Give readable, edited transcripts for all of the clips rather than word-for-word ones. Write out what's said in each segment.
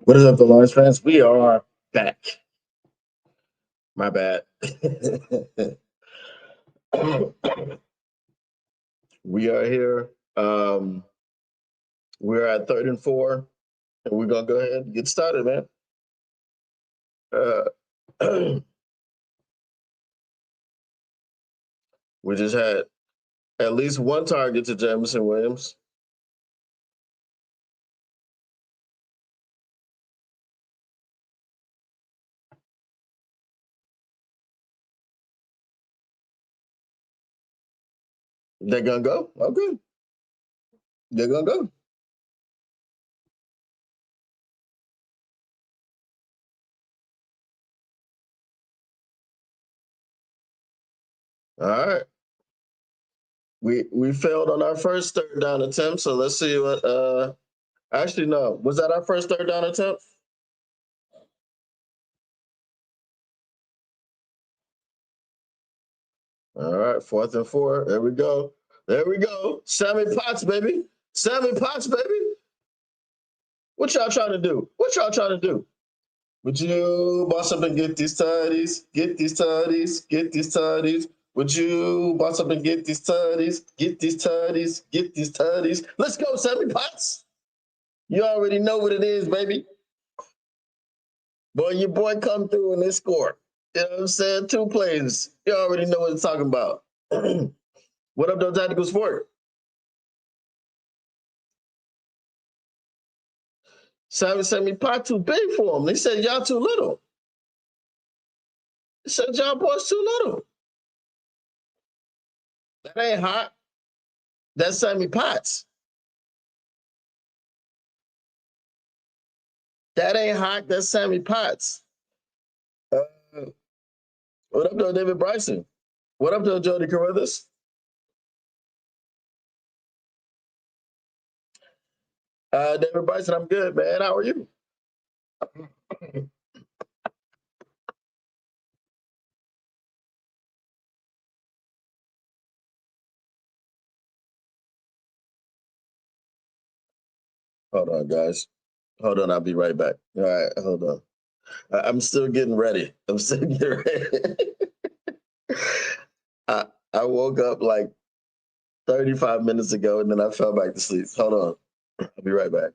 What is up, the Lions fans? We are back. My bad. We are here. We're at 3rd and 4, and we're gonna go ahead and get started, man. We just had at least one target to Jamison Williams. They're gonna go. Okay, they're gonna go. All right. We failed on our first 3rd down attempt, so let's see what. Actually, no. Was that our first 3rd down attempt? All right, 4th and 4. There we go. There we go. Sammy Potts, baby. Sammy Potts, baby. What y'all trying to do? What y'all trying to do? Would you boss up and get these tutties? Get these tutties. Get these tutties. Would you boss up and get these tutties? Get these tutties. Get these tutties. Let's go, Sammy Potts. You already know what it is, baby. Boy, your boy come through and they score. You know what I'm saying? 2 plays. You already know what it's talking about. What up, though, Tactical Sport? Sammy sent me pot too big for him. They said y'all too little. They said y'all boys too little. That ain't hot. That's Sammy Potts. That ain't hot. That's Sammy Potts. Uh, what up, though, David Bryson? What up, though, Jody Carruthers? David Bryson, I'm good, man. How are you? Hold on, guys. Hold on, I'll be right back. All right, hold on. I'm still getting ready. I'm still getting ready. I, I woke up like 35 minutes ago and then I fell back to sleep. Hold on. I'll be right back.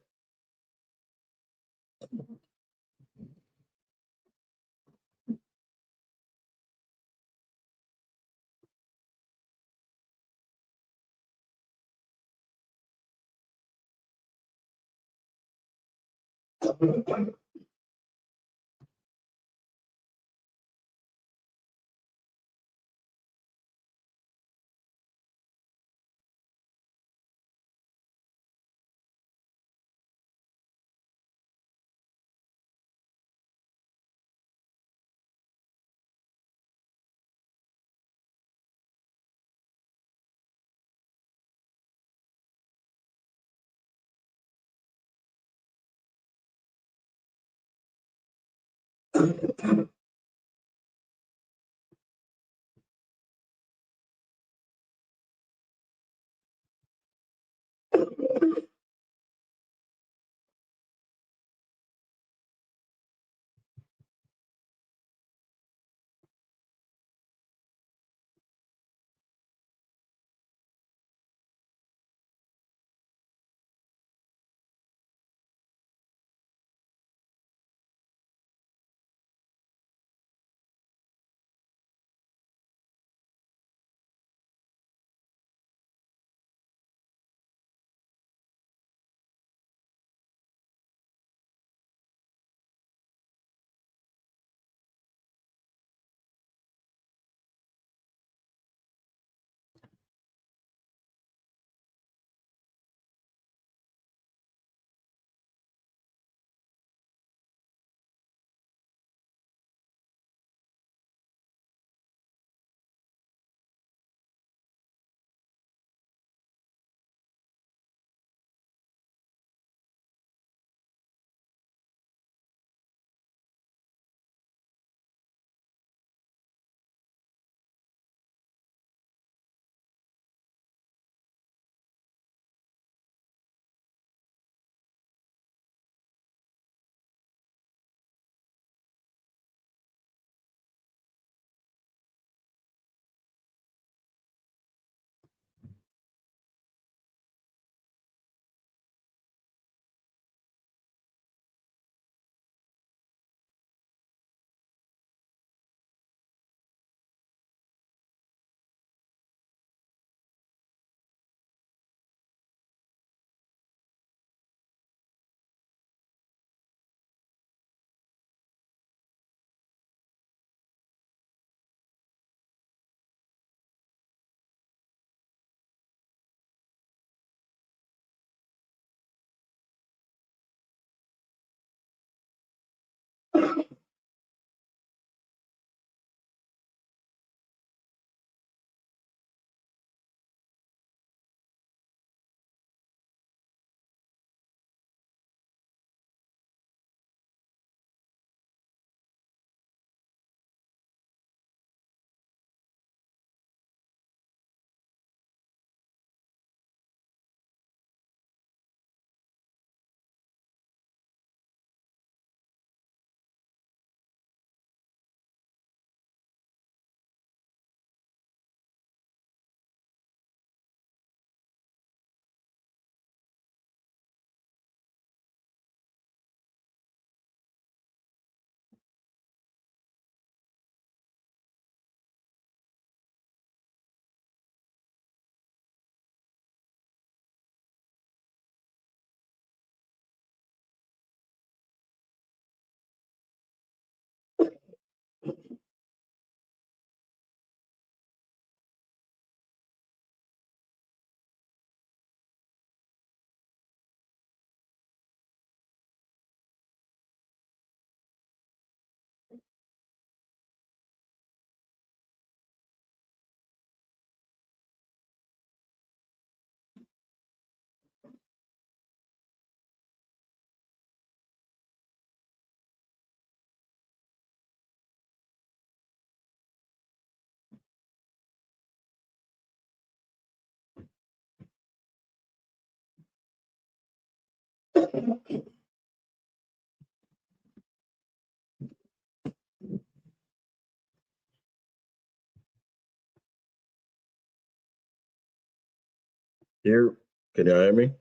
Here, can you hear me?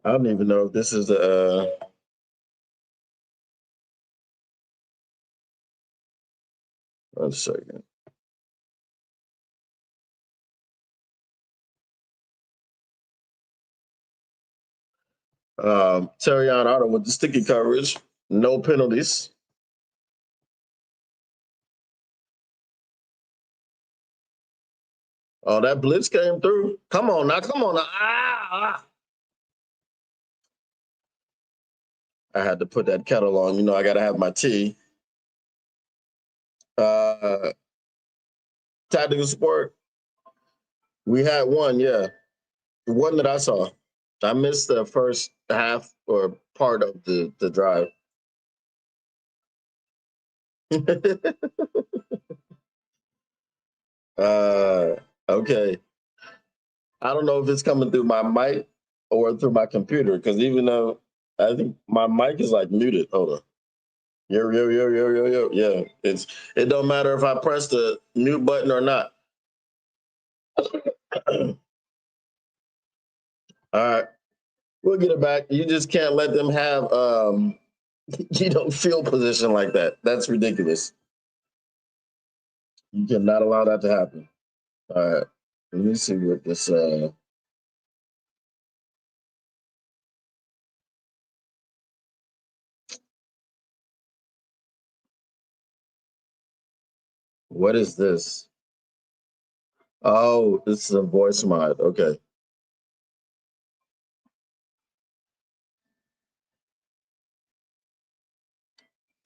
I don't even know if this is the. 1 second. Terrion Auto with the sticky coverage, no penalties. Oh, that blitz came through. Come on now, come on now. I had to put that kettle on. You know, I got to have my tea. Uh, Tactical support. We had one, yeah. The one that I saw. I missed the first half or part of the drive. Okay. I don't know if it's coming through my mic or through my computer because even though I think my mic is like muted. Hold on. Yo, yo, yo, yo, yo, yo. Yeah. It don't matter if I press the mute button or not. All right. We'll get it back. You just can't let them have field position like that. That's ridiculous. You cannot allow that to happen. All right. Let me see what this what is this? Oh, this is a voice mod. Okay.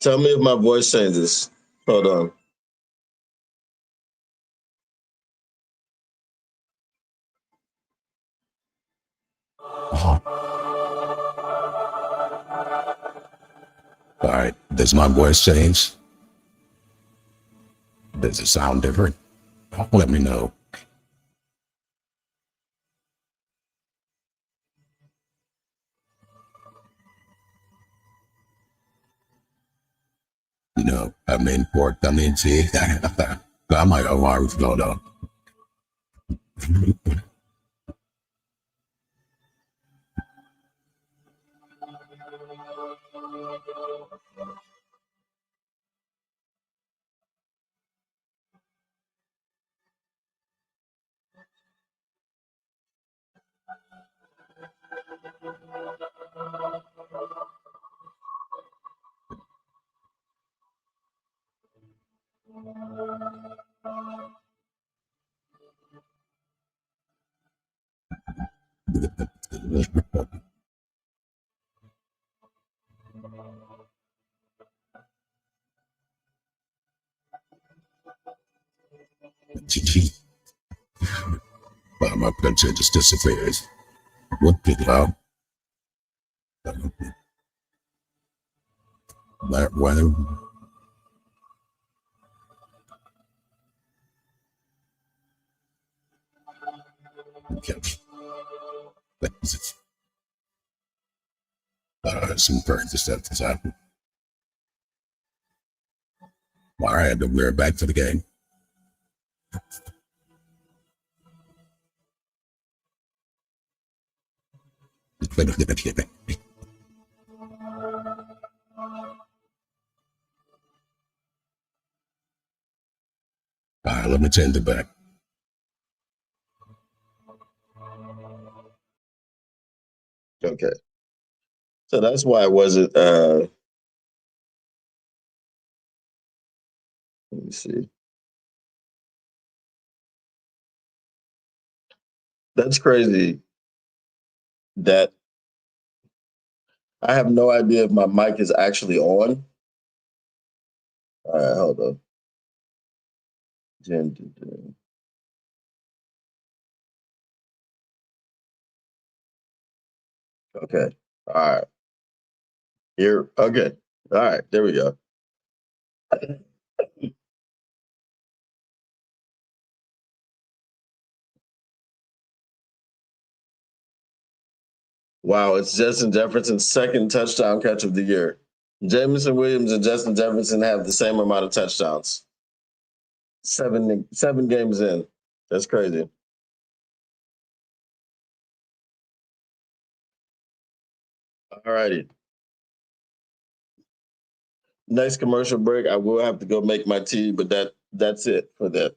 Tell me if my voice changes. Hold on. All right. Does my voice change? Does it sound different? Let me know. See, I might have already flown up. But my picture just disappears. What the hell? That weather. Okay. Some crazy stuff has happened. All right, we're back for the game. All right, let me change it back. Okay. So that's why it wasn't let me see. That's crazy that I have no idea if my mic is actually on. All right, hold on. Okay. All right. Here. Okay. All right. There we go. Wow, it's Justin Jefferson's second touchdown catch of the year. Jameson Williams and Justin Jefferson have the same amount of touchdowns. Seven games in. That's crazy. All righty. Next commercial break. I will have to go make my tea, but that's it for that.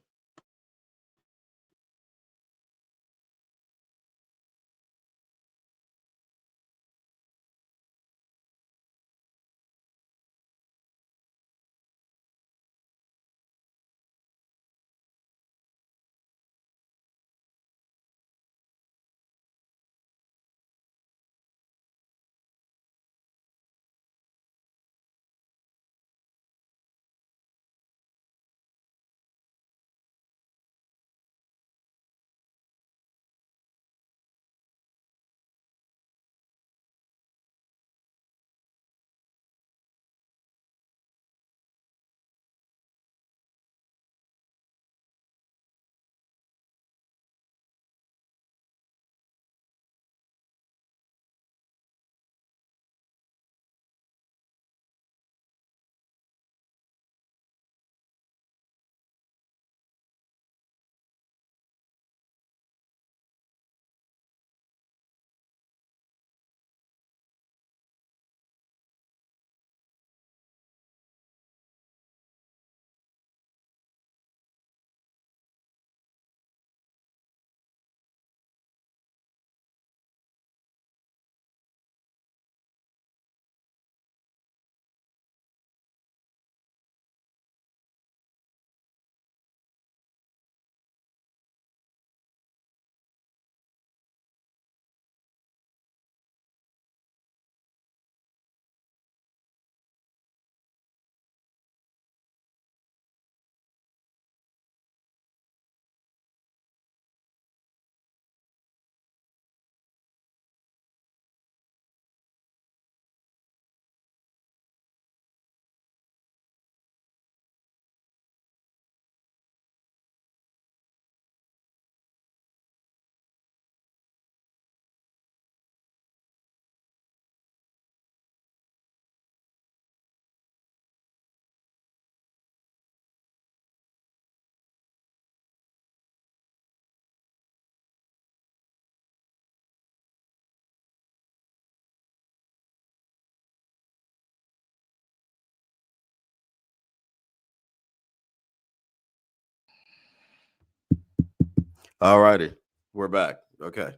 All righty. We're back. Okay.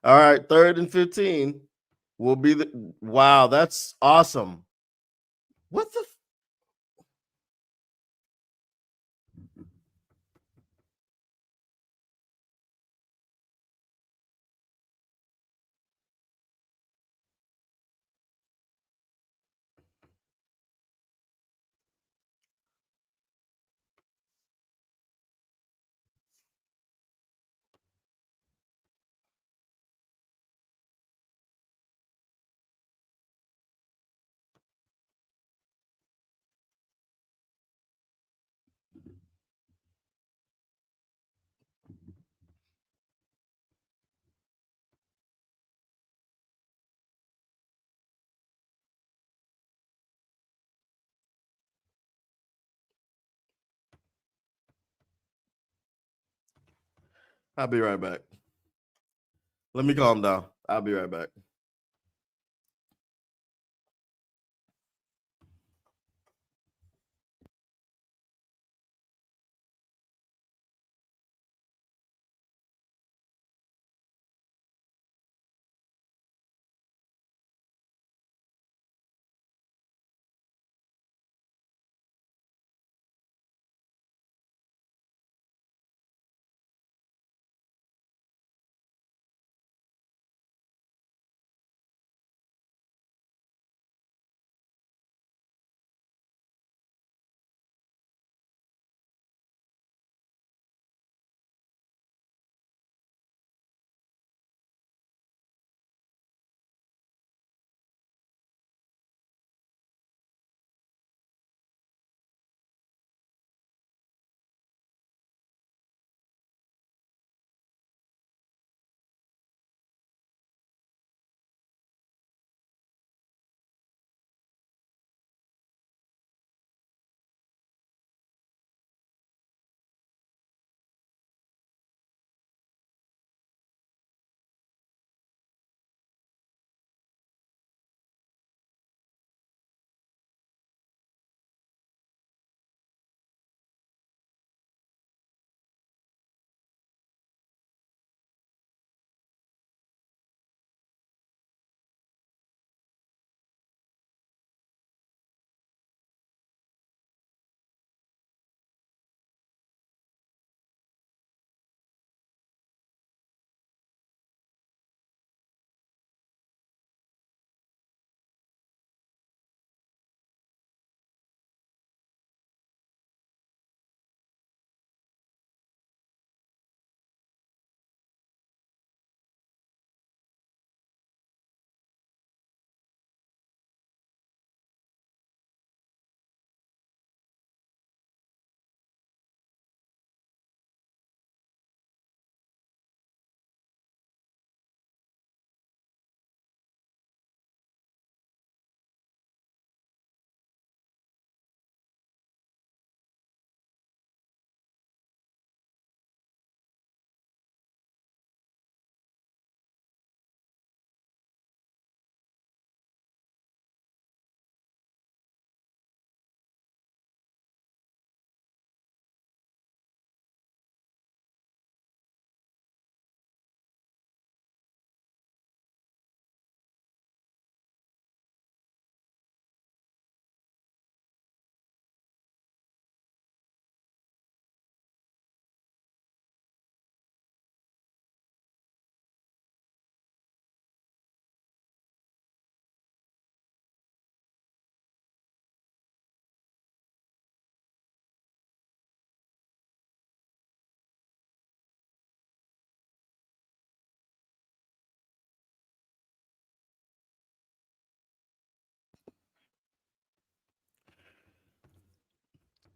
All right. 3rd and 15 will be the wow. That's awesome. What the? I'll be right back. Let me calm down. I'll be right back.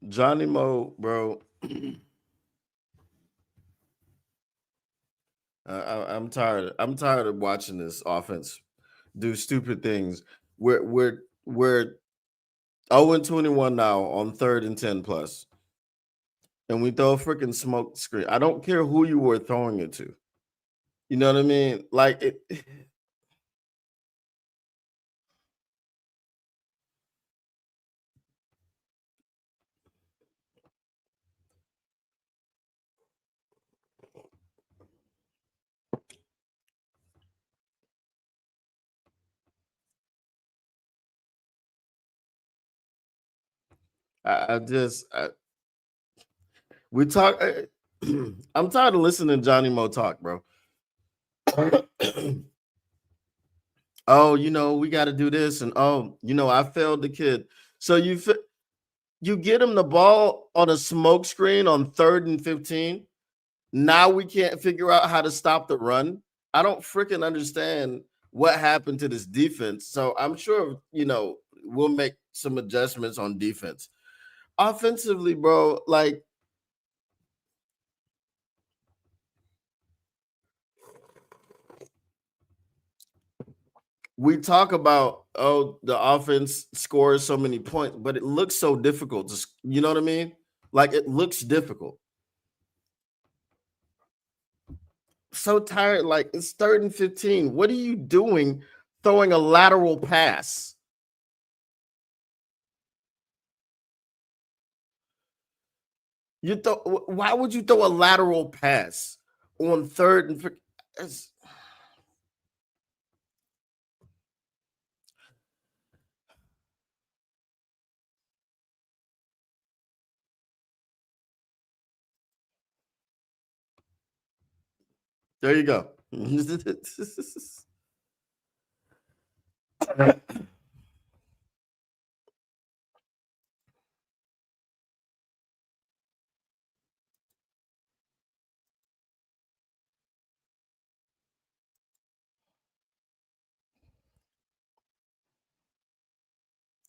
Johnny Mo, bro. I'm tired. I'm tired of watching this offense do stupid things. We're 0-21 now on 3rd and 10 plus, and we throw a freaking smoke screen. I don't care who you were throwing it to. You know what I mean? Like it. I just we talk. I'm tired of listening to Johnny Mo talk, bro. Oh, we got to do this, and oh, I failed the kid. So you get him the ball on a smoke screen on 3rd and 15. Now we can't figure out how to stop the run. I don't freaking understand what happened to this defense. So I'm sure we'll make some adjustments on defense. Offensively, bro, like we talk about, oh, the offense scores so many points, but it looks so difficult you know what I mean? Like it looks difficult. So tired. Like it's 3rd and 15. What are you doing throwing a lateral pass? Why would you throw a lateral pass on 3rd and 15? There you go.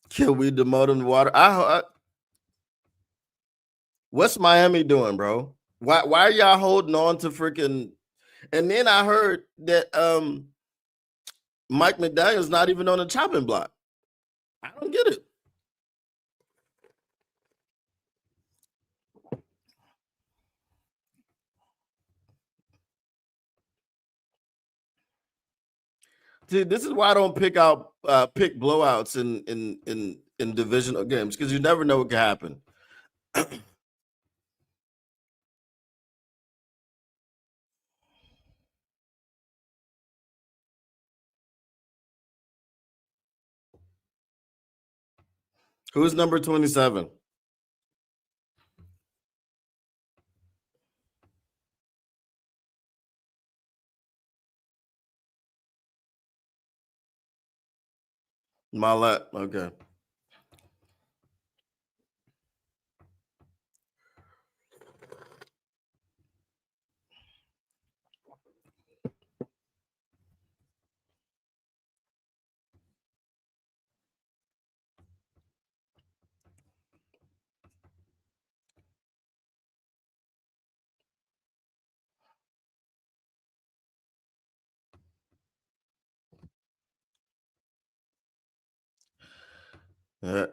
Can we demote him to water? What's Miami doing, bro? Why are y'all holding on to freaking? And then I heard that Mike McDaniel's not even on the chopping block. I don't get it. See, this is why I don't pick blowouts in divisional games, because you never know what can happen. Who's number 27? Malet. Okay.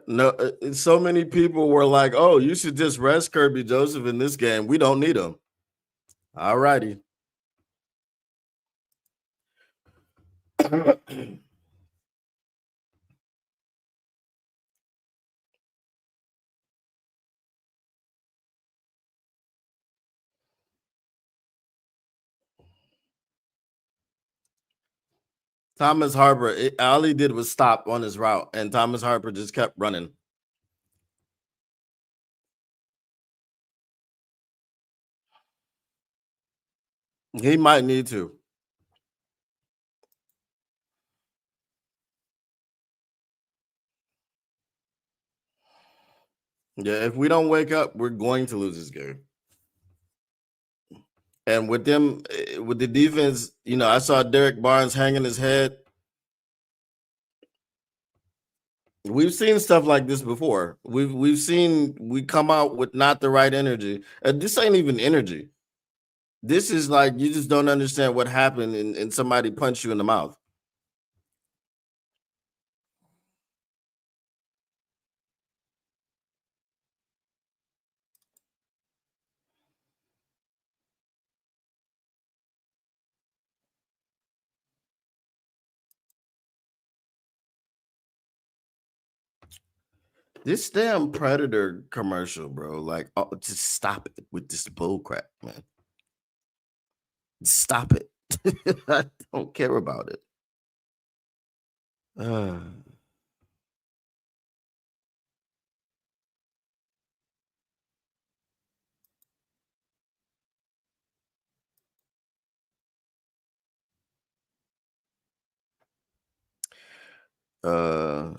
No, so many people were like, "Oh, you should just rest Kirby Joseph in this game. We don't need him." All righty. Thomas Harper, all he did was stop on his route, and Thomas Harper just kept running. He might need to. Yeah, if we don't wake up, we're going to lose this game. And with them, with the defense, I saw Derek Barnes hanging his head. We've seen stuff like this before. We've seen we come out with not the right energy. This ain't even energy. This is like you just don't understand what happened and somebody punched you in the mouth. This damn Predator commercial, bro. Like, oh, just stop it with this bull crap, man. Stop it. I don't care about it. Uh, uh,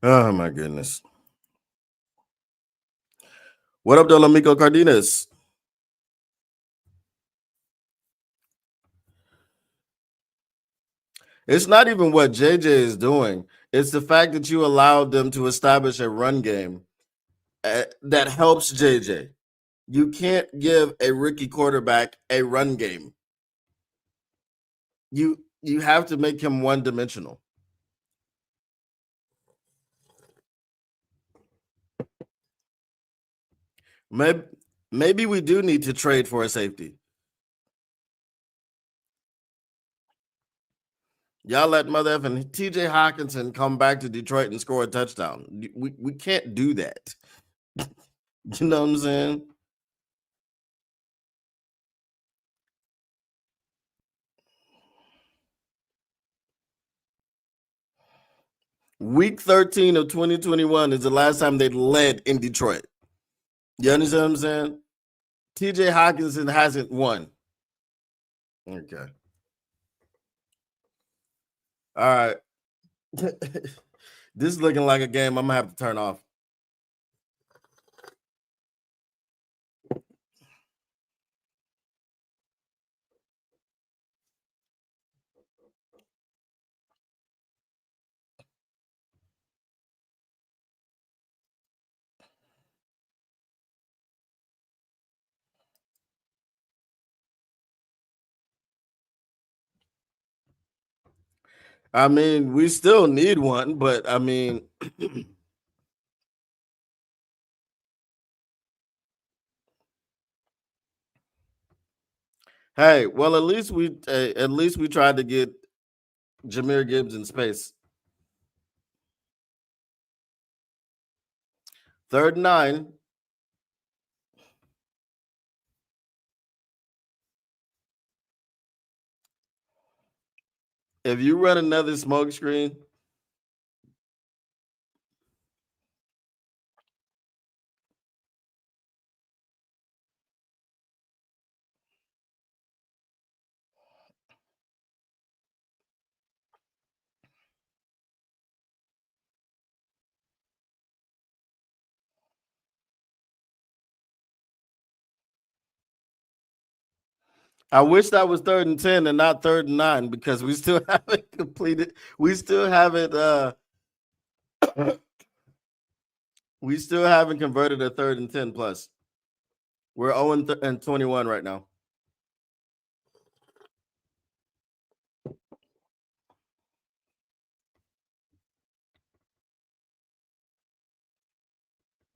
oh my goodness. What up, Dolamico Cardenas? It's not even what JJ is doing. It's the fact that you allowed them to establish a run game that helps JJ. You can't give a rookie quarterback a run game. You have to make him one dimensional. Maybe we do need to trade for a safety. Y'all let mother effing TJ Hawkinson come back to Detroit and score a touchdown. We can't do that. You know what I'm saying? Week 13 of 2021 is the last time they led in Detroit. You understand what I'm saying? TJ Hawkinson hasn't won. Okay. All right. This is looking like a game I'm gonna have to turn off. I mean, we still need one, but I mean, hey, well, at least we tried to get Jameer Gibbs in space. 3rd and 9. If you run another smoke screen, I wish that was 3rd and 10 and not 3rd and 9 because we still haven't completed. We still haven't We still haven't converted a 3rd and 10 plus. We're 0 and 21 right now.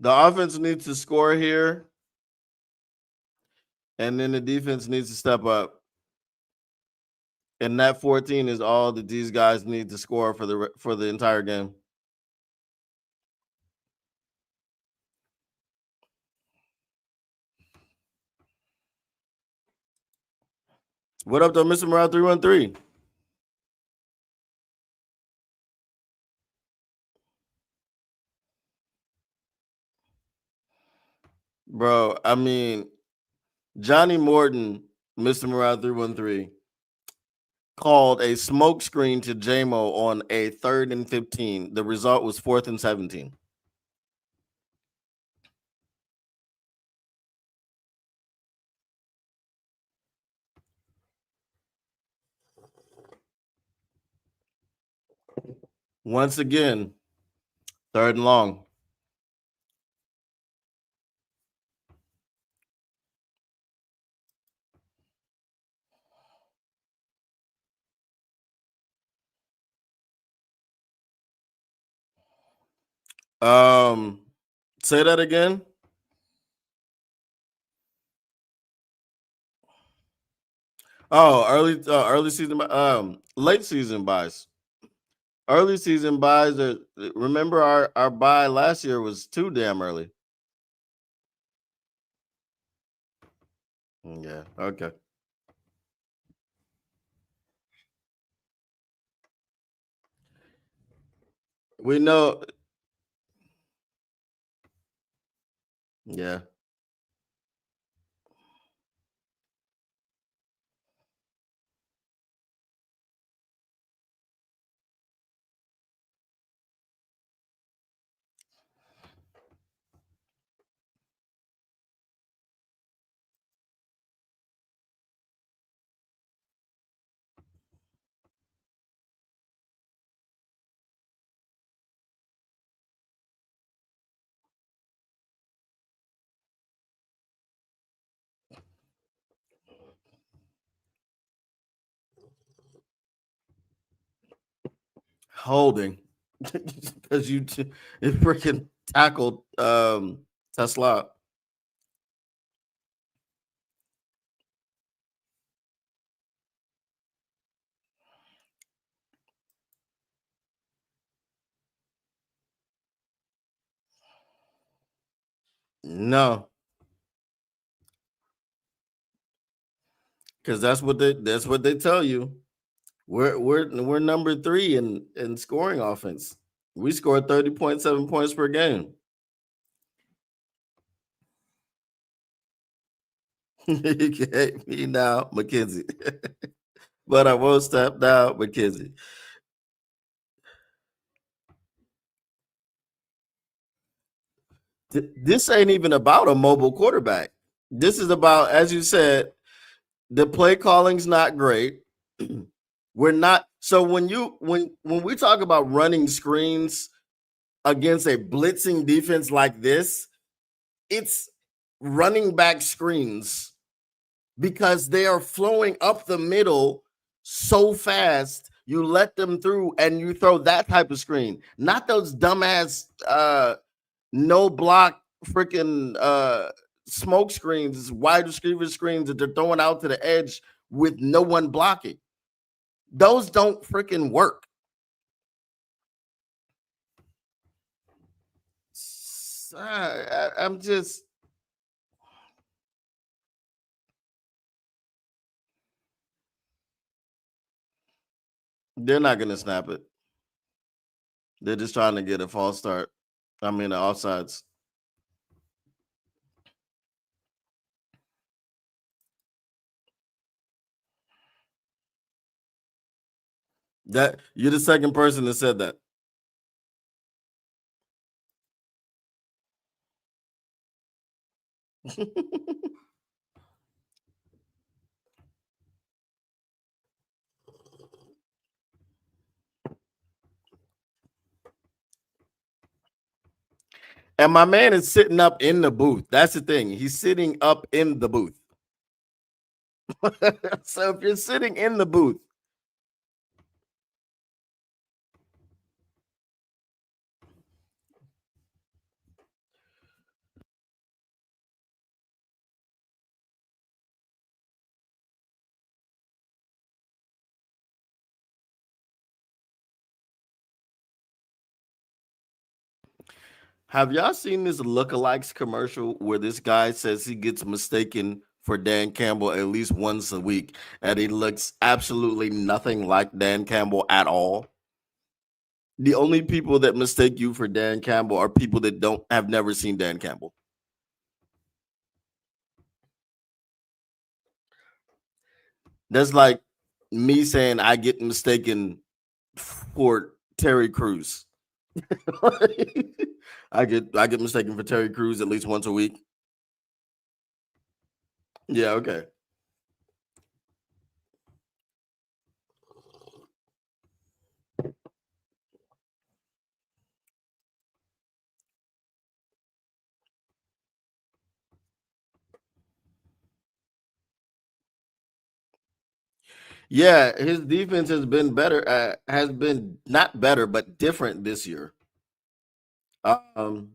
The offense needs to score here, and then the defense needs to step up. And that 14 is all that these guys need to score for the entire game. What up, though, Mr. Morale 313? Bro, I mean, Johnny Morton, Mr. Morale 313, called a smoke screen to JMO on a 3rd and 15. The result was 4th and 17. Once again, 3rd and long. Say that again. Oh, early season, late season buys. Early season buys are, remember our buy last year was too damn early. Yeah, okay. We know. Yeah. Holding. Because you freaking tackled Tesla. No. Because that's what they tell you. We're number 3 in scoring offense. We scored 30.7 points per game. You can hate me now, McKenzie. But I won't step down, McKenzie. This ain't even about a mobile quarterback. This is about, as you said, the play calling's not great. We're not. So when we talk about running screens against a blitzing defense like this, it's running back screens because they are flowing up the middle so fast. You let them through and you throw that type of screen, not those dumbass no block freaking smoke screens, wide receiver screens that they're throwing out to the edge with no one blocking. Those don't freaking work. I'm just. They're not going to snap it. They're just trying to get a false start. I mean, the offsides. That you're the second person that said that. And my man is sitting up in the booth. That's the thing. He's sitting up in the booth. So if you're sitting in the booth, have y'all seen this lookalikes commercial where this guy says he gets mistaken for Dan Campbell at least once a week, and he looks absolutely nothing like Dan Campbell at all? The only people that mistake you for Dan Campbell are people that have never seen Dan Campbell. That's like me saying I get mistaken for Terry Crews. I get mistaken for Terry Crews at least once a week. Yeah, okay. Yeah, his defense has been better. Has been not better, but different this year. Um,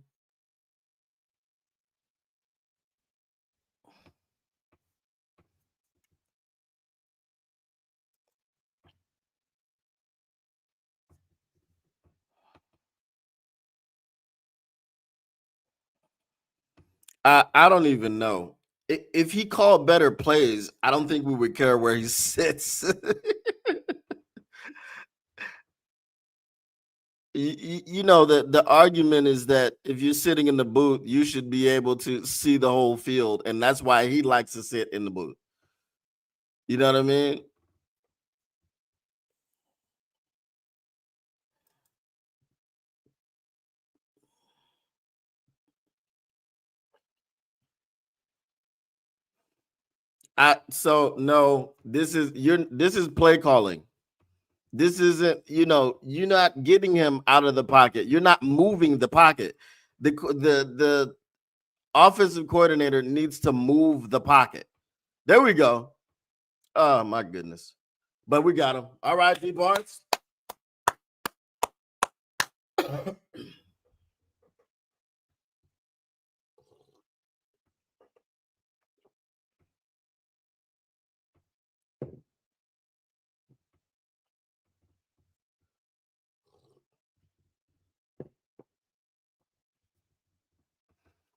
I don't even know if he called better plays. I don't think we would care where he sits. You know, the argument is that if you're sitting in the booth, you should be able to see the whole field, and that's why he likes to sit in the booth. You know what I mean? So no, this is play calling. This isn't, you're not getting him out of the pocket. You're not moving the pocket. The offensive coordinator needs to move the pocket. There we go. Oh my goodness. But we got him. All right, D Barnes.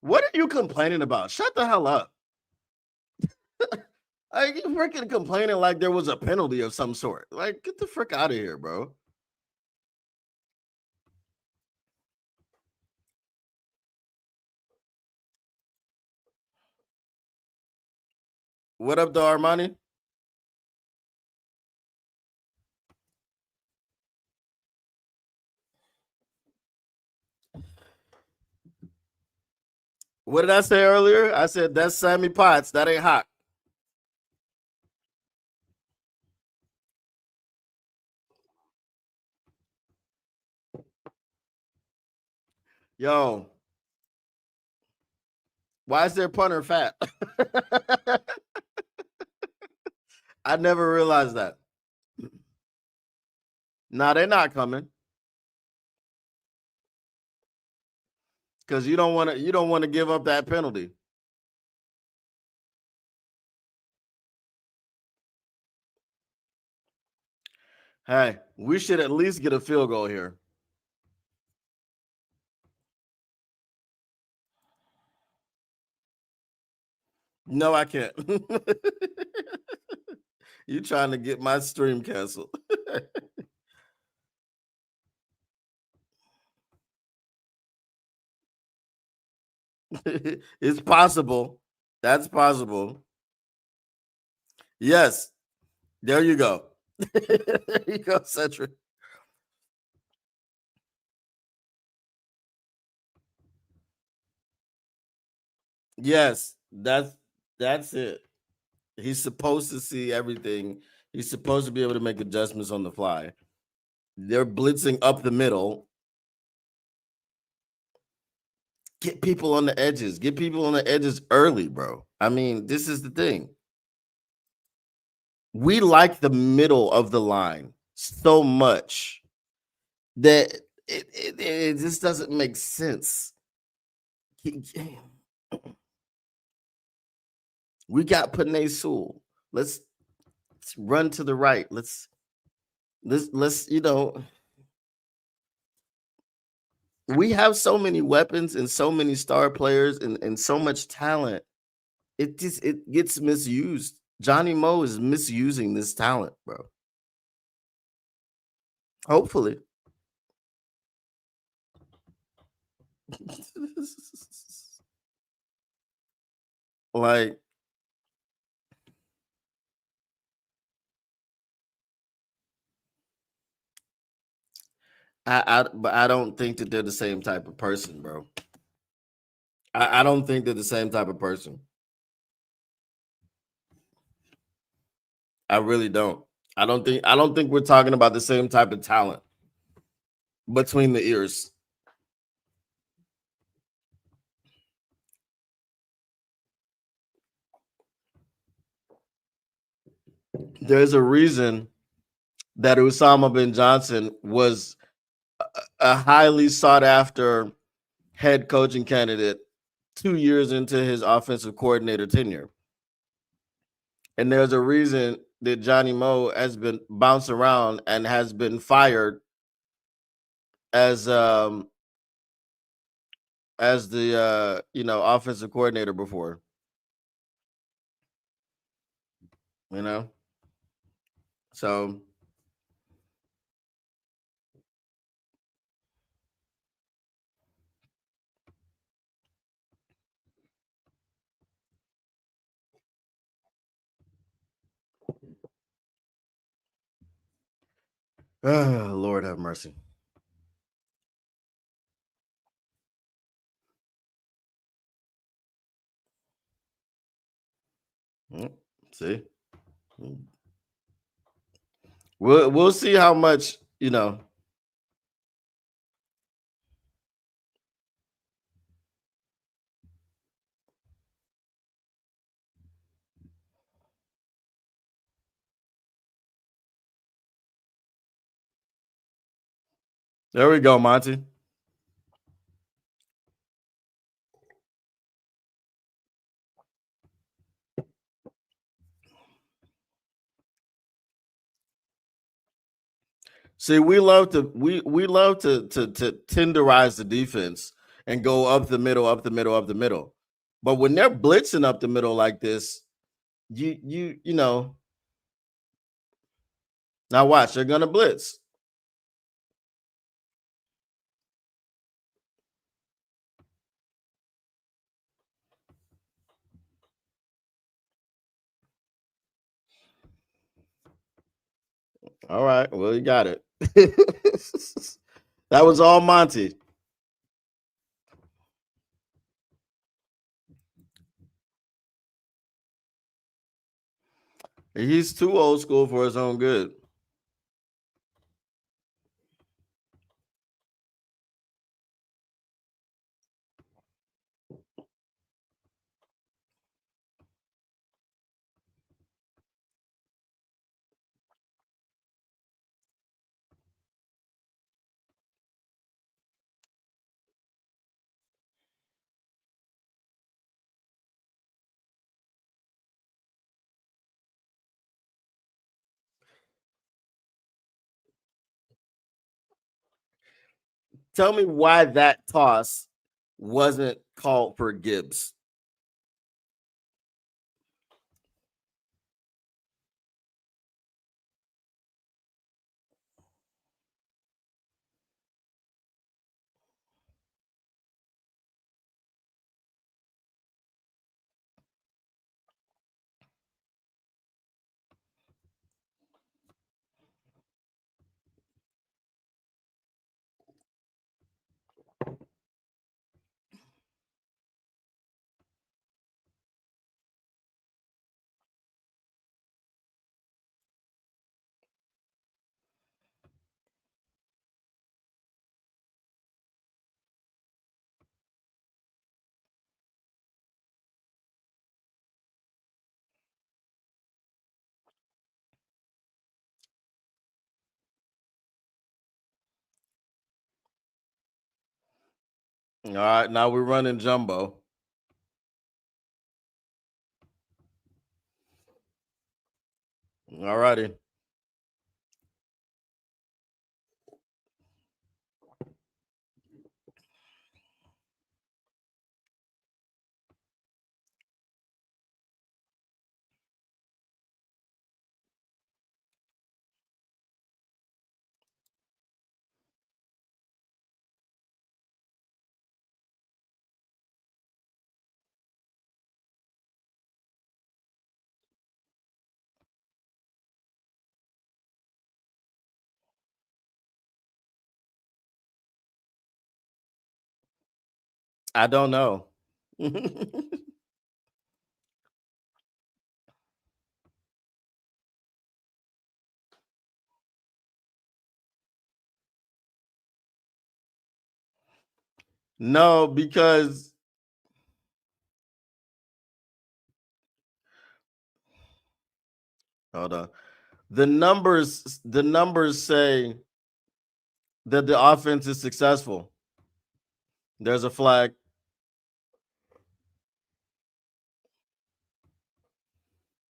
What are you complaining about? Shut the hell up. Like, you freaking complaining like there was a penalty of some sort. Like, get the frick out of here, bro. What up, though, Armani? What did I say earlier? I said that's Sammy Potts. That ain't hot. Yo, why is their punter fat? I never realized that. Nah, they're not coming because you don't want to give up that penalty. Hey, we should at least get a field goal here. No, I can't. You trying to get my stream canceled? It's possible. That's possible. Yes. There you go. There you go, Cedric. Yes, that's it. He's supposed to see everything. He's supposed to be able to make adjustments on the fly. They're blitzing up the middle. Get people on the edges. Get people on the edges early, bro. I mean, this is the thing. We like the middle of the line so much that it just doesn't make sense. We got Panay Sewell. Let's run to the right. Let's we have so many weapons and so many star players and so much talent. It gets misused. Johnny Moe is misusing this talent, bro. Hopefully. Like but I don't think that they're the same type of person, bro. I don't think they're the same type of person. I really don't. I don't think we're talking about the same type of talent between the ears. There's a reason that Usama bin Johnson was a highly sought after head coaching candidate 2 years into his offensive coordinator tenure. And there's a reason that Johnny Moe has been bounced around and has been fired as the offensive coordinator before. So Lord have mercy. See, we'll see how much There we go, Monty. See, we love to tenderize the defense and go up the middle, up the middle, up the middle. But when they're blitzing up the middle like this, you know, now watch, they're gonna blitz. All right, well, you got it. That was all Monty. He's too old school for his own good. Tell me why that toss wasn't called for Gibbs. All right, now we're running jumbo. All righty. I don't know. No, because hold on. The numbers say that the offense is successful. There's a flag.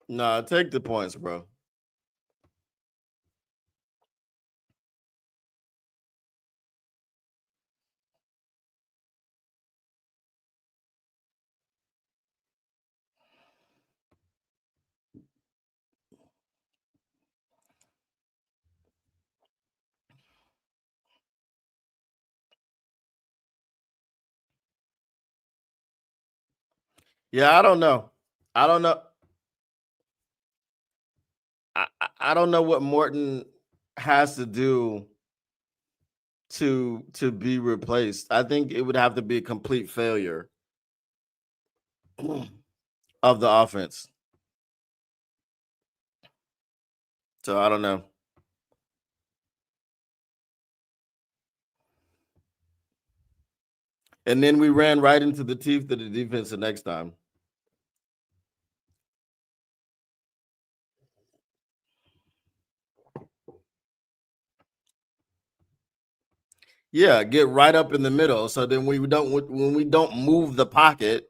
Nah, take the points, bro. Yeah, I don't know. I don't know. I don't know what Morton has to do to be replaced. I think it would have to be a complete failure of the offense. So I don't know. And then we ran right into the teeth of the defense the next time. Yeah, get right up in the middle. So then when we don't move the pocket.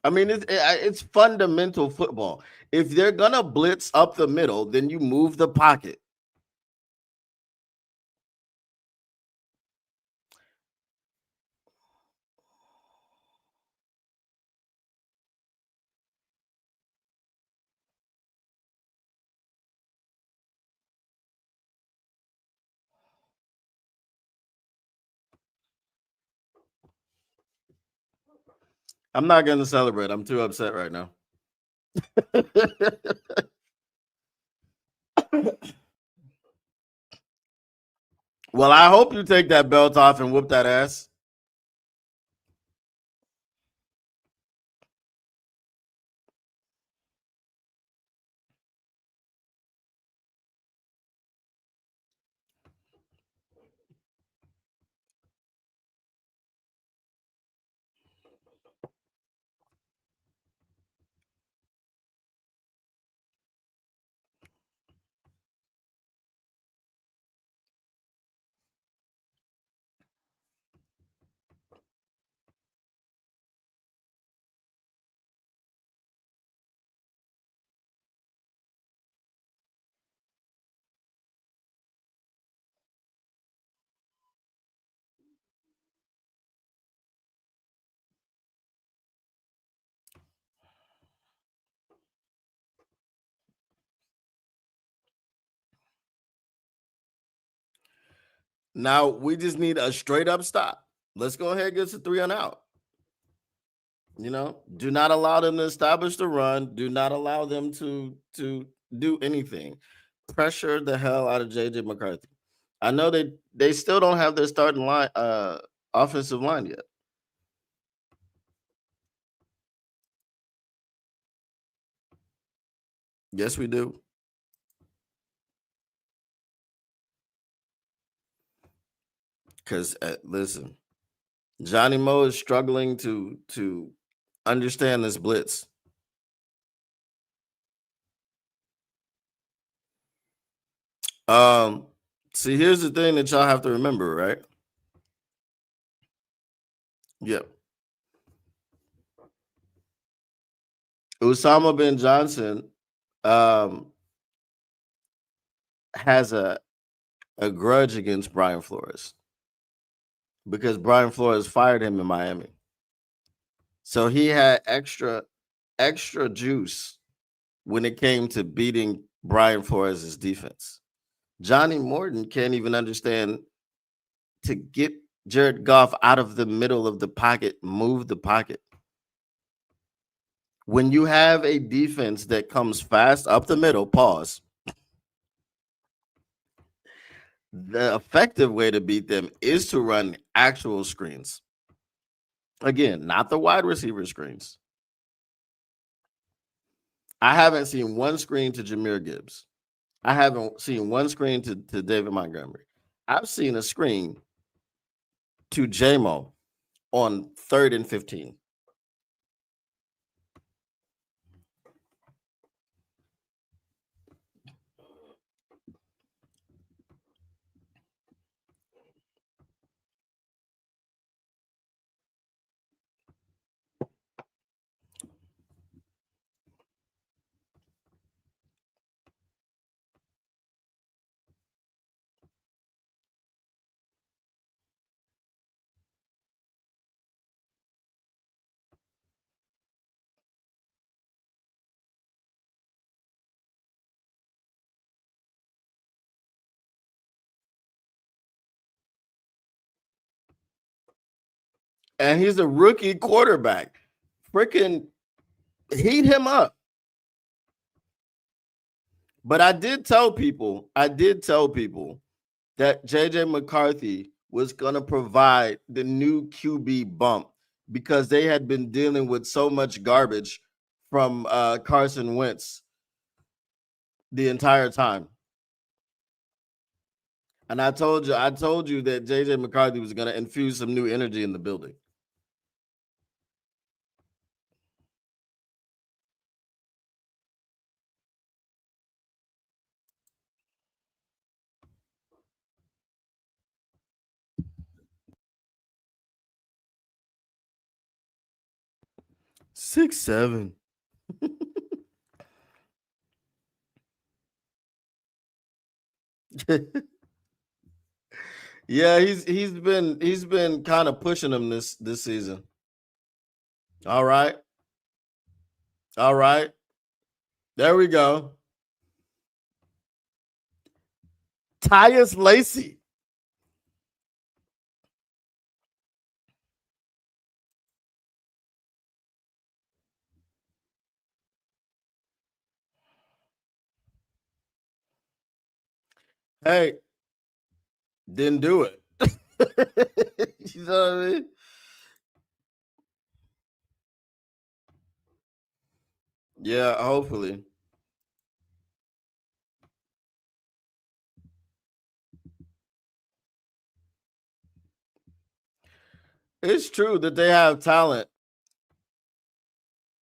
I mean, it's fundamental football. If they're gonna blitz up the middle, then you move the pocket. I'm not gonna celebrate. I'm too upset right now. Well, I hope you take that belt off and whoop that ass. Now we just need a straight up stop. Let's go ahead and get to 3 and out. Do not allow them to establish the run. Do not allow them to do anything. Pressure the hell out of JJ McCarthy. I know they still don't have their starting line offensive line yet. Yes, we do. Because listen, Johnny Moe is struggling to understand this blitz. Um, See, here's the thing that y'all have to remember, right? Yep. Osama bin Johnson has a grudge against Brian Flores because Brian Flores fired him in Miami. So he had extra juice when it came to beating Brian Flores' defense. Johnny Morton can't even understand to get Jared Goff out of the middle of the pocket, move the pocket. When you have a defense that comes fast up the middle, pause. The effective way to beat them is to run actual screens. Again, not the wide receiver screens. I haven't seen one screen to Jahmyr Gibbs. I haven't seen one screen to David Montgomery. I've seen a screen to JMO on 3rd and 15. And he's a rookie quarterback. Freaking heat him up. But I did tell people that JJ McCarthy was going to provide the new QB bump because they had been dealing with so much garbage from Carson Wentz the entire time. And I told you that JJ McCarthy was going to infuse some new energy in the building. Six, 7. Yeah, he's been kind of pushing him this season. All right. There we go. Tyus Lacey. Hey, didn't do it. You know what I mean? Yeah, hopefully. It's true that they have talent,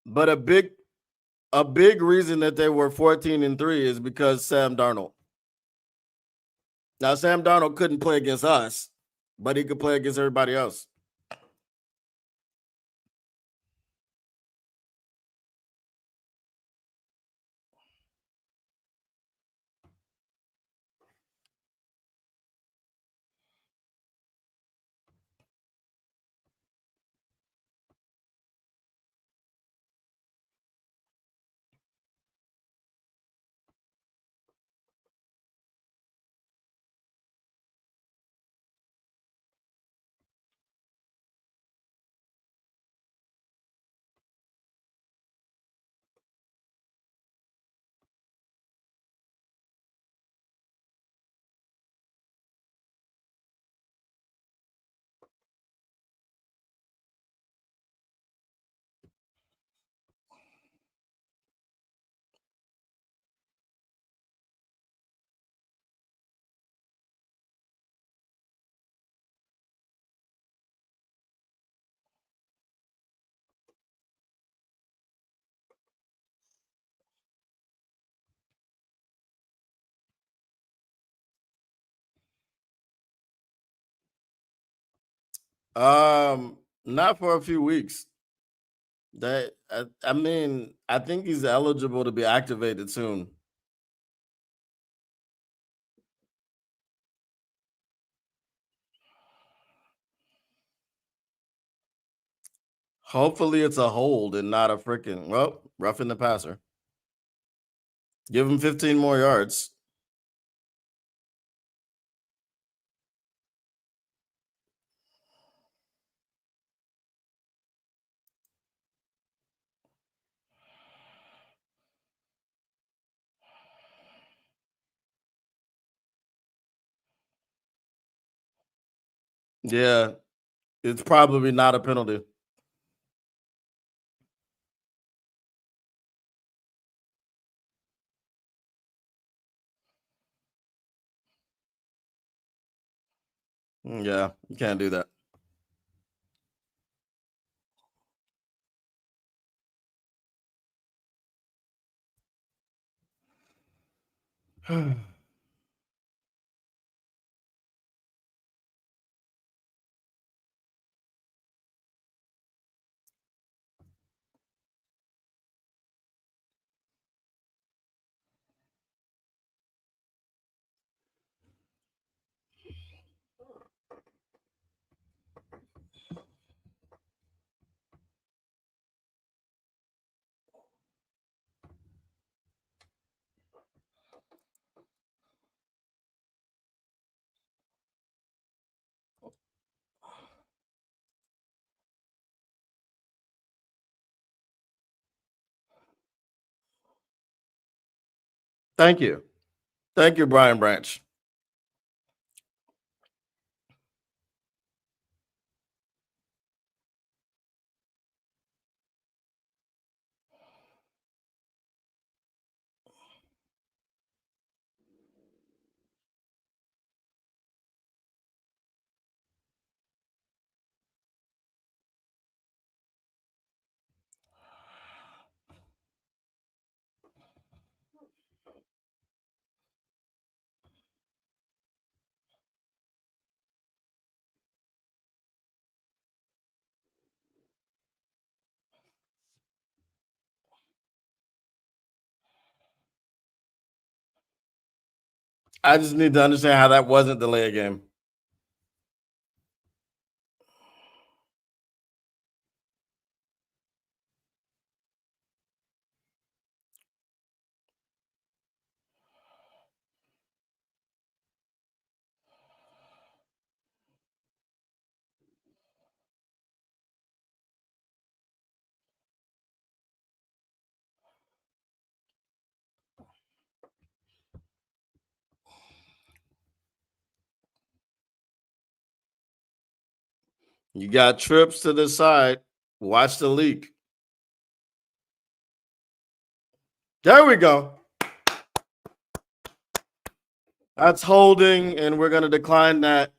but a big reason that they were 14-3 is because Sam Darnold. Now, Sam Darnold couldn't play against us, but he could play against everybody else. Not for a few weeks. That I mean, I think he's eligible to be activated soon. Hopefully, it's a hold and not a freaking roughing the passer. Give him 15 more yards. Yeah, it's probably not a penalty. Yeah, you can't do that. Thank you. Thank you, Brian Branch. I just need to understand how that wasn't delay a game. You got trips to the side. Watch the leak. There we go. That's holding, and we're going to decline that.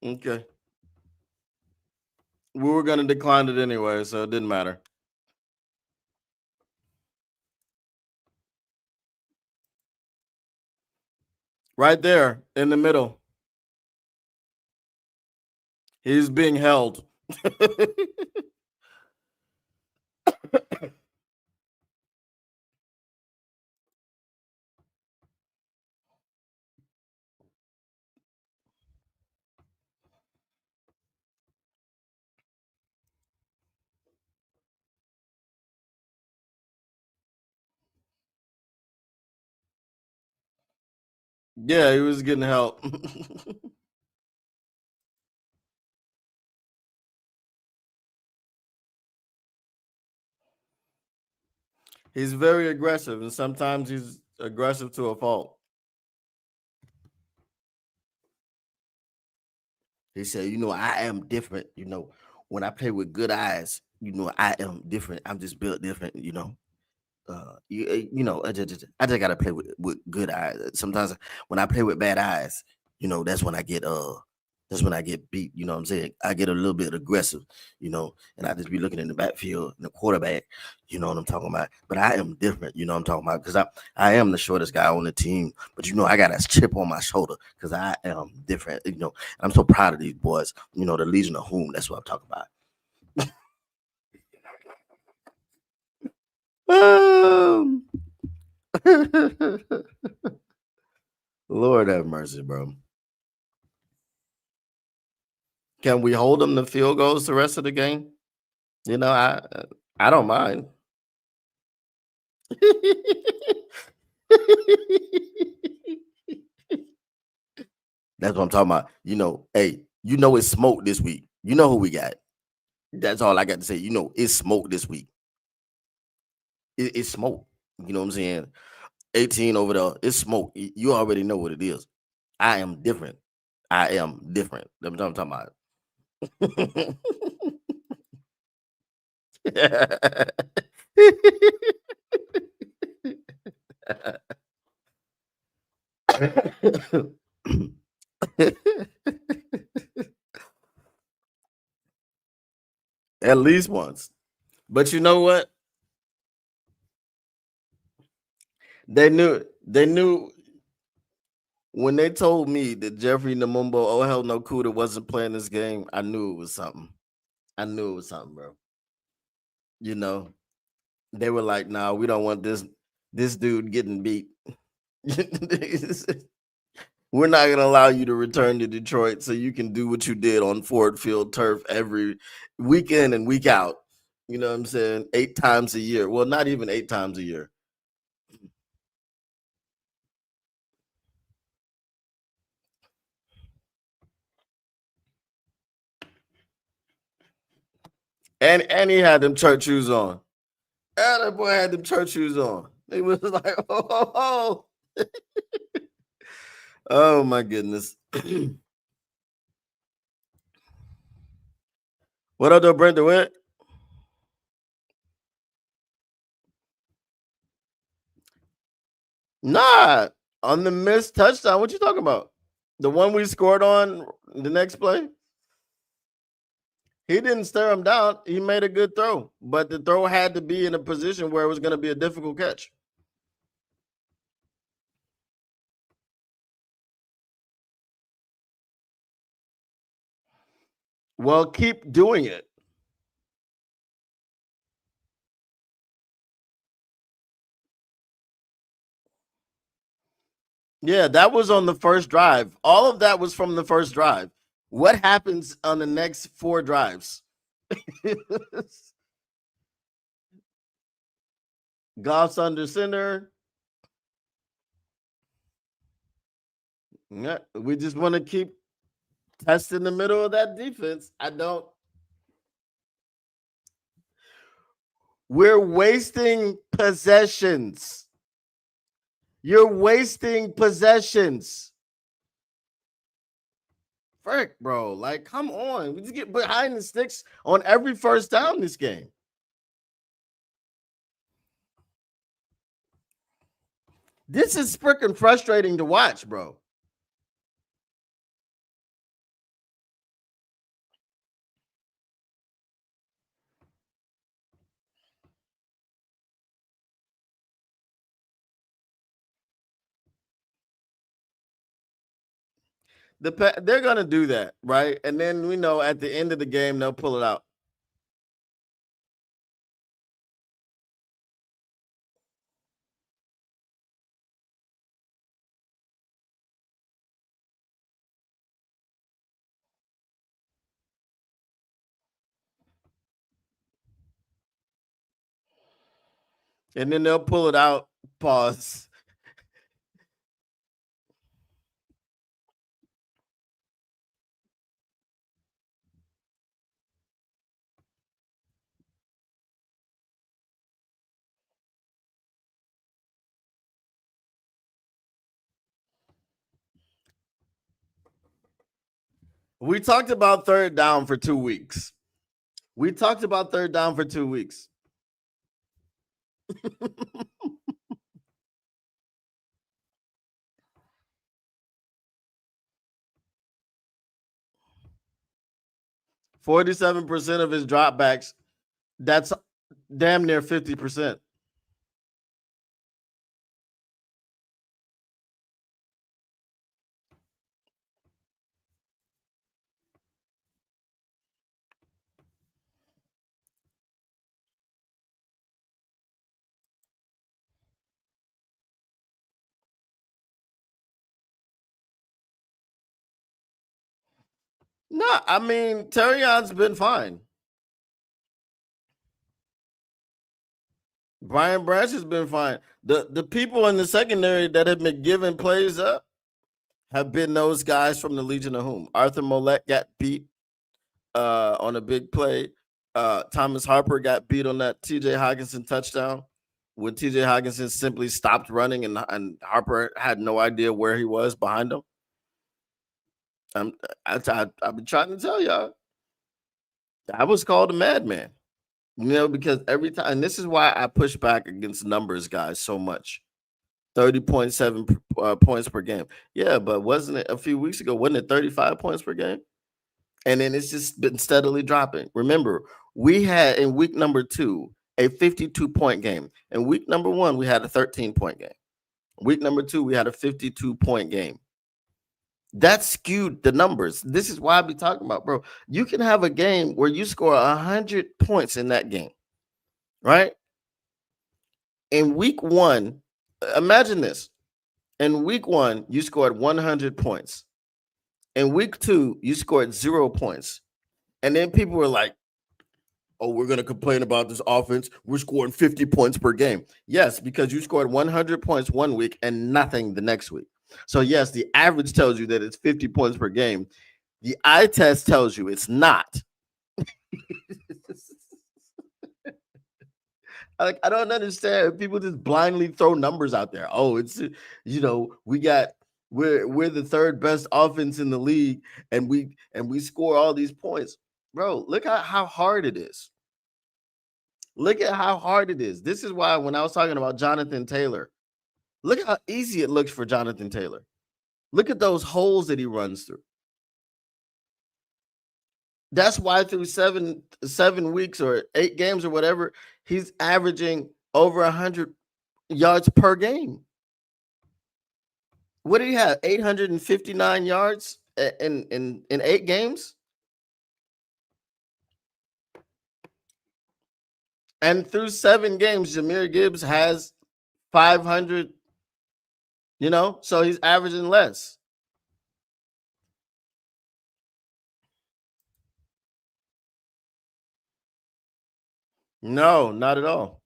Okay. We were going to decline it anyway, so it didn't matter. Right there in the middle. He's being held. Yeah, he was getting help. He's very aggressive, and sometimes he's aggressive to a fault. He said, I am different. When I play with good eyes, I am different. I'm just built different. I just gotta play with good eyes. Sometimes when I play with bad eyes, that's when I get That's when I get beat. You know what I'm saying? I get a little bit aggressive, and I just be looking in the backfield and the quarterback. You know what I'm talking about? But I am different. You know what I'm talking about? Because I am the shortest guy on the team. But I got a chip on my shoulder because I am different. And I'm so proud of these boys. The Legion of Whom. That's what I'm talking about. Lord have mercy, bro. Can we hold them to field goals the rest of the game? I don't mind. That's what I'm talking about. Hey, it's smoke this week. You know who we got. That's all I got to say. It's smoke this week. It's smoke. You know what I'm saying? 18 over there. It's smoke. You already know what it is. I am different. I am different. That's what I'm talking about. At least once. But you know what? They knew when they told me that Jeffrey Namumbo, oh hell no, Cuda wasn't playing this game. I knew it was something. Bro. They were like, "Nah, we don't want this dude getting beat. We're not gonna allow you to return to Detroit so you can do what you did on Ford Field turf every week in and week out. You know what I'm saying? 8 times a year. Well, not even 8 times a year. And he had them church shoes on. And that boy had them church shoes on. He was like, oh. Oh my goodness. What up, though, Brenda? What? Nah, on the missed touchdown. What you talking about? The one we scored on the next play? He didn't stare him down. He made a good throw, but the throw had to be in a position where it was going to be a difficult catch. Well, keep doing it. Yeah, that was on the first drive. All of that was from the first drive. What happens on the next 4 drives? Goff's under center. Yeah, we just want to keep testing the middle of that defense. We're wasting possessions. You're wasting possessions. Frick, bro. Like, come on. We just get behind the sticks on every first down this game. This is freaking frustrating to watch, bro. They're gonna do that, right? And then we know at the end of the game they'll pull it out. And then they'll pull it out. Pause. We talked about third down for 2 weeks. We talked about third down for 2 weeks. 47% of his dropbacks. That's damn near 50%. No, I mean, Terrion's been fine. Brian Branch has been fine. The people in the secondary that have been giving plays up have been those guys from the Legion of Whom. Arthur Mollett got beat on a big play. Thomas Harper got beat on that TJ Hawkinson touchdown when TJ Hawkinson simply stopped running and Harper had no idea where he was behind him. I've been trying to tell y'all. I was called a madman. Because every time, and this is why I push back against numbers, guys, so much. 30.7 points per game. Yeah, but wasn't it a few weeks ago? Wasn't it 35 points per game? And then it's just been steadily dropping. Remember, we had in week number 2 a 52-point game. In week number 1, we had a 13-point game. Week number 2, we had a 52-point game. That skewed the numbers. This is why I be talking about, bro. You can have a game where you score 100 points in that game, right? In week 1, imagine this. In week 1, you scored 100 points. In week 2, you scored 0 points. And then people were like, oh, we're going to complain about this offense. We're scoring 50 points per game. Yes, because you scored 100 points one week and nothing the next week. So, yes, the average tells you that it's 50 points per game. The eye test tells you it's not. I don't understand. People just blindly throw numbers out there. Oh, it's we're the third best offense in the league, and we score all these points. Bro, look at how hard it is. Look at how hard it is. This is why when I was talking about Jonathan Taylor, look how easy it looks for Jonathan Taylor. Look at those holes that he runs through. That's why through seven weeks or 8 games or whatever, he's averaging over 100 yards per game. What did he have? 859 yards in 8 games? And through 7 games, Jahmyr Gibbs has 500, so he's averaging less. No, not at all.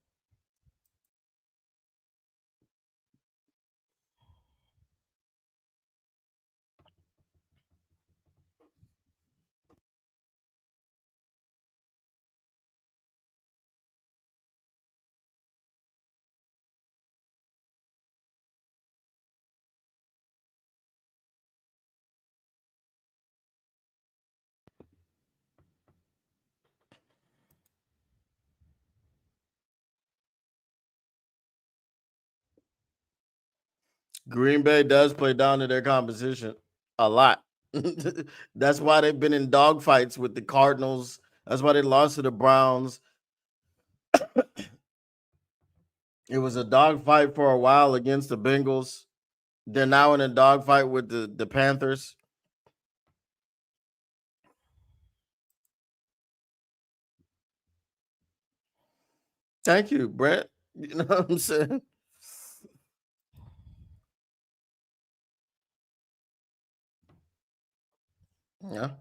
Green Bay does play down to their competition a lot. That's why they've been in dogfights with the Cardinals. That's why they lost to the Browns. It was a dogfight for a while against the Bengals. They're now in a dogfight with the Panthers. Thank you, Brent. You know what I'm saying? Yeah.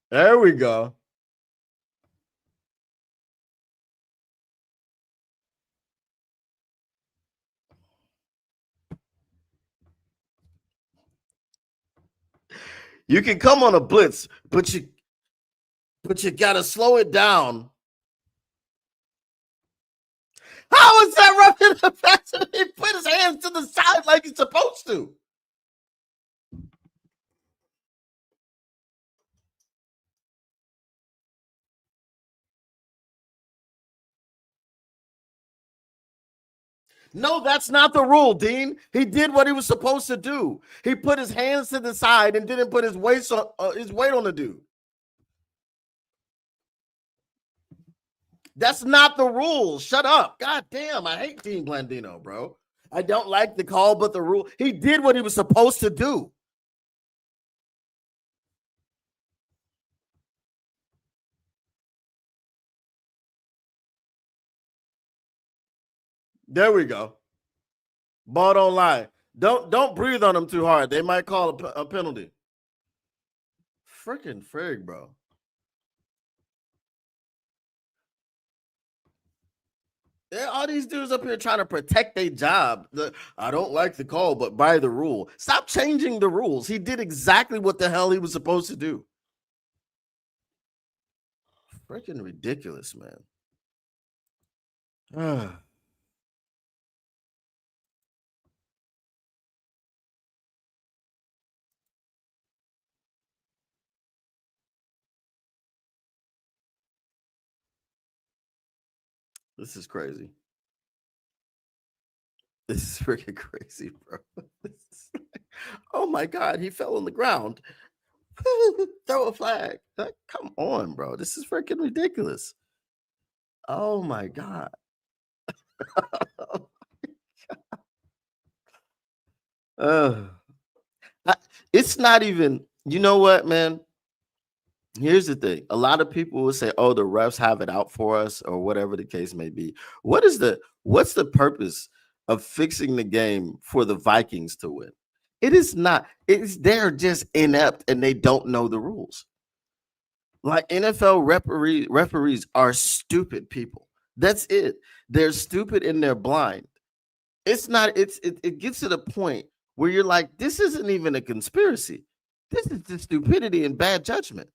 There we go. You can come on a blitz, but you gotta slow it down. How is that roughing the passer? He put his hands to the side like he's supposed to. No, that's not the rule, Dean. He did what he was supposed to do. He put his hands to the side and didn't put his weight on the dude. That's not the rule. Shut up. God damn, I hate Dean Blandino, bro. I don't like the call, but the rule. He did what he was supposed to do. There we go. Ball don't lie. Don't breathe on them too hard. They might call a penalty. Freaking frig, bro. Yeah, all these dudes up here trying to protect their job. I don't like the call, but by the rule. Stop changing the rules. He did exactly what the hell he was supposed to do. Freaking ridiculous, man. This is crazy. This is freaking crazy, bro. Oh my God, he fell on the ground. Throw a flag. Come on, bro. This is freaking ridiculous. Oh my God. It's not even, you know what, man? Here's the thing. A lot of people will say, oh, the refs have it out for us, or whatever the case may be. What's the purpose of fixing the game for the Vikings to win? It is not. They're just inept and they don't know the rules. Like NFL referees are stupid people. That's it. They're stupid and they're blind. It's not. It gets to the point where you're like, this isn't even a conspiracy. This is just stupidity and bad judgment.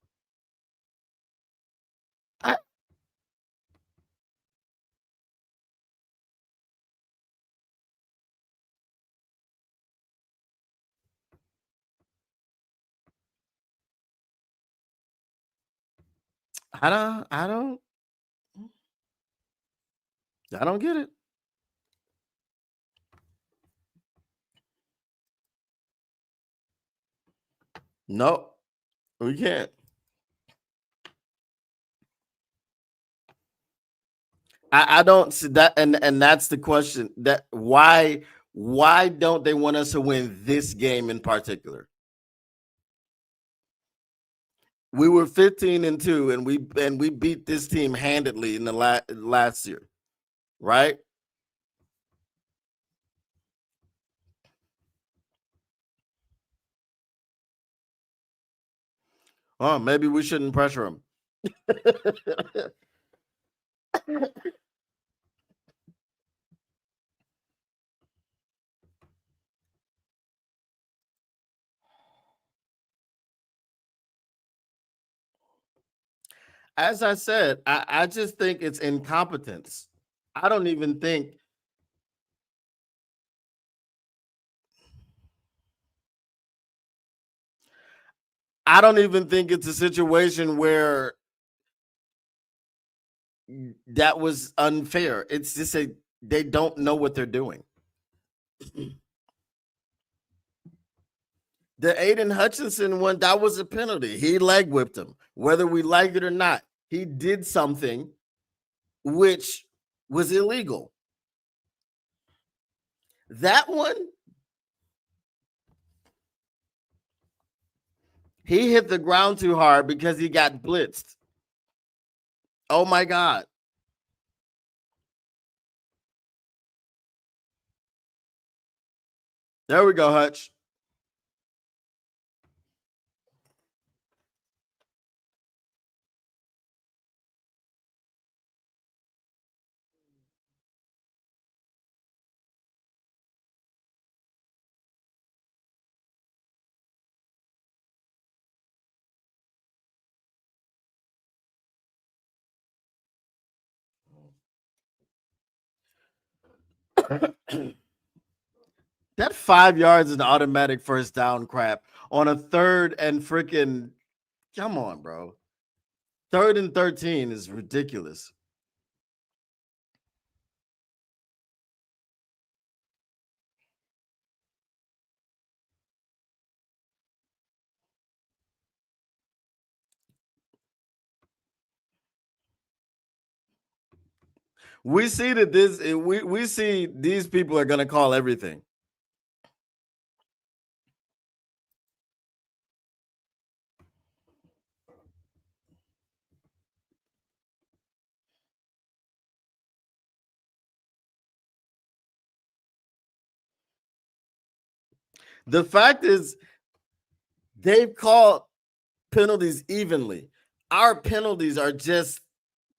I don't get it. No, we can't. I don't see that, and that's the question. That why don't they want us to win this game in particular? We were 15-2, and we beat this team handedly in the last year, right? Oh, maybe we shouldn't pressure them. As I said, I just think it's incompetence. I don't even think. I don't even think it's a situation where that was unfair. It's just they don't know what they're doing. The Aiden Hutchinson one, that was a penalty. He leg whipped him, whether we like it or not. He did something which was illegal. That one, he hit the ground too hard because he got blitzed. Oh my God. There we go, Hutch. That 5 yards is an automatic first down crap on a third and freaking, come on, bro. 3rd and 13 is ridiculous. We see that we see these people are going to call everything. The fact is, they've called penalties evenly. Our penalties are just,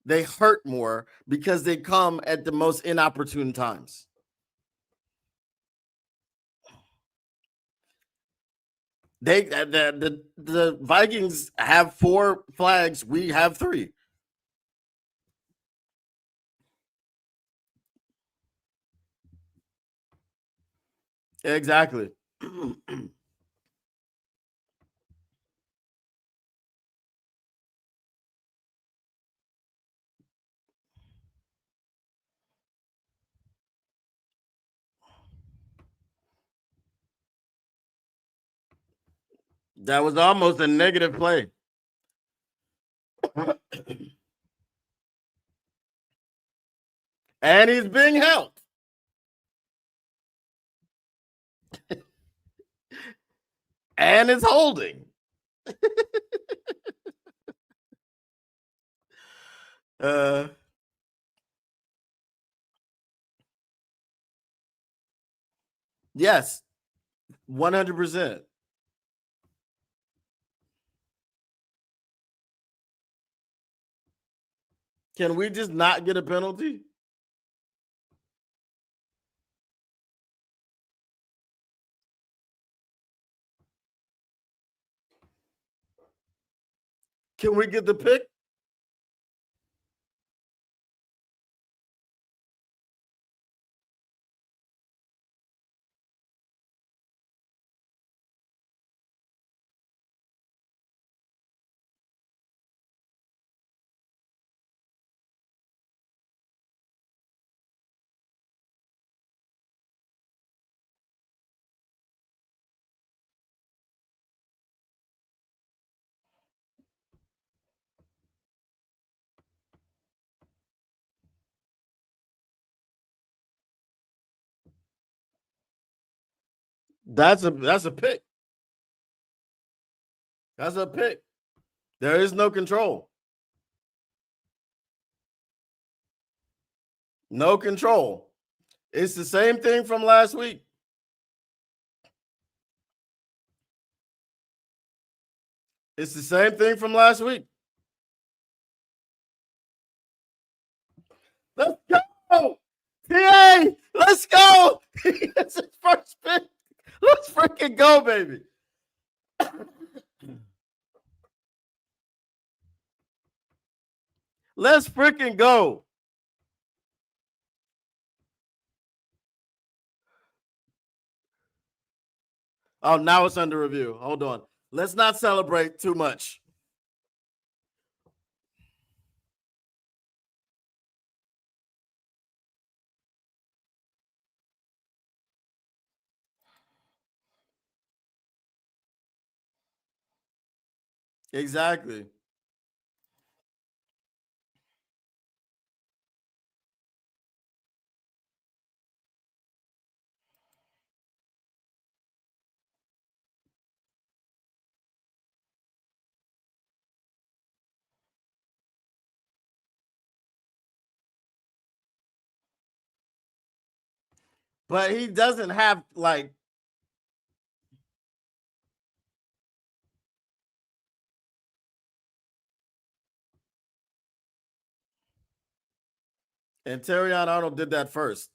they hurt more because they come at the most inopportune times. The Vikings have 4 flags. We have 3. Exactly. That was almost a negative play. And he's being held. And it's holding. Uh, yes, 100%. Can we just not get a penalty? Can we get the pick? That's a pick. That's a pick. There is no control. No control. It's the same thing from last week. It's the same thing from last week. Let's go. TA, let's go. It's his first pick. Let's freaking go, baby. Let's freaking go. Oh, now it's under review. Hold on. Let's not celebrate too much. Exactly. But he doesn't have like, and Terrion Arnold did that first.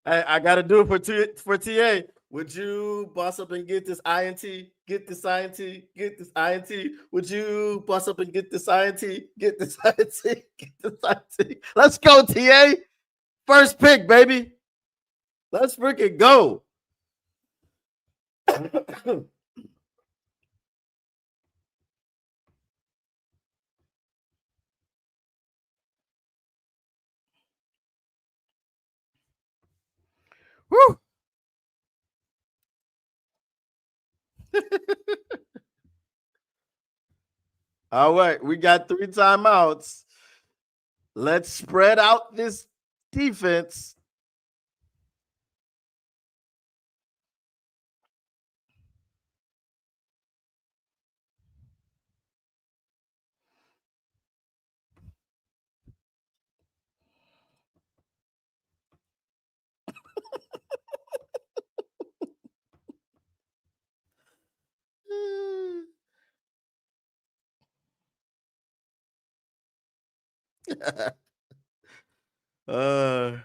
I got to do it for TA. Would you boss up and get this INT? Get this INT? Get this INT? Would you boss up and get this INT? Get this INT? Get this INT? Let's go, TA. First pick, baby. Let's freaking go. Woo. All right, we got 3 timeouts. Let's spread out this defense. uh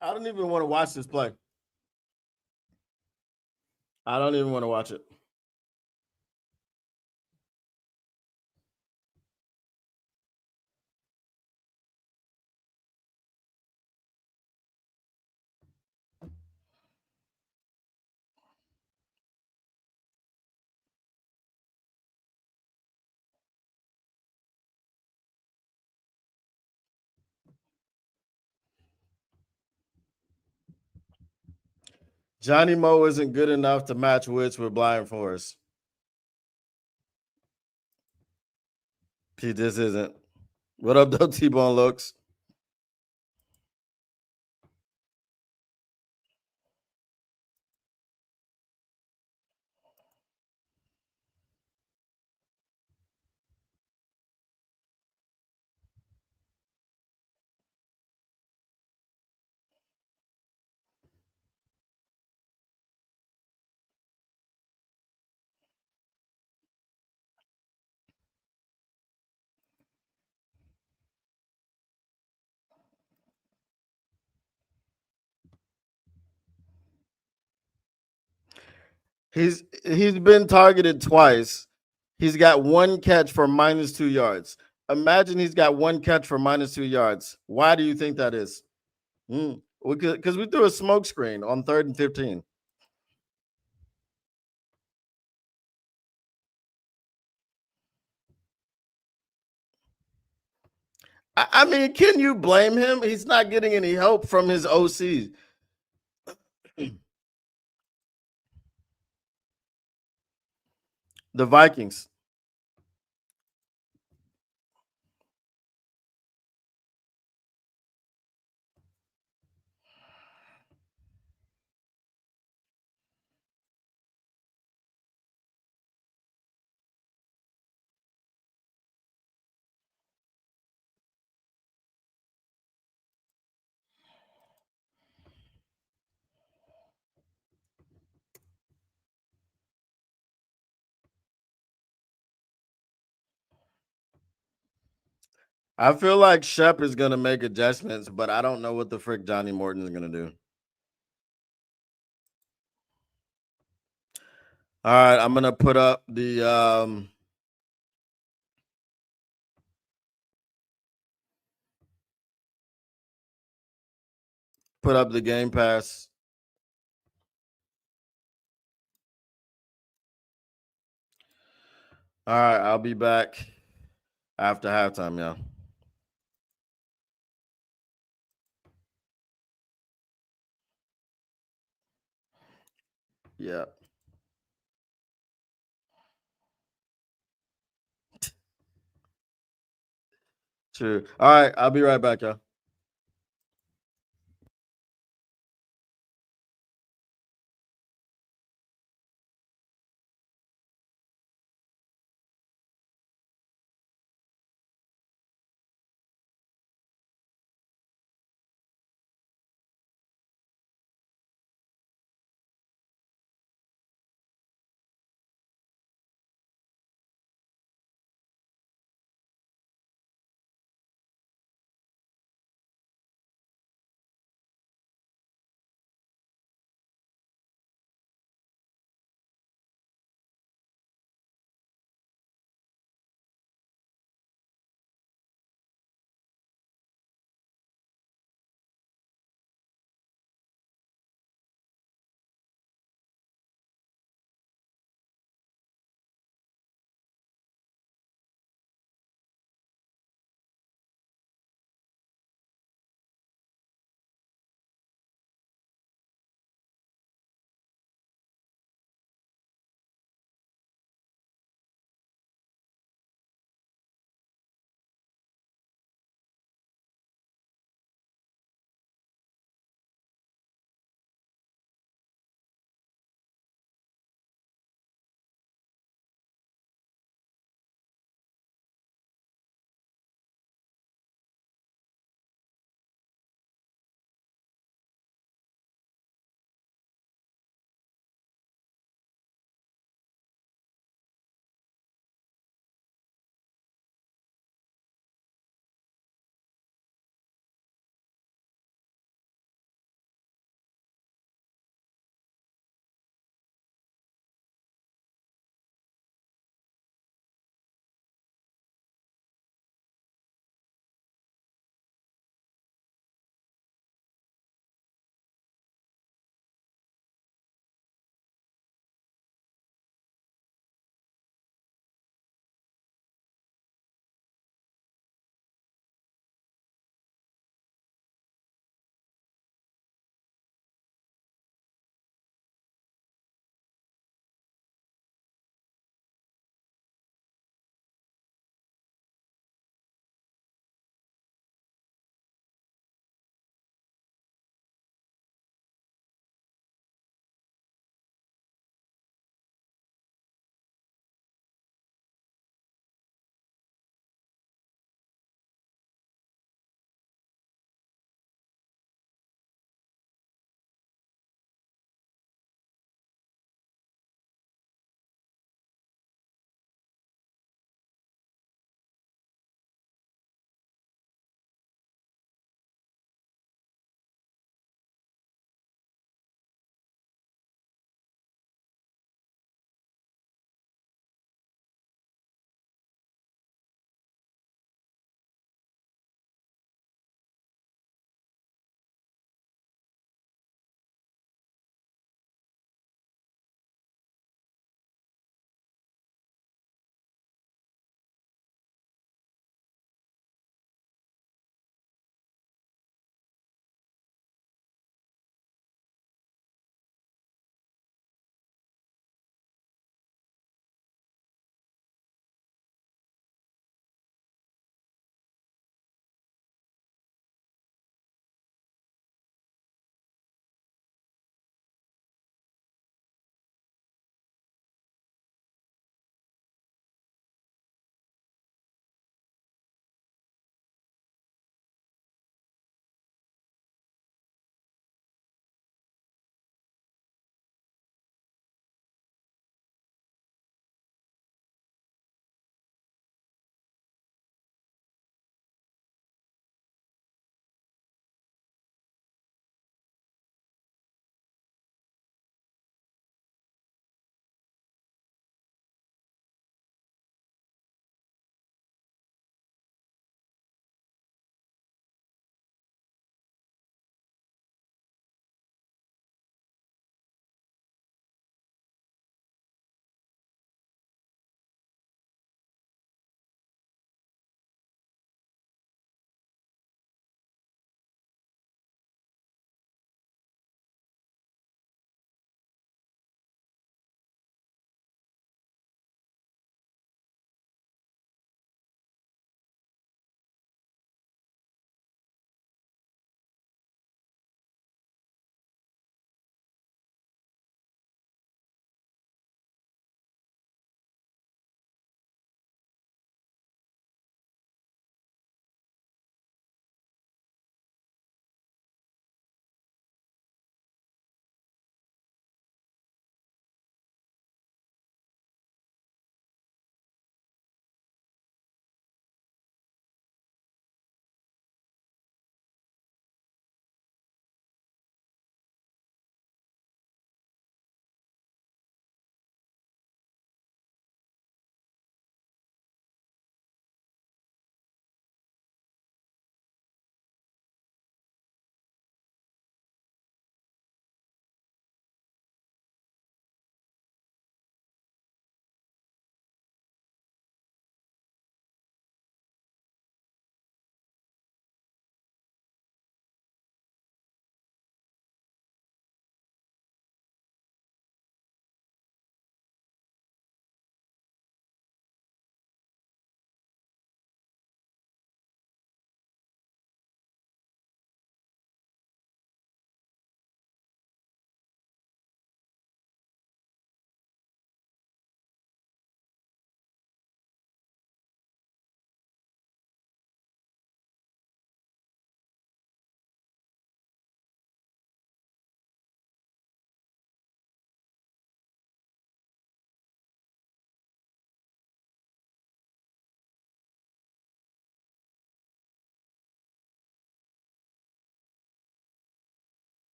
I don't even want to watch this play. I don't even want to watch it. Johnny Moe isn't good enough to match wits with Blind Forest. He just isn't. What up, though, T-Bone looks? He's been targeted twice. He's got 1 catch for -2 yards. Imagine he's got 1 catch for -2 yards. Why do you think that is? Because we threw a smoke screen on 3rd and 15. I mean, can you blame him? He's not getting any help from his OC. The Vikings. I feel like Shep is going to make adjustments, but I don't know what the frick Johnny Morton is going to do. All right, I'm going to put up the put up the Game Pass. All right, I'll be back after halftime, y'all. Yeah. True. All right, I'll be right back, y'all.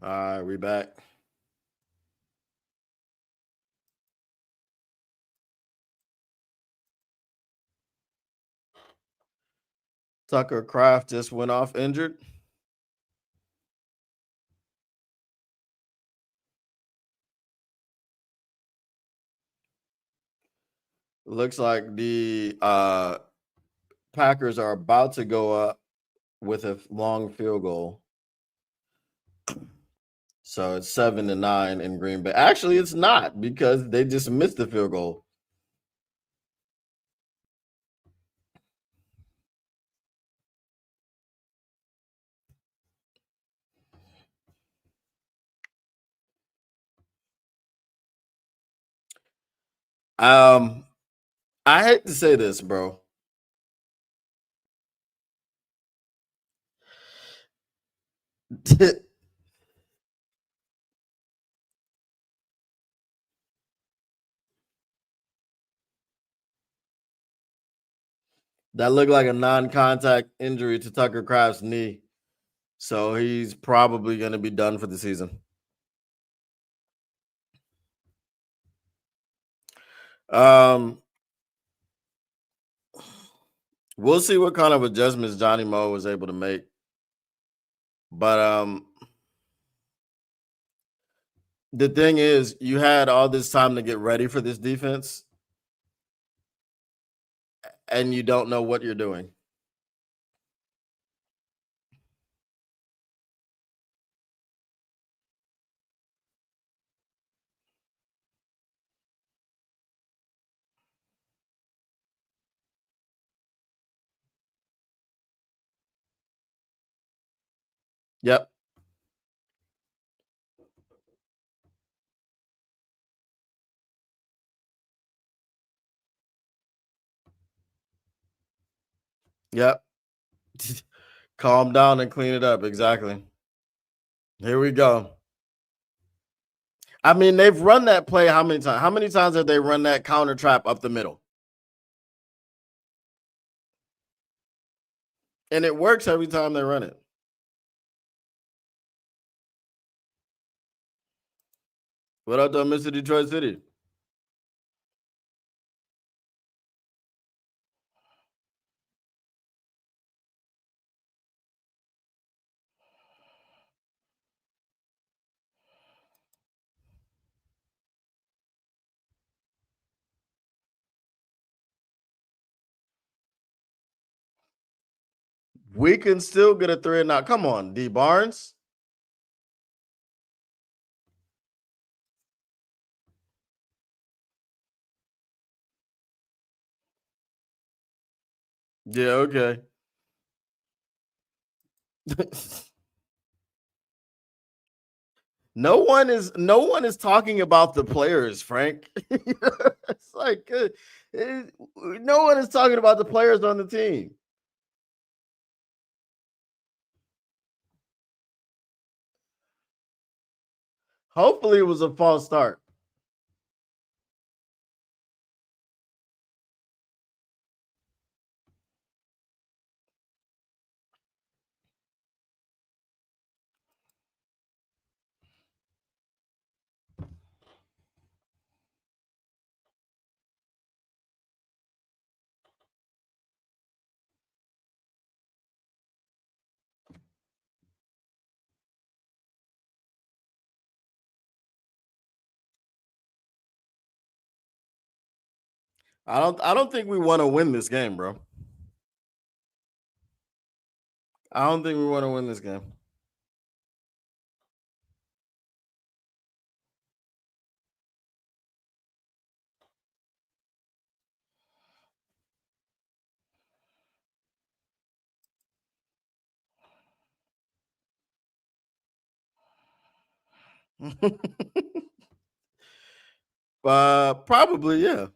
All right, we back. Tucker Kraft just went off injured. Looks like the Packers are about to go up with a long field goal. So it's 7-9 in Green Bay. Actually, it's not because they just missed the field goal. I hate to say this, bro. That looked like a non-contact injury to Tucker Kraft's knee. So he's probably going to be done for the season. We'll see what kind of adjustments Johnny Moe was able to make. But the thing is, you had all this time to get ready for this defense, and you don't know what you're doing. Yep. Yep. Calm down and clean it up. Exactly. Here we go. I mean, they've run that play how many times? How many times have they run that counter trap up the middle? And it works every time they run it. What up, though, Mr. Detroit City? We can still get a 3-and-out. Come on, D Barnes. Yeah, okay. No one is talking about the players, Frank. It's like no one is talking about the players on the team. Hopefully, it was a false start. I don't think we want to win this game, bro. I don't think we want to win this game. Probably, yeah.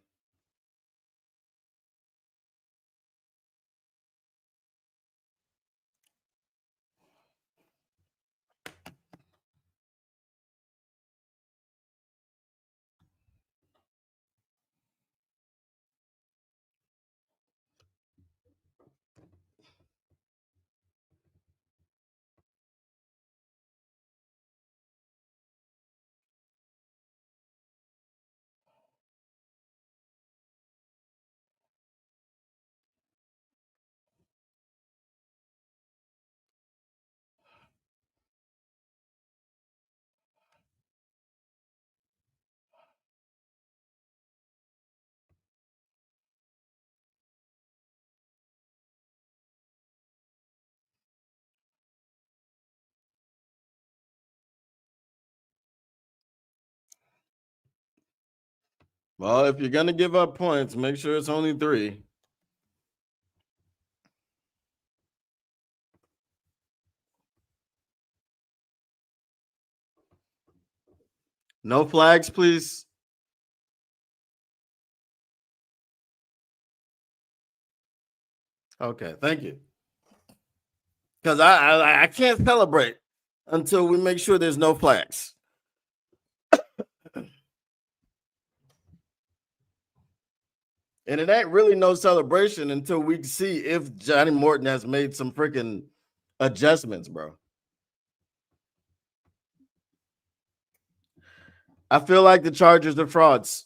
Well, if you're going to give up points, make sure it's only 3. No flags, please. Okay, thank you. Because I can't celebrate until we make sure there's no flags. And it ain't really no celebration until we see if Johnny Morton has made some freaking adjustments, bro. I feel like the Chargers are frauds.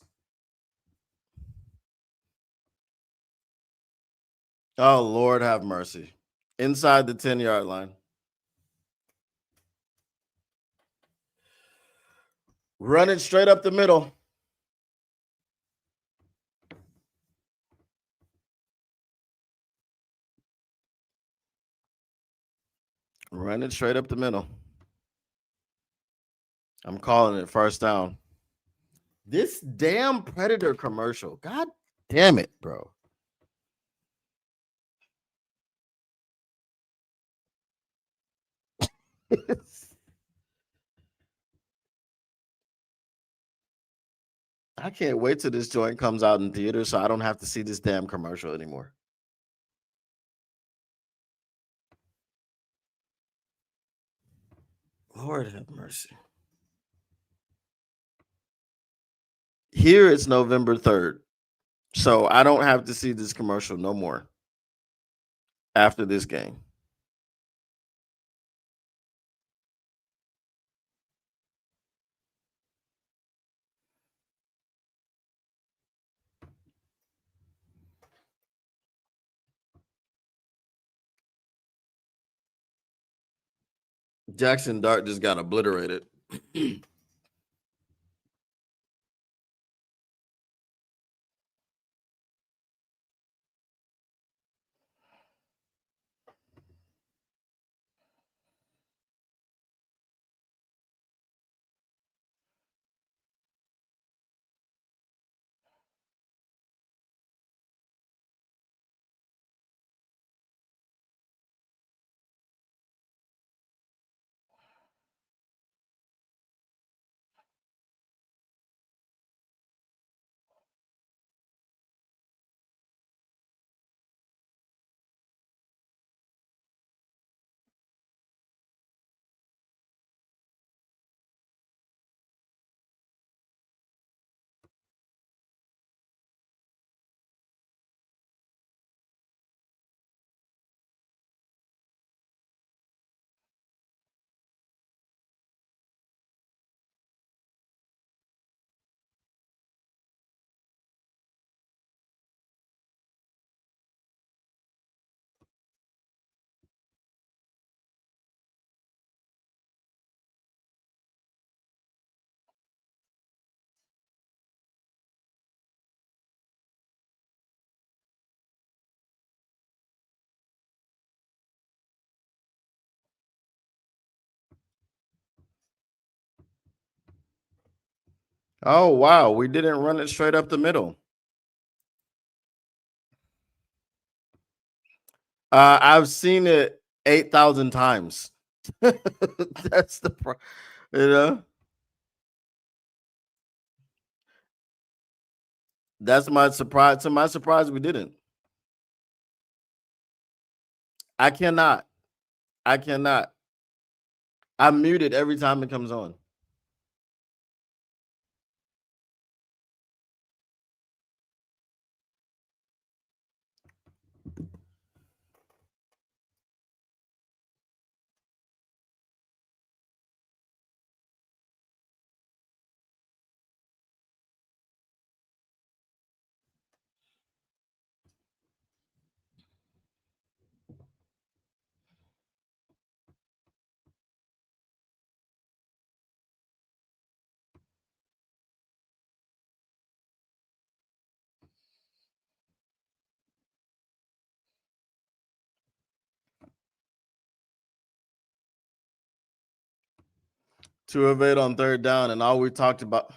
Oh, Lord have mercy. Inside the 10-yard line. Run it straight up the middle. Run it straight up the middle. I'm calling it first down. This damn Predator commercial. God damn it, bro. I can't wait till this joint comes out in theaters so I don't have to see this damn commercial anymore. Lord have mercy. Here it's November 3rd. So I don't have to see this commercial no more after this game. Jackson Dart just got obliterated. Oh, wow. We didn't run it straight up the middle. I've seen it 8,000 times. That's the you know. That's my surprise. To my surprise, we didn't. I cannot. I cannot. I'm muted every time it comes on. To evade on third down, and all we talked about.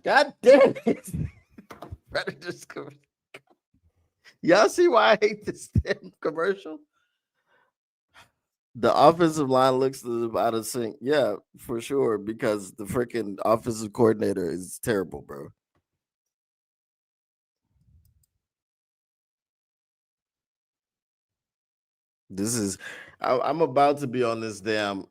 God damn it. Predators. Y'all see why I hate this damn commercial? The offensive line looks out of sync. Yeah, for sure. Because the freaking offensive coordinator is terrible, bro. This is I'm about to be on this damn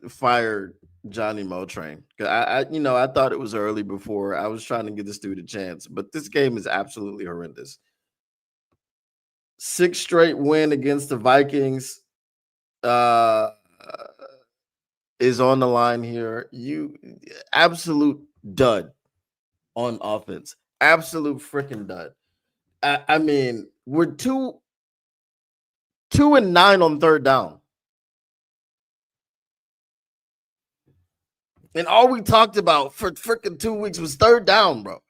fire Johnny Mo train. I thought it was early before. I was trying to give this dude a chance, but this game is absolutely horrendous. 6 straight win against the Vikings uh is on the line here. You absolute dud on offense. Absolute freaking dud. I mean, we're 2-9 on third down. And all we talked about for freaking 2 weeks was third down, bro.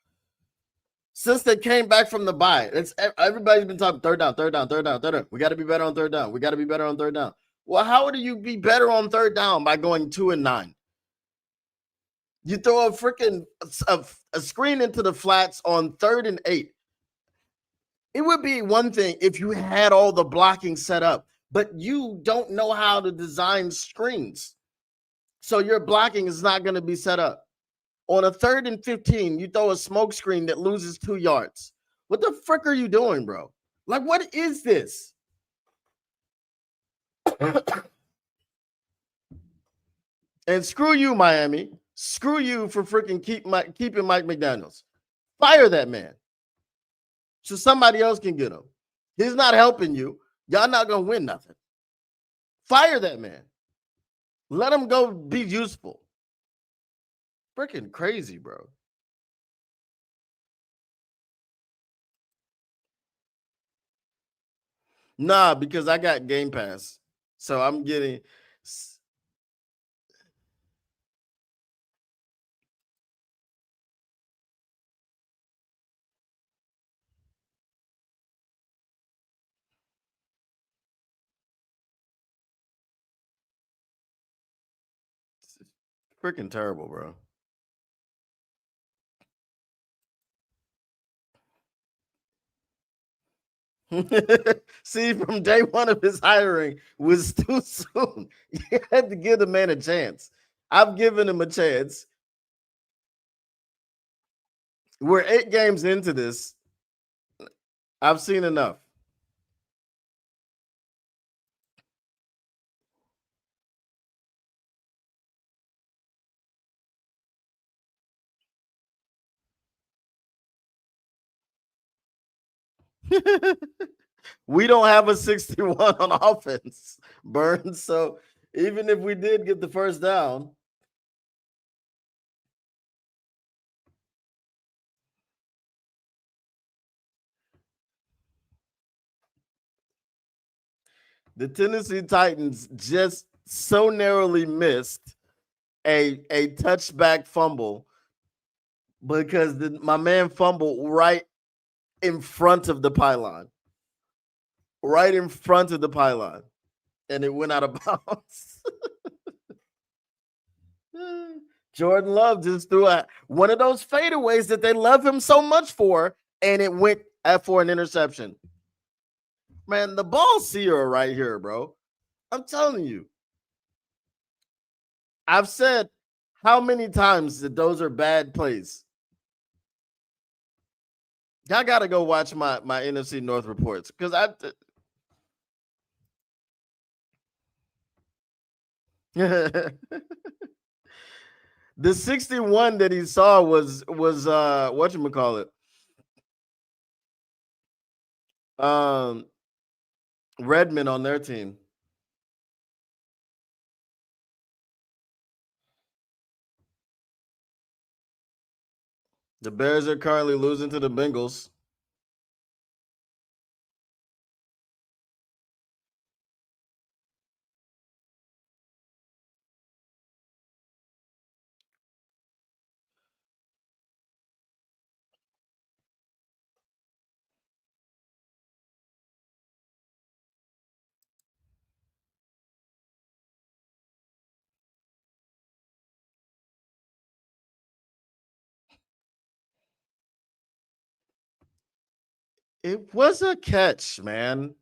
Since they came back from the bye, everybody's been talking third down, third down, third down, third down. We got to be better on third down. We got to be better on third down. Well, how do you be better on third down by going 2-9? You throw a freaking a screen into the flats on 3rd and 8. It would be one thing if you had all the blocking set up, but you don't know how to design screens. So your blocking is not going to be set up. On a 3rd and 15, you throw a smoke screen that loses 2 yards. What the frick are you doing, bro? Like, what is this? And screw you, Miami. Screw you for freaking keeping Mike McDaniels. Fire that man so somebody else can get him. He's not helping you. Y'all not going to win nothing. Fire that man. Let him go be useful. Freaking crazy, bro. Nah, because I got Game Pass. So I'm getting freaking terrible, bro. See, from day one of his hiring was too soon. You had to give the man a chance. I've given him a chance. We're 8 games into this. I've seen enough. We don't have a 61 on offense, Burns. So even if we did get the first down, the Tennessee Titans just so narrowly missed a touchback fumble because my man fumbled right in front of the pylon. Right in front of the pylon. And it went out of bounds. Jordan Love just threw one of those fadeaways that they love him so much for, and it went for an interception. Man, the ball seer right here, bro. I'm telling you. I've said how many times that those are bad plays. Y'all got to go watch my NFC North reports because the 61 that he saw was whatchamacallit? Redmond on their team. The Bears are currently losing to the Bengals. It was a catch, man.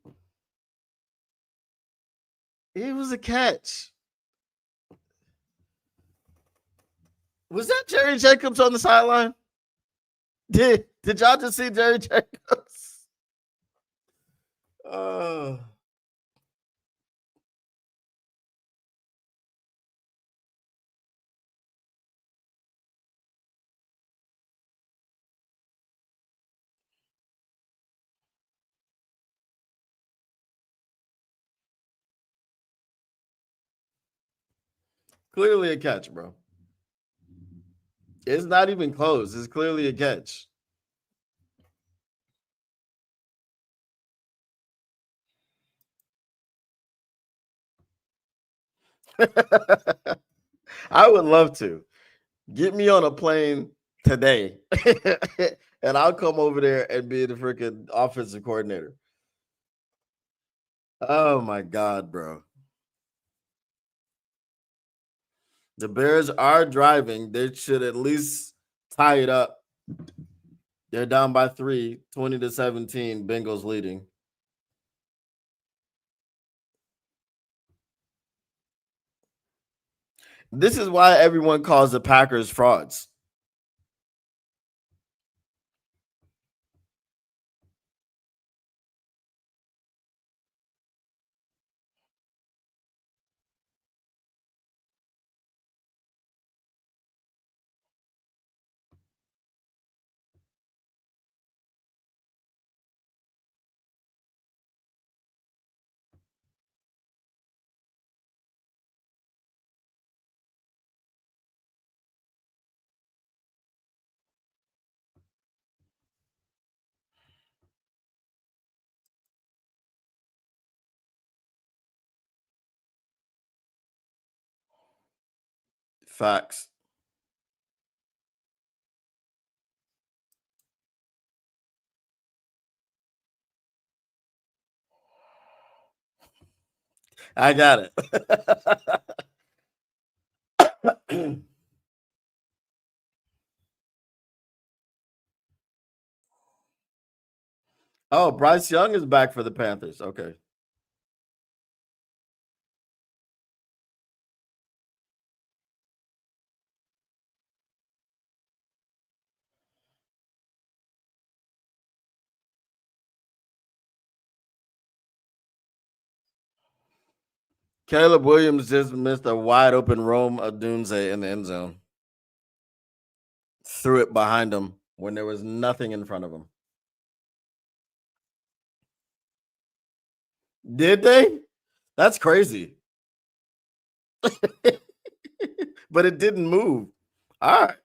It was a catch. Was that Jerry Jacobs on the sideline? Did y'all just see Jerry Jacobs? Clearly a catch, bro. It's not even close. It's clearly a catch. I would love to. Get me on a plane today, and I'll come over there and be the freaking offensive coordinator. Oh my God, bro. The Bears are driving. They should at least tie it up. They're down by 3, 20-17. Bengals leading. This is why everyone calls the Packers frauds. Facts. I got it. Oh, Bryce Young is back for the Panthers. Okay. Caleb Williams just missed a wide open Rome Odunze in the end zone. Threw it behind him when there was nothing in front of him. Did they? That's crazy. But it didn't move. All right.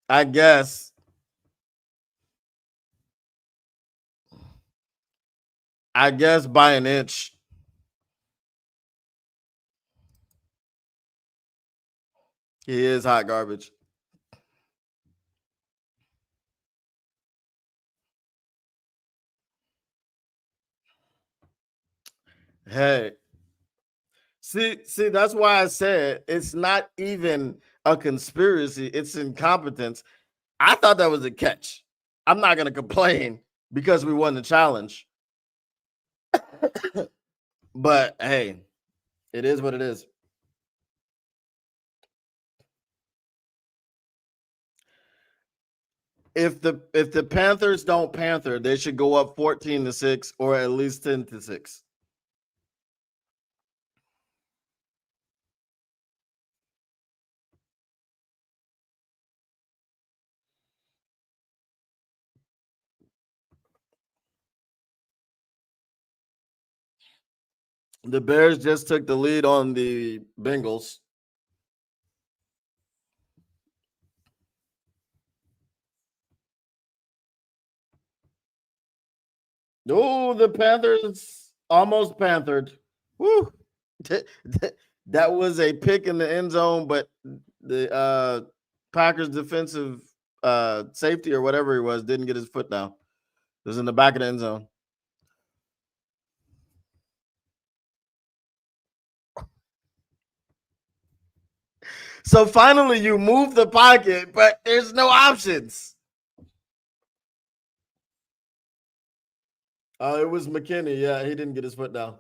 I guess. I guess by an inch. He is hot garbage. Hey. See, that's why I said it's not even a conspiracy, it's incompetence. I thought that was a catch. I'm not gonna complain because we won the challenge. But hey, it is what it is. If the Panthers don't panther, they should go up 14-6 or at least 10-6. The Bears just took the lead on the Bengals. Oh, the Panthers almost panthered. Woo. That was a pick in the end zone, but the Packers defensive safety or whatever he was didn't get his foot down. It was in the back of the end zone. So finally, you move the pocket, but there's no options. Oh, it was McKinney. Yeah, he didn't get his foot down.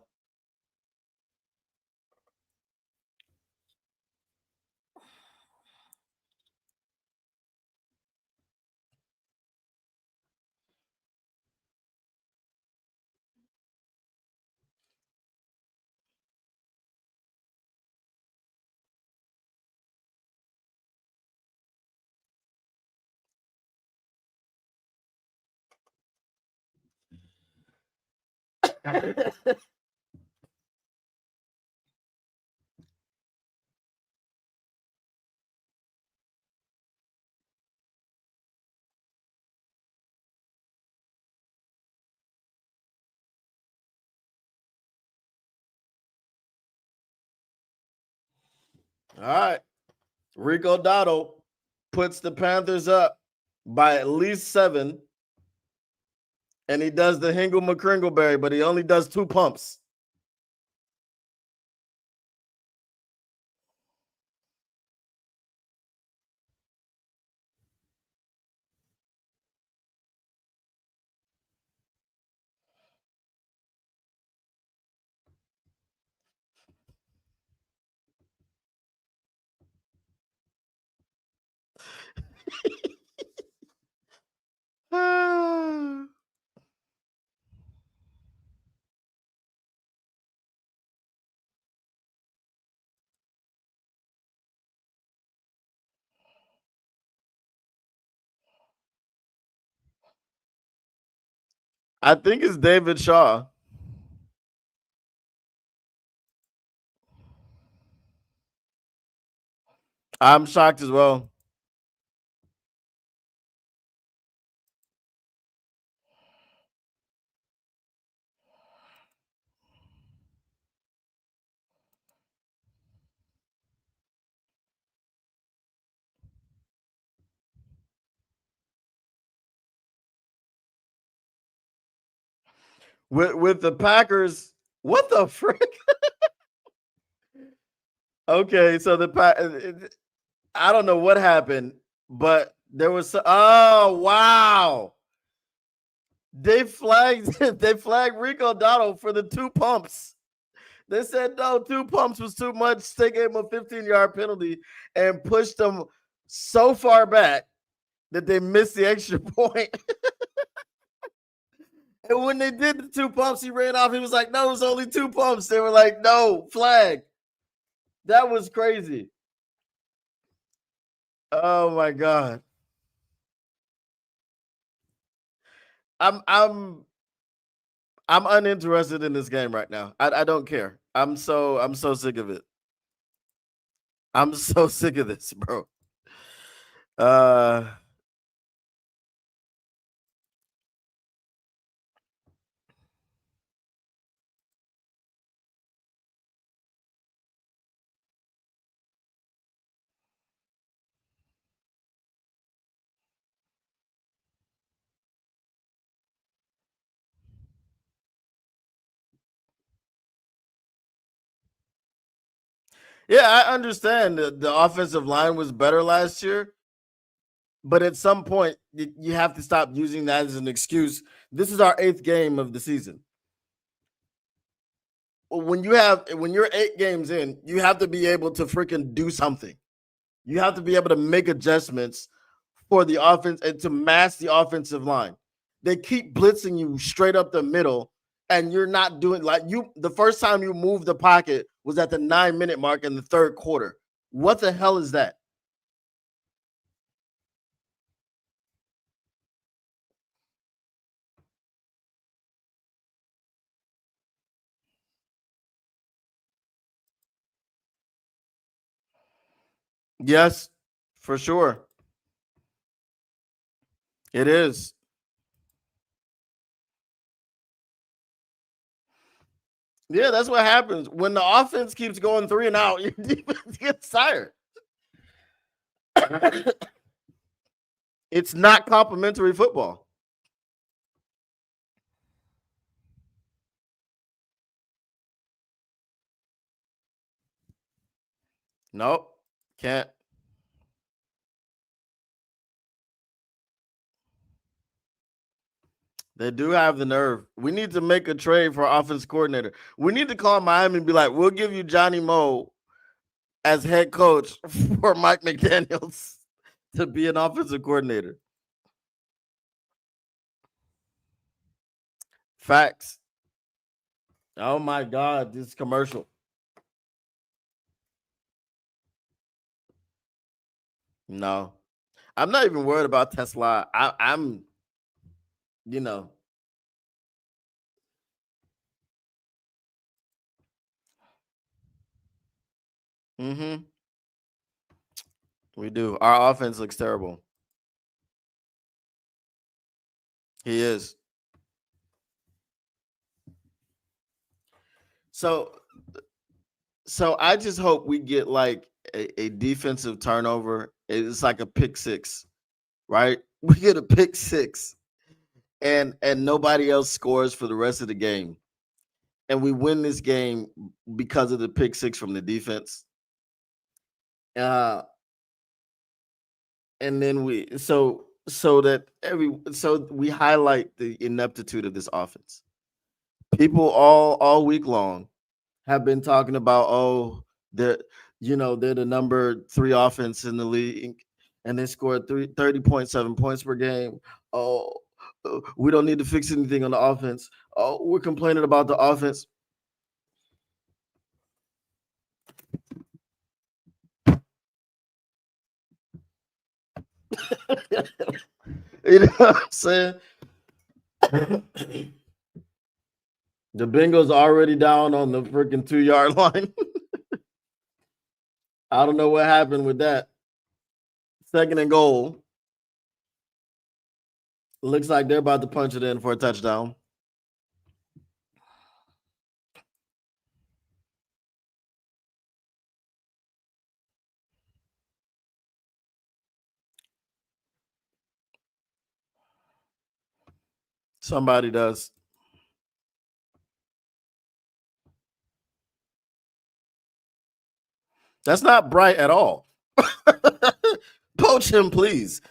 All right. Rico Dotto puts the Panthers up by at least 7. And he does the Hingle McCringleberry, but he only does 2 pumps. I think it's David Shaw. I'm shocked as well. With the Packers, what the frick? Okay, so I don't know what happened, but there was oh wow. They flagged Rico Dotto for the 2 pumps. They said no, 2 pumps was too much. They gave him a 15-yard penalty and pushed them so far back that they missed the extra point. And when they did the 2 pumps, he ran off. He was like, no, it was only 2 pumps. They were like, no, flag. That was crazy. Oh my God. I'm uninterested in this game right now. I don't care. I'm so sick of it. I'm so sick of this, bro. Uh yeah, I understand the offensive line was better last year, but at some point you have to stop using that as an excuse. This is our 8th game of the season. When you're 8 games in, you have to be able to freaking do something. You have to be able to make adjustments for the offense and to mask the offensive line. They keep blitzing you straight up the middle, and you're not doing like you. The first time you moved the pocket was at the 9-minute mark in the 3rd quarter. What the hell is that? Yes, for sure. It is. Yeah, that's what happens when the offense keeps going 3 and out. Your defense gets tired. It's not complimentary football. Nope. Can't. They do have the nerve. We need to make a trade for offense coordinator. We need to call Miami and be like, we'll give you Johnny Moe as head coach for Mike McDaniels to be an offensive coordinator. Facts. Oh my God, this commercial. No, I'm not even worried about Tesla. I'm, you know, mm-hmm. We do. Our offense looks terrible. He is. So, so I just hope we get like a defensive turnover. It's like a pick six, right? We get a pick six, and nobody else scores for the rest of the game, and we win this game because of the pick six from the defense. Uh, and then so we highlight the ineptitude of this offense. People all week long have been talking about, oh, they're they're the number 3 offense in the league, and they scored 30.7 points per game. Oh, we don't need to fix anything on the offense. Oh, we're complaining about the offense. You know what I'm saying? The Bengals already down on the freaking 2-yard line. I don't know what happened with that. Second and goal. Looks like they're about to punch it in for a touchdown. Somebody does. That's not bright at all. Poach him, please.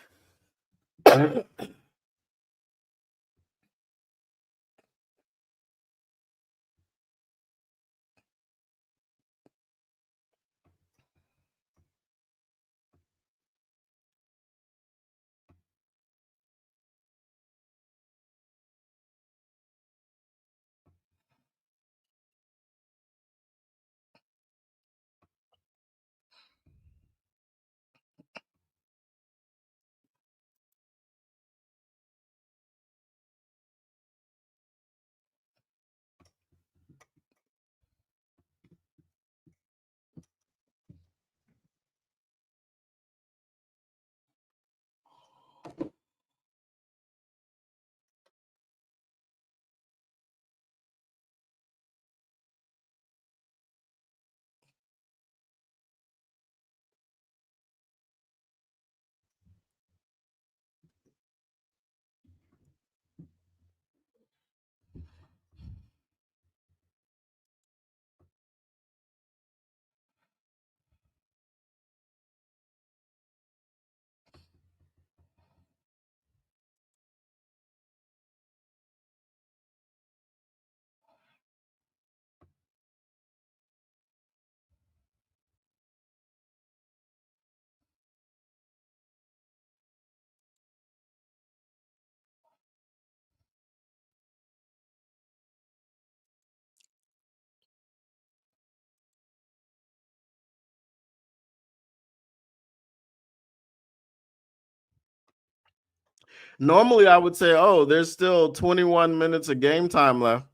Normally, I would say, oh, there's still 21 minutes of game time left.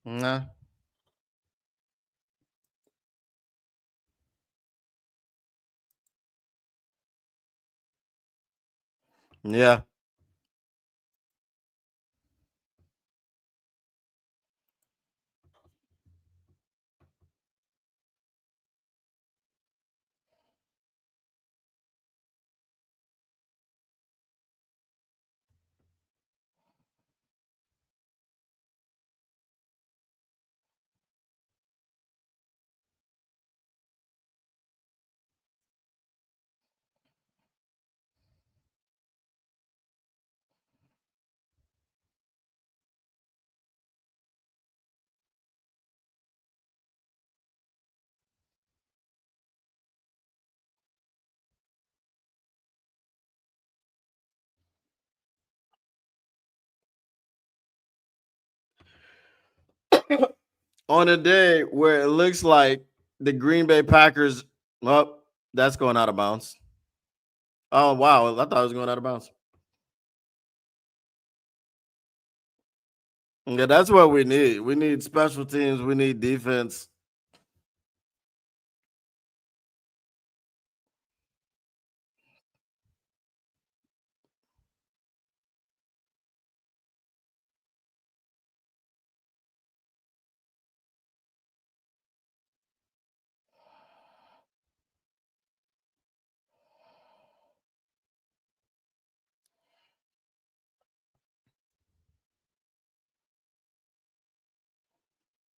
Nah. Yeah. on a day where it looks like the Green Bay Packers, well, that's going out of bounds. Oh, wow. I thought it was going out of bounds. Yeah, that's what we need. We need special teams. We need defense.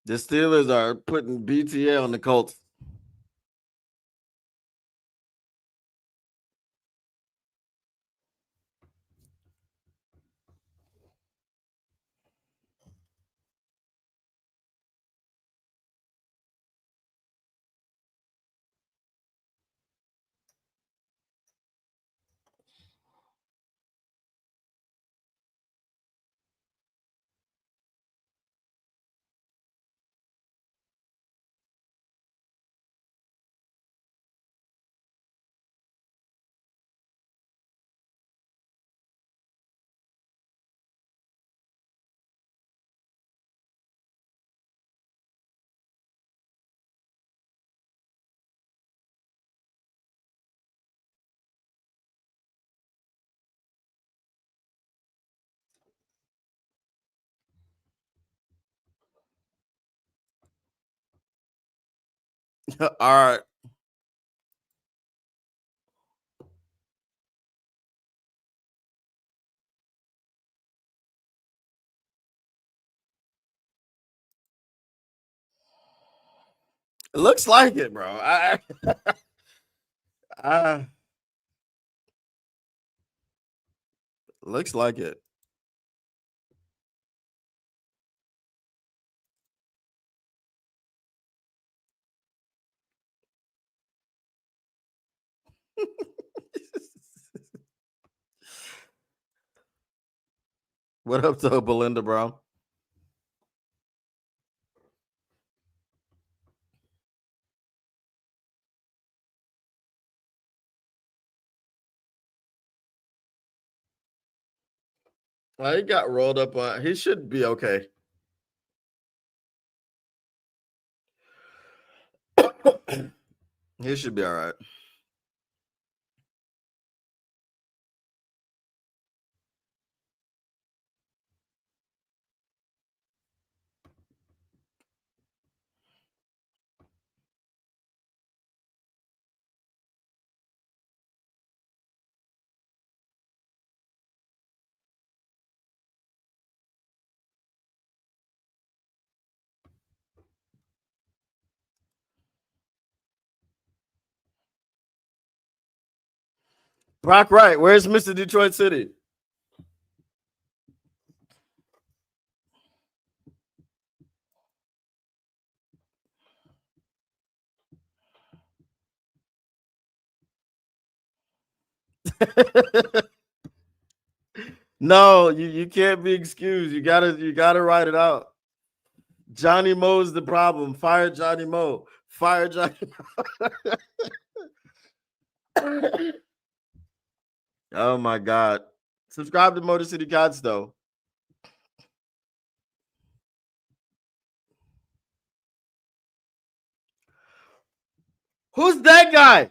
The Steelers are putting BTA on the Colts. All right. It looks like it, bro. I looks like it. What up to Belinda Brown? Well, he got rolled up on. He should be okay. He should be all right. Brock Wright, where's Mr. Detroit City? No, you can't be excused. You gotta write it out. Johnny Moe's the problem. Fire Johnny Moe. Fire Johnny. Oh my God. Subscribe to Motor City Cats though. Who's that guy?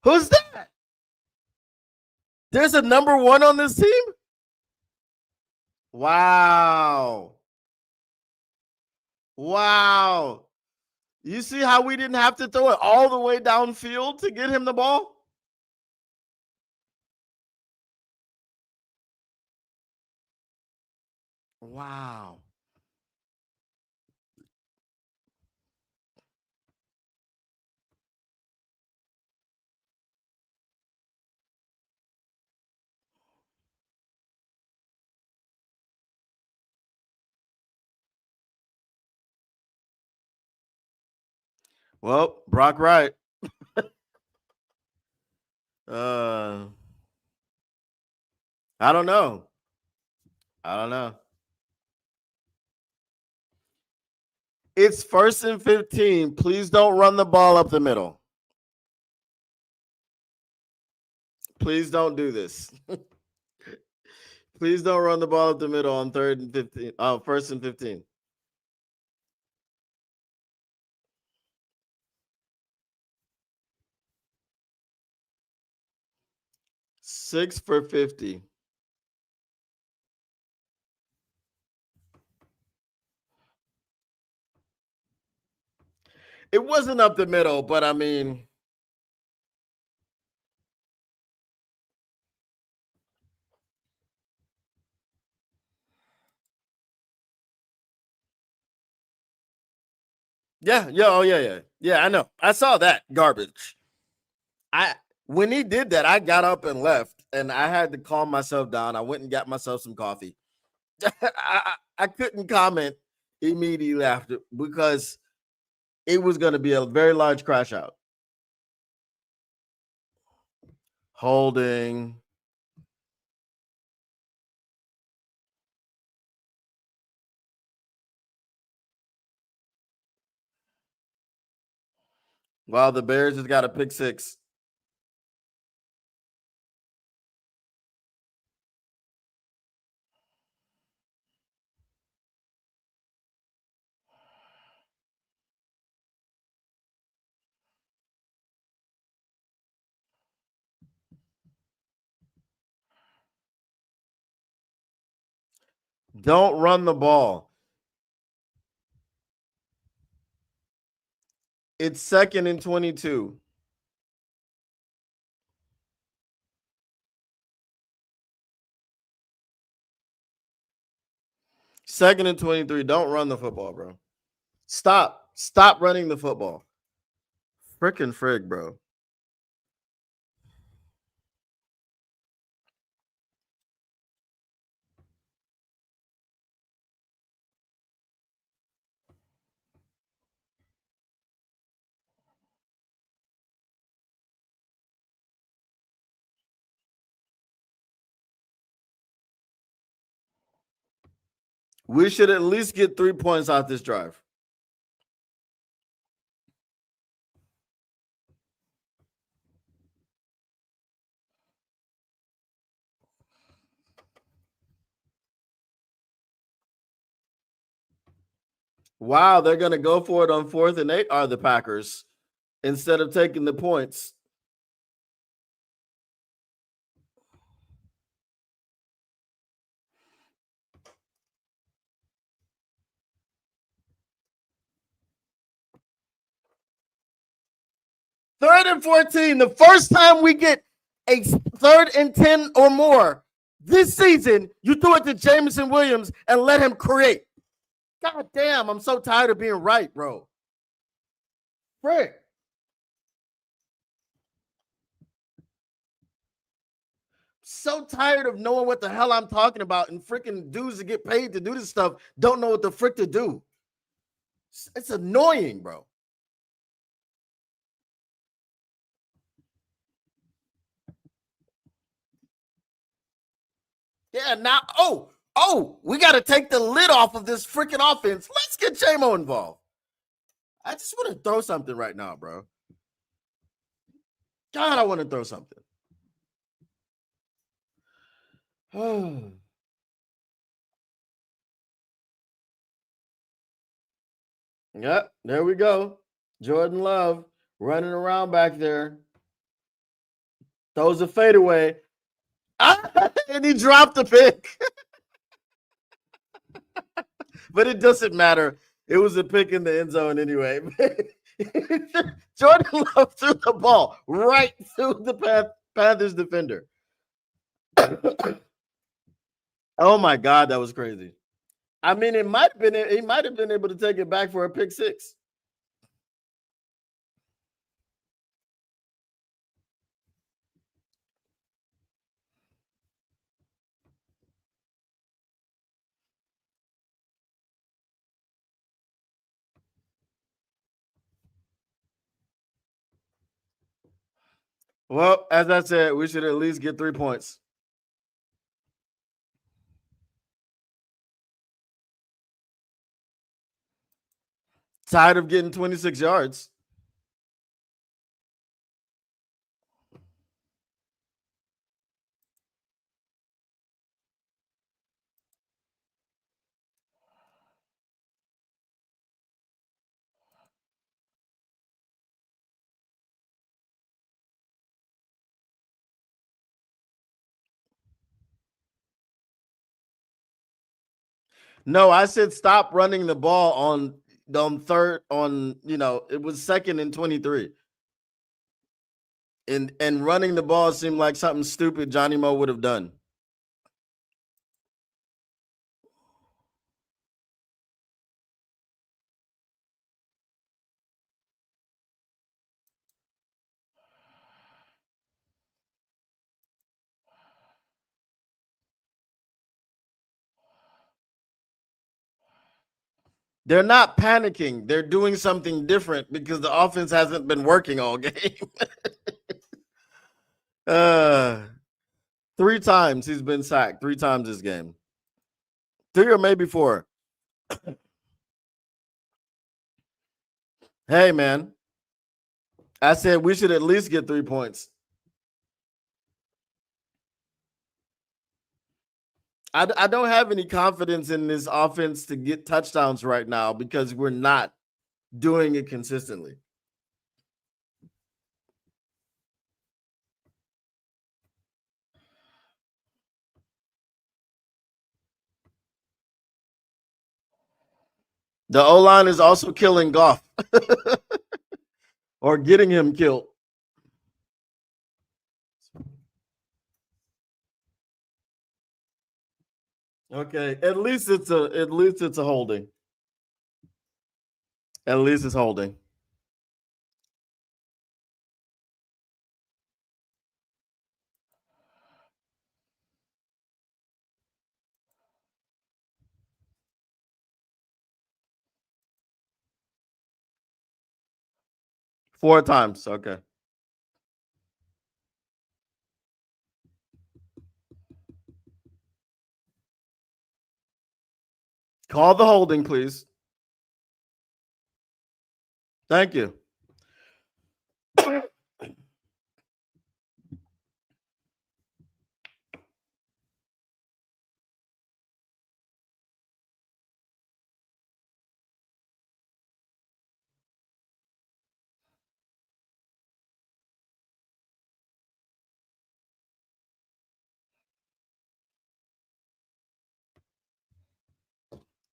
Who's that? There's a number one on this team? Wow. Wow. You see how we didn't have to throw it all the way downfield to get him the ball? Wow. Well, Brock Wright. uh I don't know. I don't know. It's 1st and 15. Please don't run the ball up the middle. Please don't do this. Please don't run the ball up the middle on 3rd and 15. 1st and 15. 6 for 50. It wasn't up the middle, but I mean, yeah. I know. I saw that garbage. When he did that, I got up and left, and I had to calm myself down. I went and got myself some coffee. I couldn't comment immediately after because it was going to be a very large crash out. Holding. Wow, the Bears just got a pick six. Don't run the ball. It's 2nd and 22. Second and 23. Don't run the football, bro. Stop. Stop running the football. Frickin' frig, bro. We should at least get 3 points off this drive. Wow, they're going to go for it on 4th and 8, are the Packers, instead of taking the points. Third and 14, the first time we get a 3rd and 10 or more this season, you threw it to Jameson Williams and let him create. God damn, I'm so tired of being right, bro. Frick. So tired of knowing what the hell I'm talking about, and freaking dudes that get paid to do this stuff don't know what the frick to do. It's annoying, bro. Yeah, now, we got to take the lid off of this freaking offense. Let's get JMO involved. I just want to throw something right now, bro. God, I want to throw something. Yep, there we go. Jordan Love running around back there. Throws a fadeaway. And he dropped the pick. But it doesn't matter. It was a pick in the end zone anyway. Jordan Love threw the ball right through the Panthers defender. Oh my God, that was crazy. I mean, he might have been able to take it back for a pick six. Well, as I said, we should at least get 3 points. Tired of getting 26 yards. No, I said stop running the ball on third on, it was 2nd and 23. And running the ball seemed like something stupid Johnny Mo would have done. They're not panicking. They're doing something different because the offense hasn't been working all game. 3 times he's been sacked. 3 times this game. 3 or maybe 4. Hey, man. I said we should at least get 3 points. I don't have any confidence in this offense to get touchdowns right now because we're not doing it consistently. The O-line is also killing Goff or getting him killed. Okay, at least it's a holding. At least it's holding. Four times. Okay. Call the holding, please. Thank you.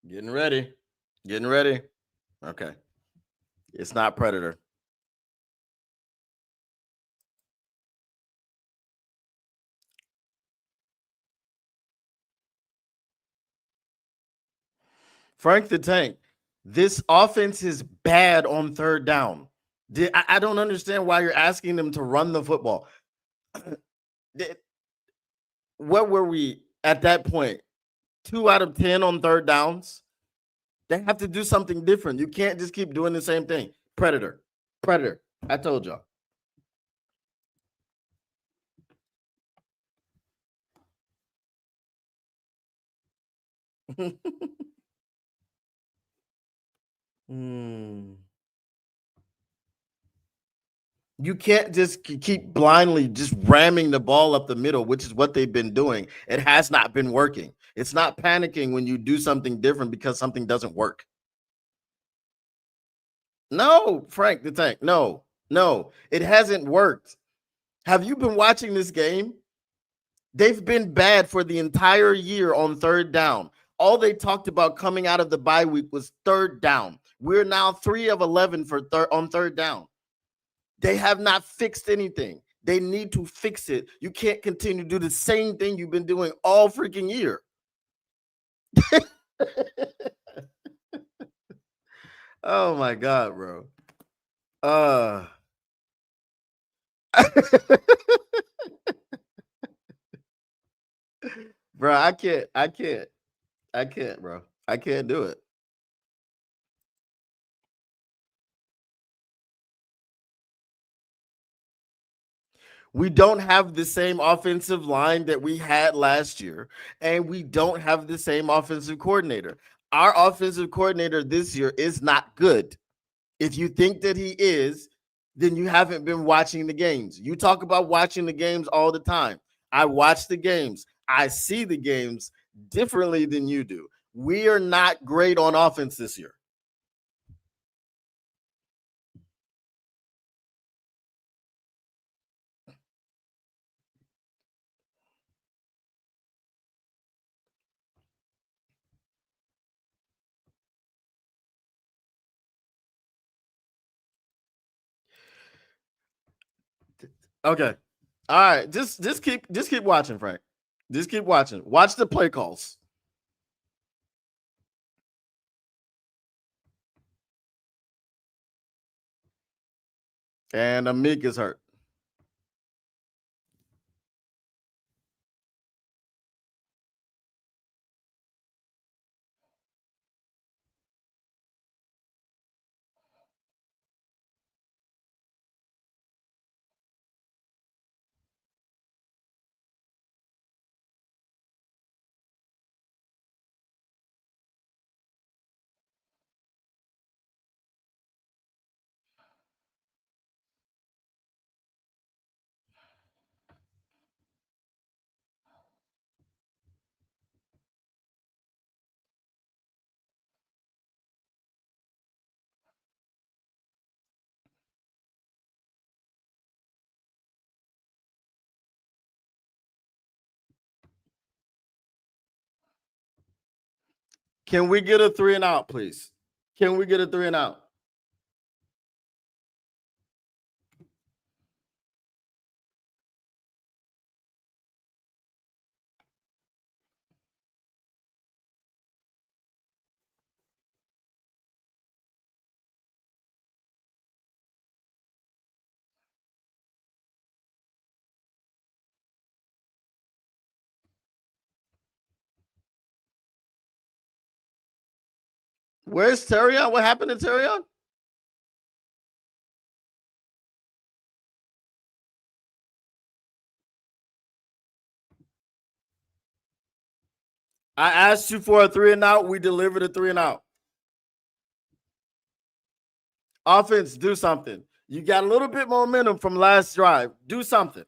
Getting ready. Getting ready. Okay. It's not Predator. Frank the Tank, this offense is bad on third down. I don't understand why you're asking them to run the football. What were we at that point? 2 out of 10 on third downs? They have to do something different. You can't just keep doing the same thing. Predator. Predator. I told y'all. You can't just keep blindly just ramming the ball up the middle, which is what they've been doing. It has not been working. It's not panicking when you do something different because something doesn't work. No, Frank the Tank. No, it hasn't worked. Have you been watching this game? They've been bad for the entire year on third down. All they talked about coming out of the bye week was third down. We're now 3 of 11 on third down. They have not fixed anything. They need to fix it. You can't continue to do the same thing you've been doing all freaking year. Oh my God, bro. Bro, I can't, bro. I can't do it. We don't have the same offensive line that we had last year, and we don't have the same offensive coordinator. Our offensive coordinator this year is not good. If you think that he is, then you haven't been watching the games. You talk about watching the games all the time. I watch the games. I see the games differently than you do. We are not great on offense this year. Okay. All right. Just keep watching, Frank. Just keep watching. Watch the play calls. And Amik is hurt. Can we get a 3 and out, please? Can we get a 3 and out? Where's Terrion? What happened to Terrion? I asked you for a 3 and out. We delivered a 3 and out. Offense, do something. You got a little bit momentum from last drive. Do something.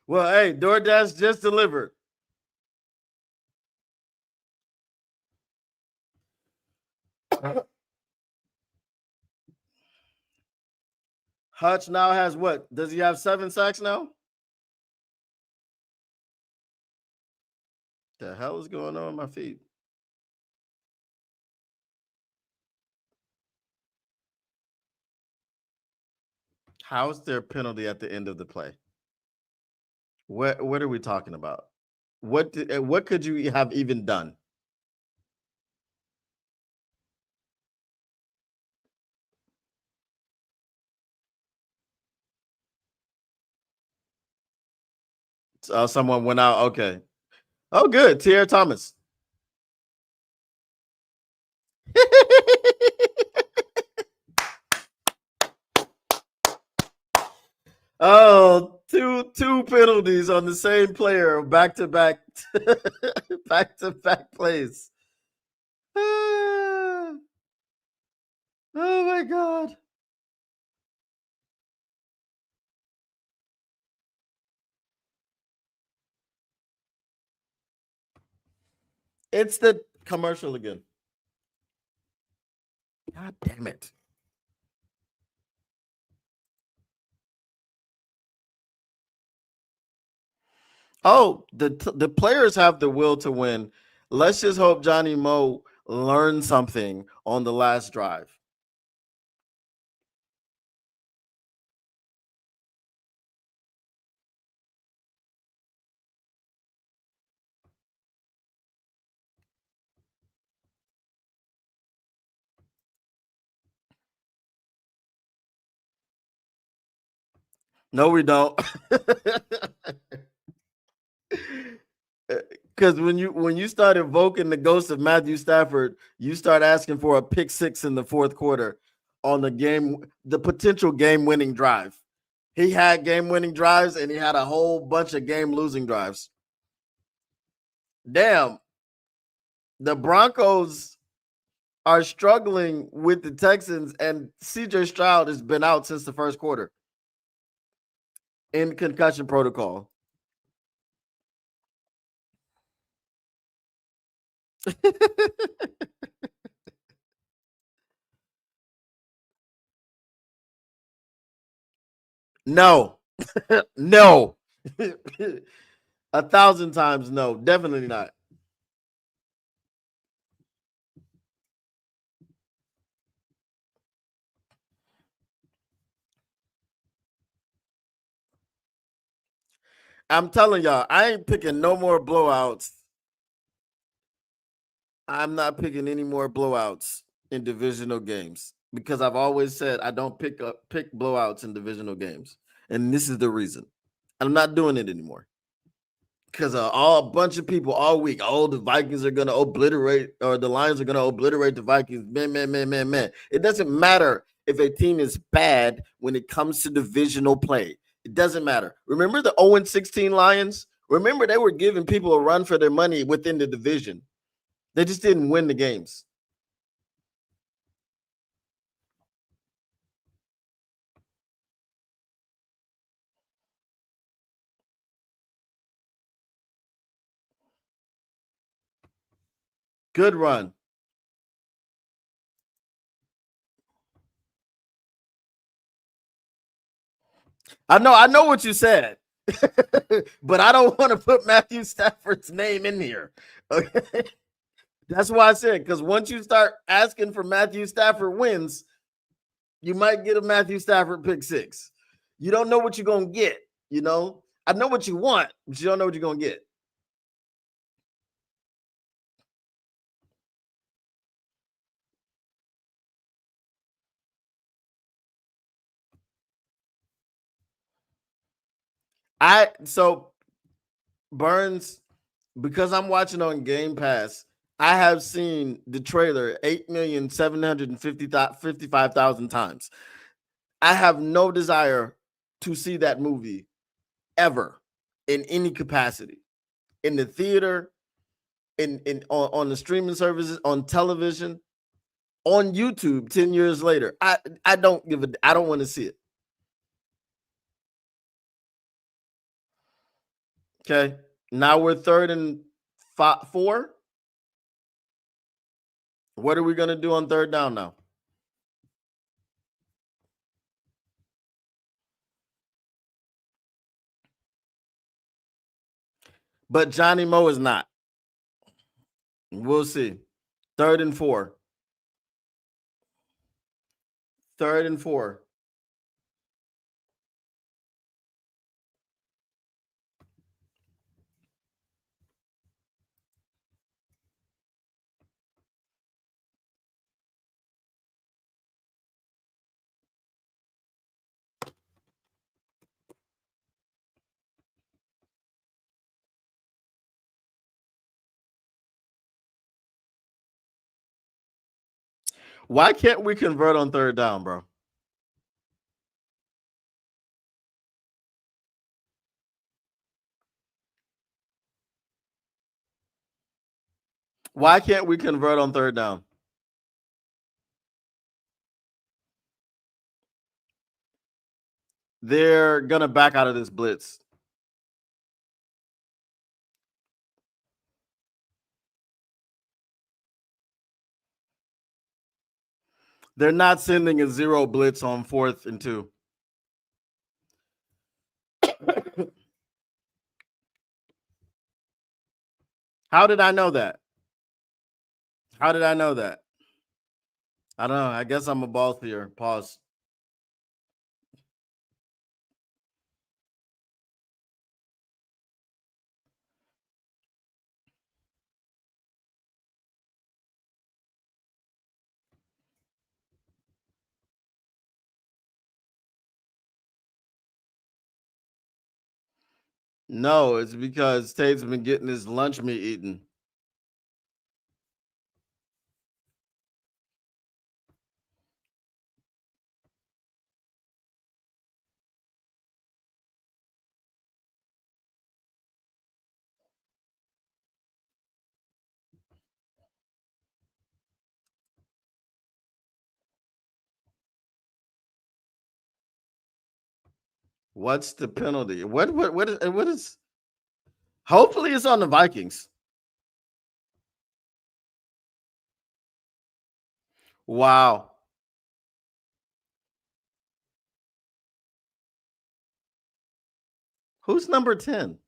Well, hey, DoorDash just delivered. Hutch now has what? Does he have 7 sacks now? The hell is going on with my feet? How is there a penalty at the end of the play? What are we talking about? What could you have even done? Someone went out. Okay. Oh, good. Tierra Thomas. Oh, two penalties on the same player, back to back, back to back plays. Oh my God. It's the commercial again. God damn it. Oh, the players have the will to win. Let's just hope Johnny Moe learned something on the last drive. No, we don't. Because when you start invoking the ghost of Matthew Stafford, you start asking for a pick 6 in the fourth quarter on the potential game-winning drive. He had game-winning drives, and he had a whole bunch of game-losing drives. Damn, the Broncos are struggling with the Texans, and CJ Stroud has been out since the first quarter in concussion protocol. No, no, 1,000 times no, definitely not. I'm telling y'all, I ain't picking no more blowouts. I'm not picking any more blowouts in divisional games because I've always said I don't pick blowouts in divisional games, and this is the reason. I'm not doing it anymore because all a bunch of people all week. Oh, the Vikings are gonna obliterate, or the Lions are gonna obliterate the Vikings. Man. It doesn't matter if a team is bad when it comes to divisional play. It doesn't matter. Remember the 0-16 Lions? Remember they were giving people a run for their money within the division. They just didn't win the games. Good run. I know what you said, but I don't want to put Matthew Stafford's name in here. Okay. That's why I said, because once you start asking for Matthew Stafford wins, you might get a Matthew Stafford pick six. You don't know what you're gonna get, you know. I know what you want, but you don't know what you're gonna get. So Burns, because I'm watching on Game Pass, I have seen the trailer 8,755,000 times. I have no desire to see that movie ever in any capacity. In the theater, in on the streaming services, on television, on YouTube 10 years later. I don't want to see it. Okay. Now we're third and four. What are we going to do on third down now? But Johnny Moe is not. We'll see. Third and four. Third and four. Why can't we convert on third down, bro? Why can't we convert on third down? They're going to back out of this blitz. They're not sending a zero blitz on 4th and 2. How did I know that? How did I know that? I don't know. I guess I'm a ball here. Pause. No, it's because Tate's been getting his lunch meat eaten. What's the penalty? What is hopefully it's on the Vikings. Wow. Who's number 10?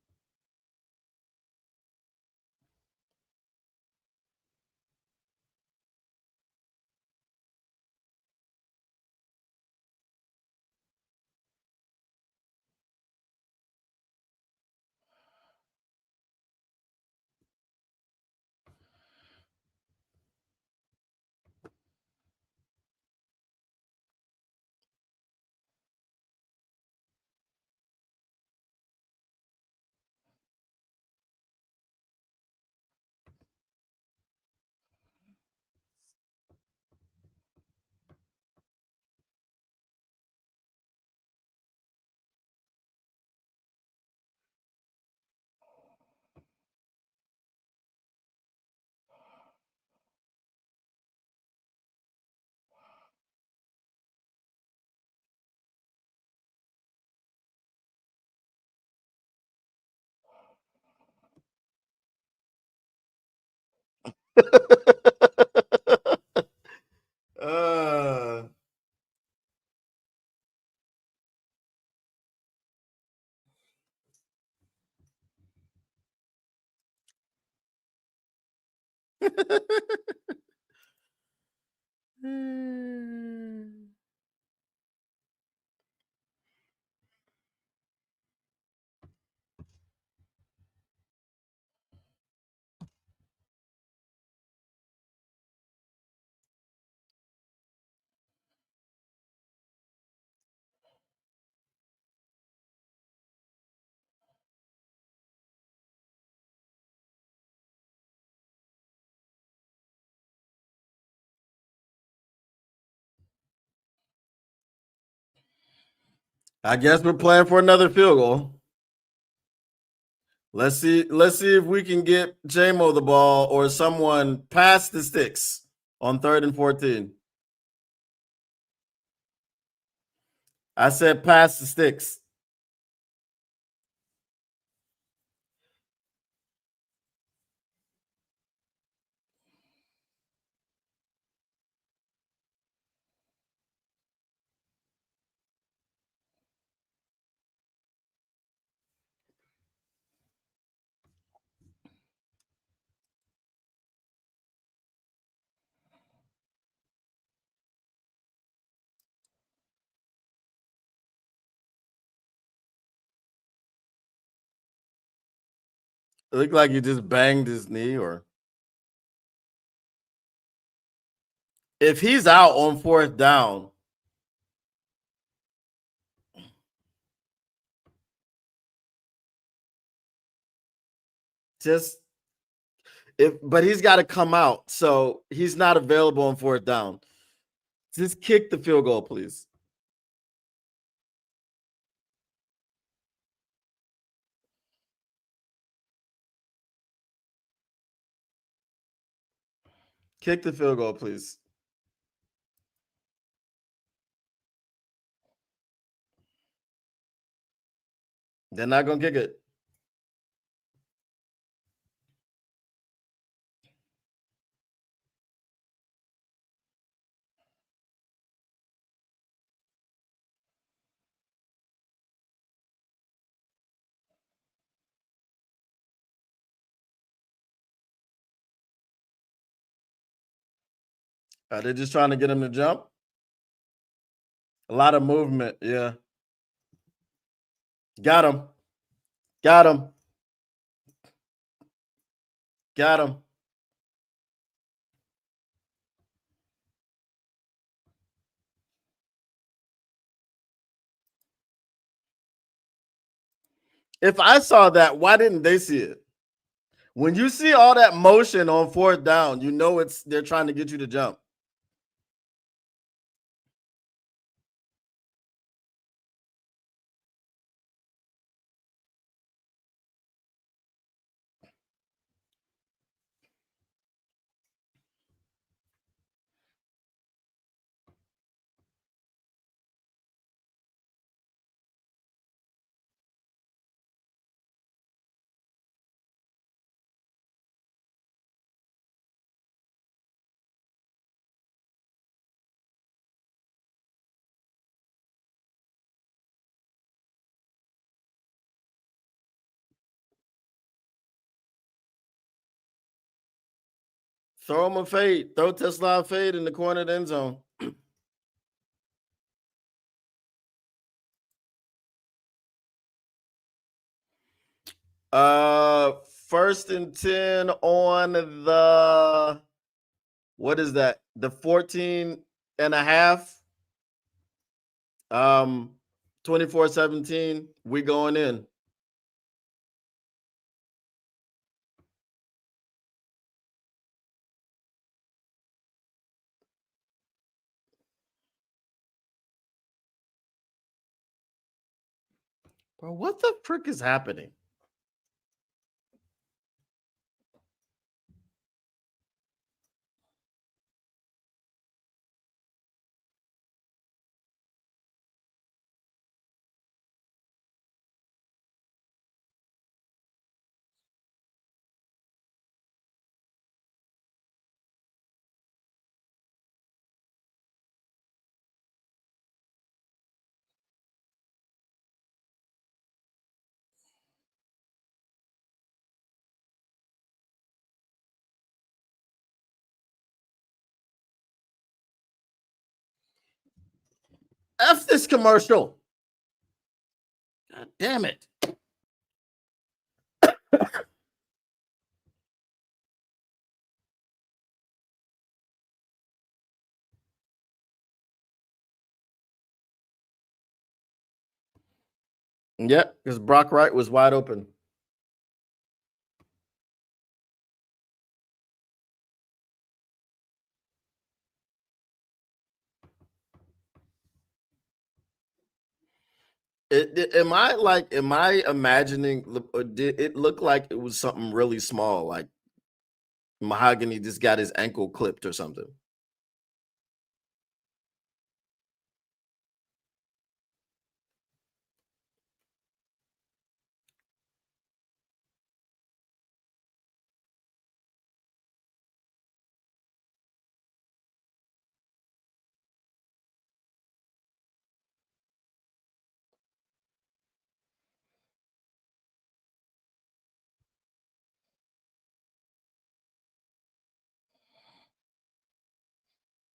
uh, I guess we're playing for another field goal. Let's see. Let's see if we can get JMO the ball or someone past the sticks on 3rd and 14. I said past the sticks. It looked like he just banged his knee, or if he's out on 4th down, just but he's got to come out, so he's not available on 4th down. Just kick the field goal, please. Kick the field goal, please. They're not gonna kick it. Are they just trying to get him to jump? A lot of movement. Yeah. Got him. Got him. Got him. If I saw that, why didn't they see it? When you see all that motion on 4th down, you know they're trying to get you to jump. Throw him a fade. Throw Tesla fade in the corner of the end zone. First and 10 on the, what is that? The 14 and a half. 24-17. We going in. Bro, what the frick is happening? F this commercial. God damn it. Yep, because Brock Wright was wide open. Am I imagining, or did it look like it was something really small, like Mahogany just got his ankle clipped or something?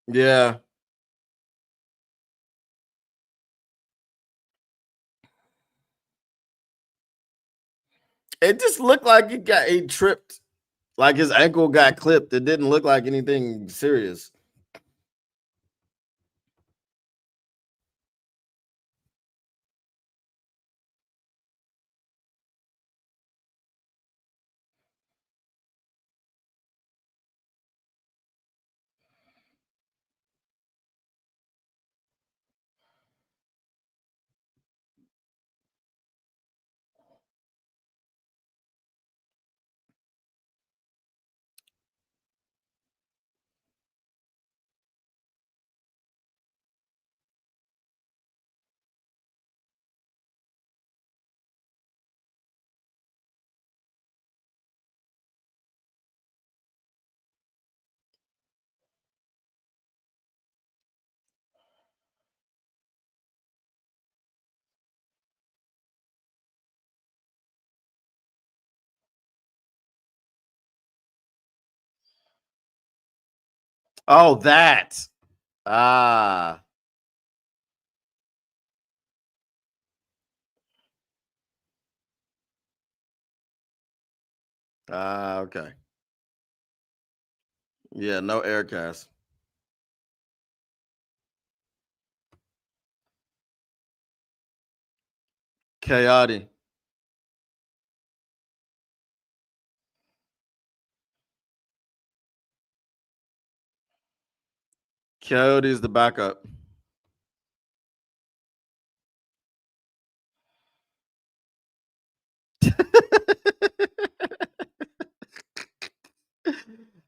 Yeah. It just looked like he tripped, like his ankle got clipped. It didn't look like anything serious. Oh, that. Ah. Okay. Yeah, no air cast. Coyote. Coyote is the backup.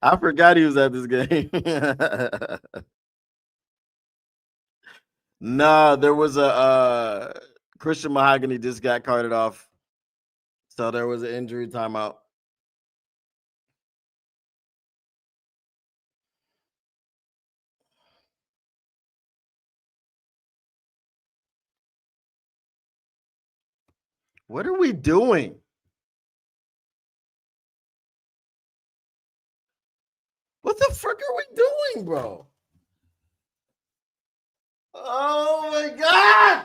I forgot he was at this game. Nah, there was a Christian Mahogany just got carted off. So there was an injury timeout. What are we doing? What the fuck are we doing, bro? Oh my God.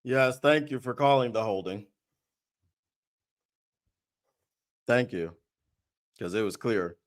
Yes, thank you for calling the holding. Thank you, because it was clear.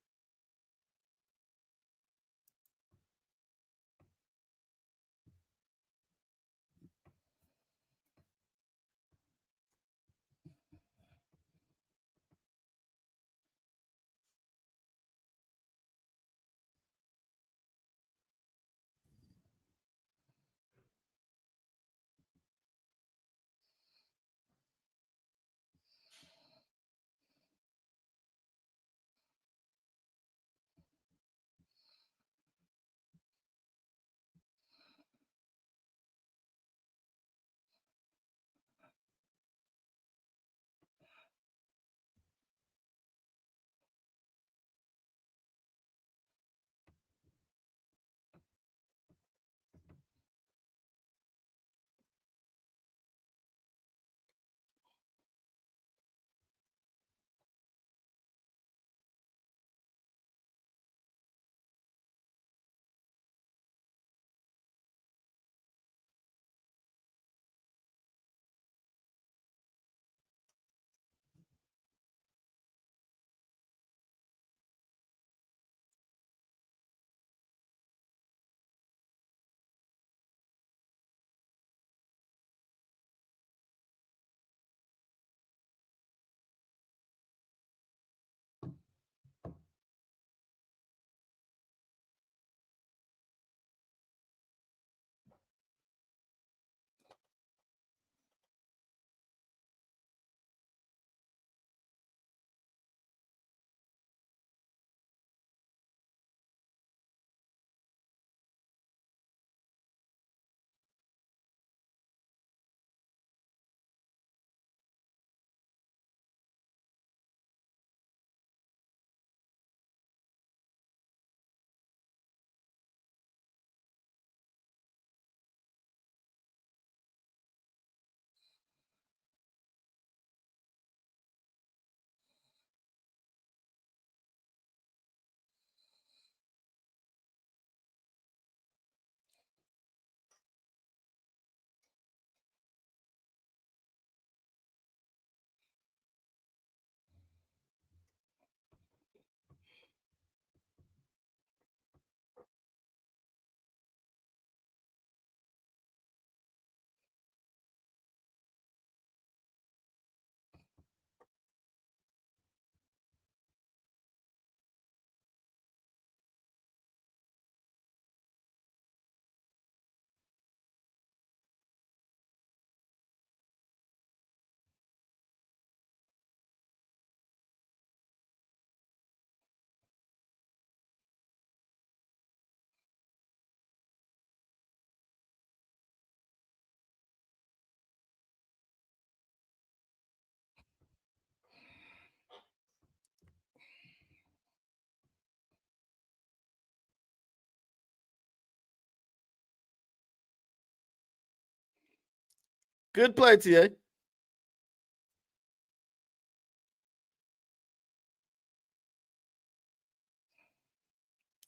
Good play, TA.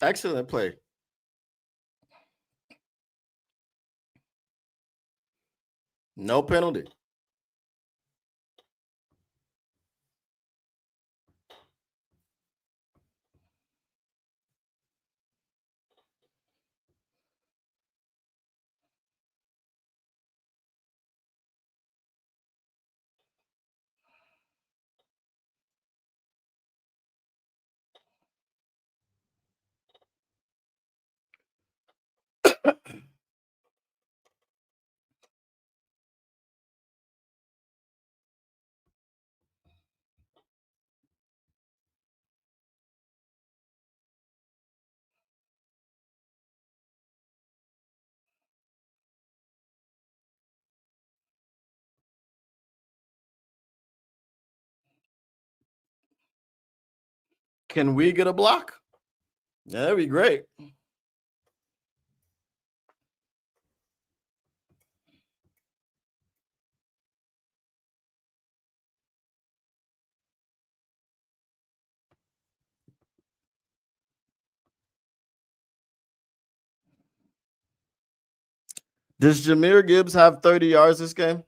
Excellent play. No penalty. Can we get a block? Yeah, that'd be great. Does Jameer Gibbs have 30 yards this game?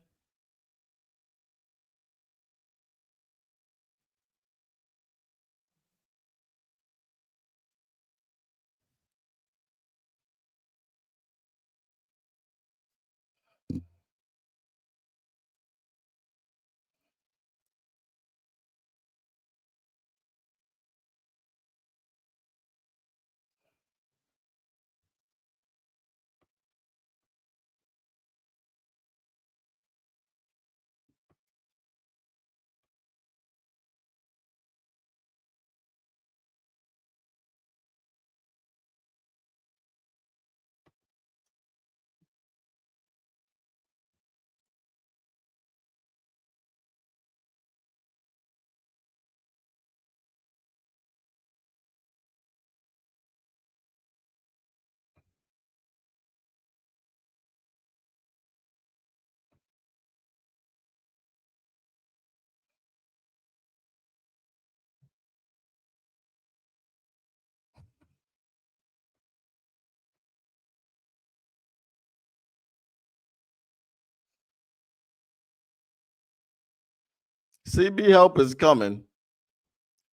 CB help is coming.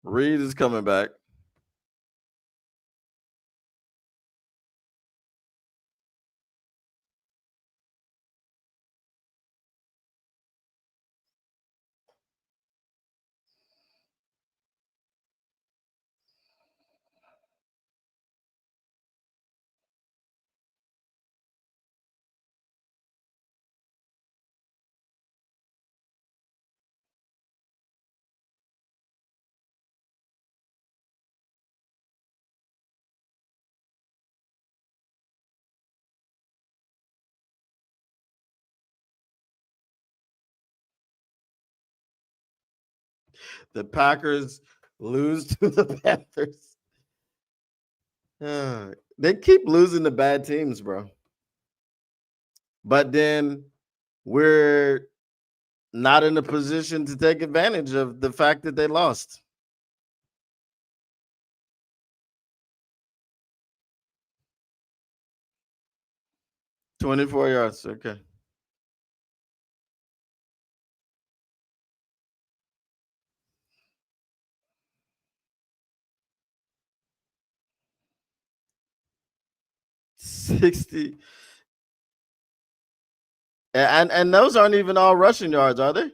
Reed is coming back. The Packers lose to the Panthers. They keep losing to bad teams, bro. But then we're not in a position to take advantage of the fact that they lost. $24 yards. Okay. $60. And those aren't even all rushing yards, are they?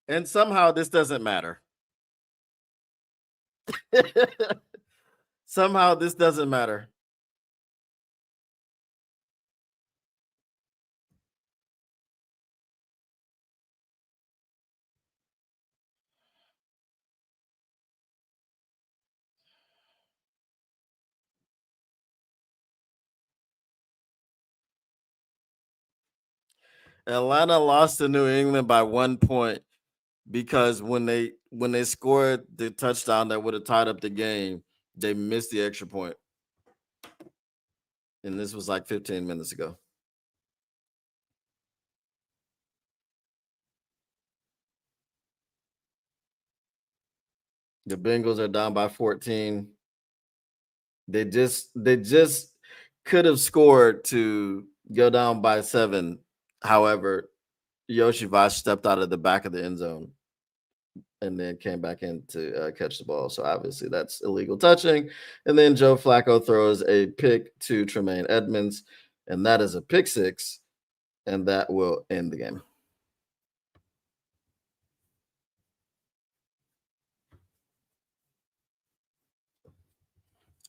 And somehow this doesn't matter. Somehow this doesn't matter. Atlanta lost to New England by 1 point because when they scored the touchdown that would have tied up the game, they missed the extra point. And this was like 15 minutes ago. The Bengals are down by 14. They just could have scored to go down by 7. However, Yoshi Vash stepped out of the back of the end zone and then came back in to catch the ball. So obviously that's illegal touching. And then Joe Flacco throws a pick to Tremaine Edmonds, and that is a pick six, and that will end the game.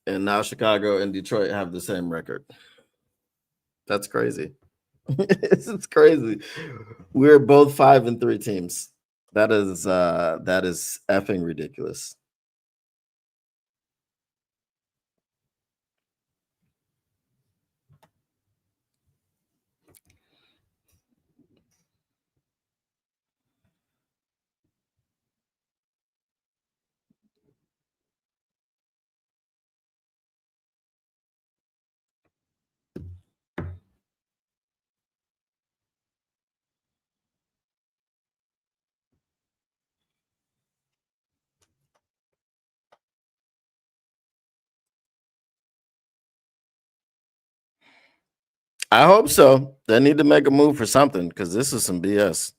And now Chicago and Detroit have the same record. That's crazy. It's crazy. We're both 5-3 teams. That is effing ridiculous. I hope so. They need to make a move for something because this is some BS.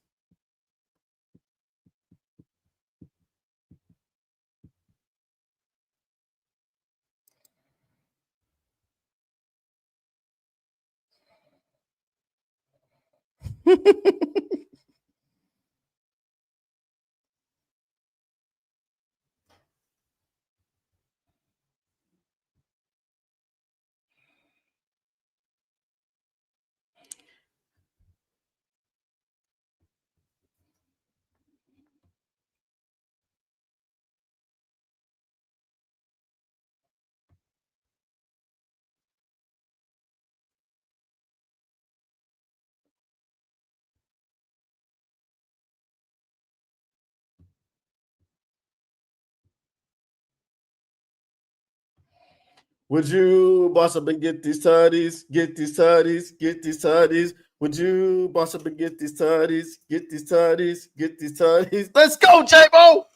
Would you boss up and get these tutties? Get these tutties? Get these tutties? Would you boss up and get these tutties? Get these tutties? Get these tutties? Let's go, J-Bo!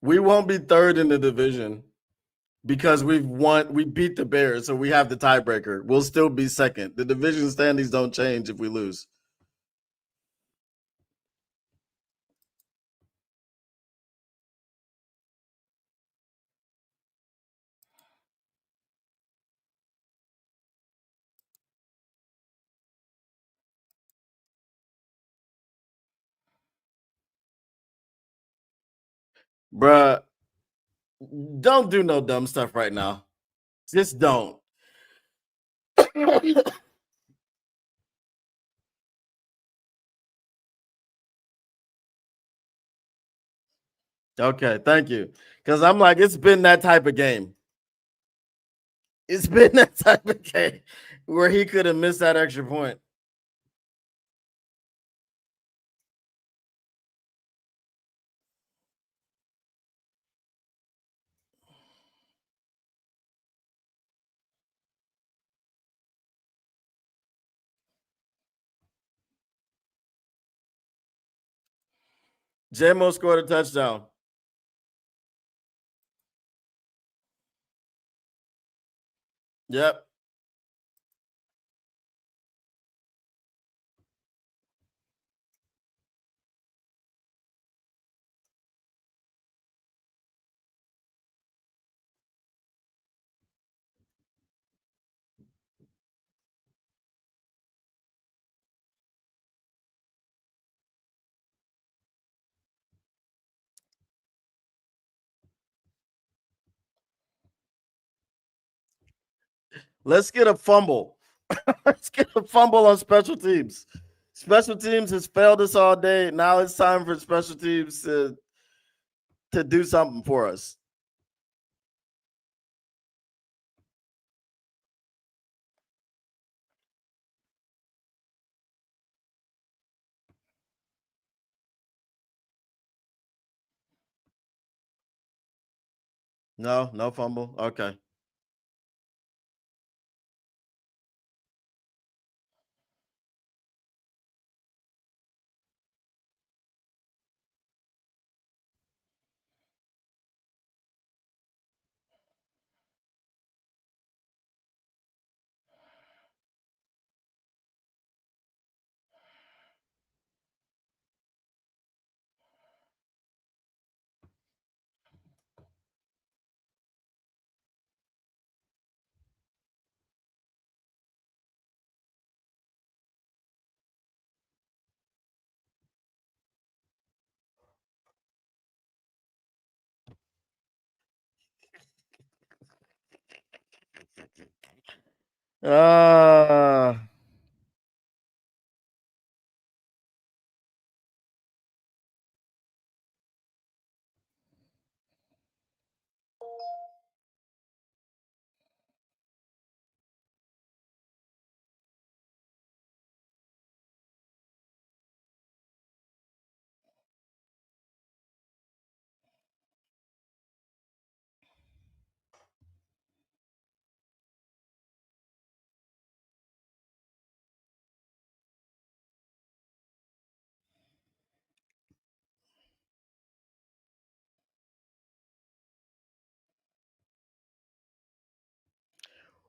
We won't be third in the division because we beat the Bears, so we have the tiebreaker. We'll still be second. The division standings don't change if we lose. Bruh, don't do no dumb stuff right now. Just don't. Okay, thank you. Because I'm like, it's been that type of game. It's been that type of game where he could have missed that extra point. J-Mo scored a touchdown. Yep. Let's get a fumble. Let's get a fumble on special teams. Special teams has failed us all day. Now it's time for special teams to do something for us. No, no fumble. Okay. Uh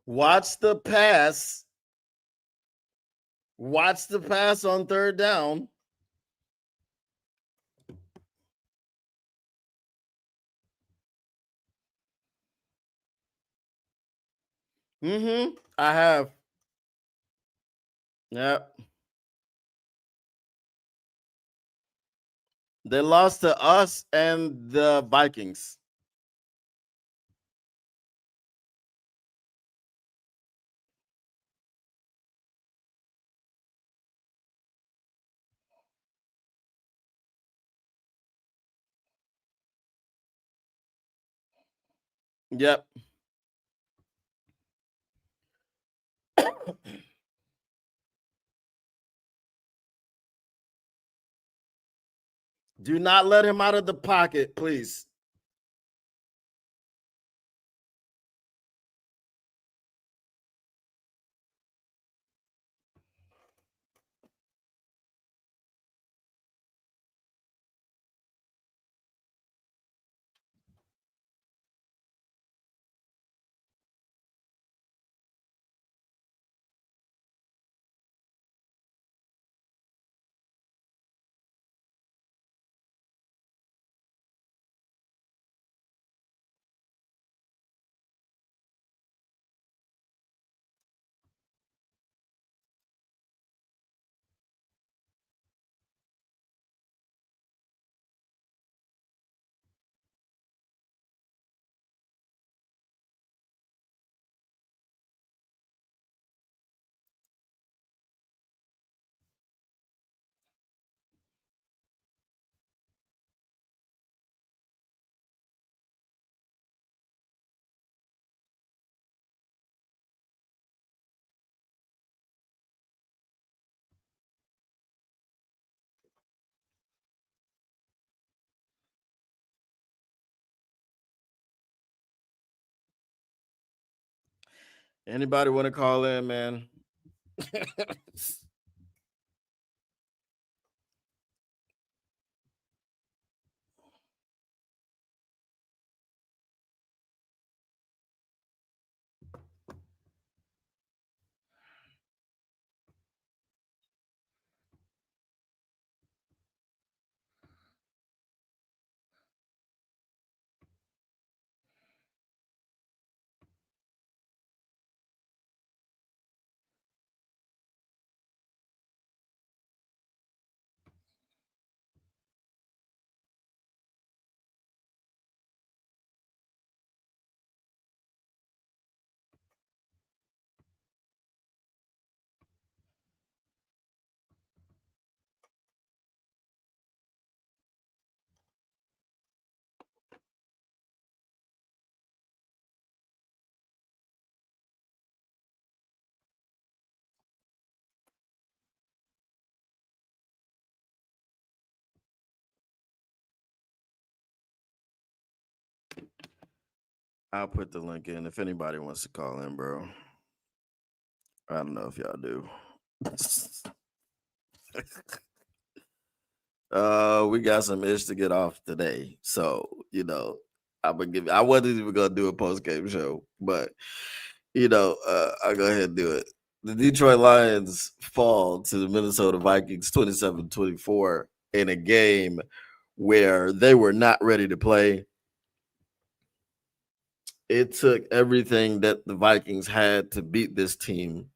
watch the pass. Watch the pass on third down. Mm-hmm. I have. Yep. They lost to us and the Vikings. Yep. Do not let him out of the pocket, please. Anybody want to call in, man? I'll put the link in if anybody wants to call in, bro. I don't know if y'all do. We got some ish to get off today. So, I wasn't even gonna do a post game show, but I'll go ahead and do it. The Detroit Lions fall to the Minnesota Vikings 27-24 in a game where they were not ready to play. It took everything that the Vikings had to beat this team.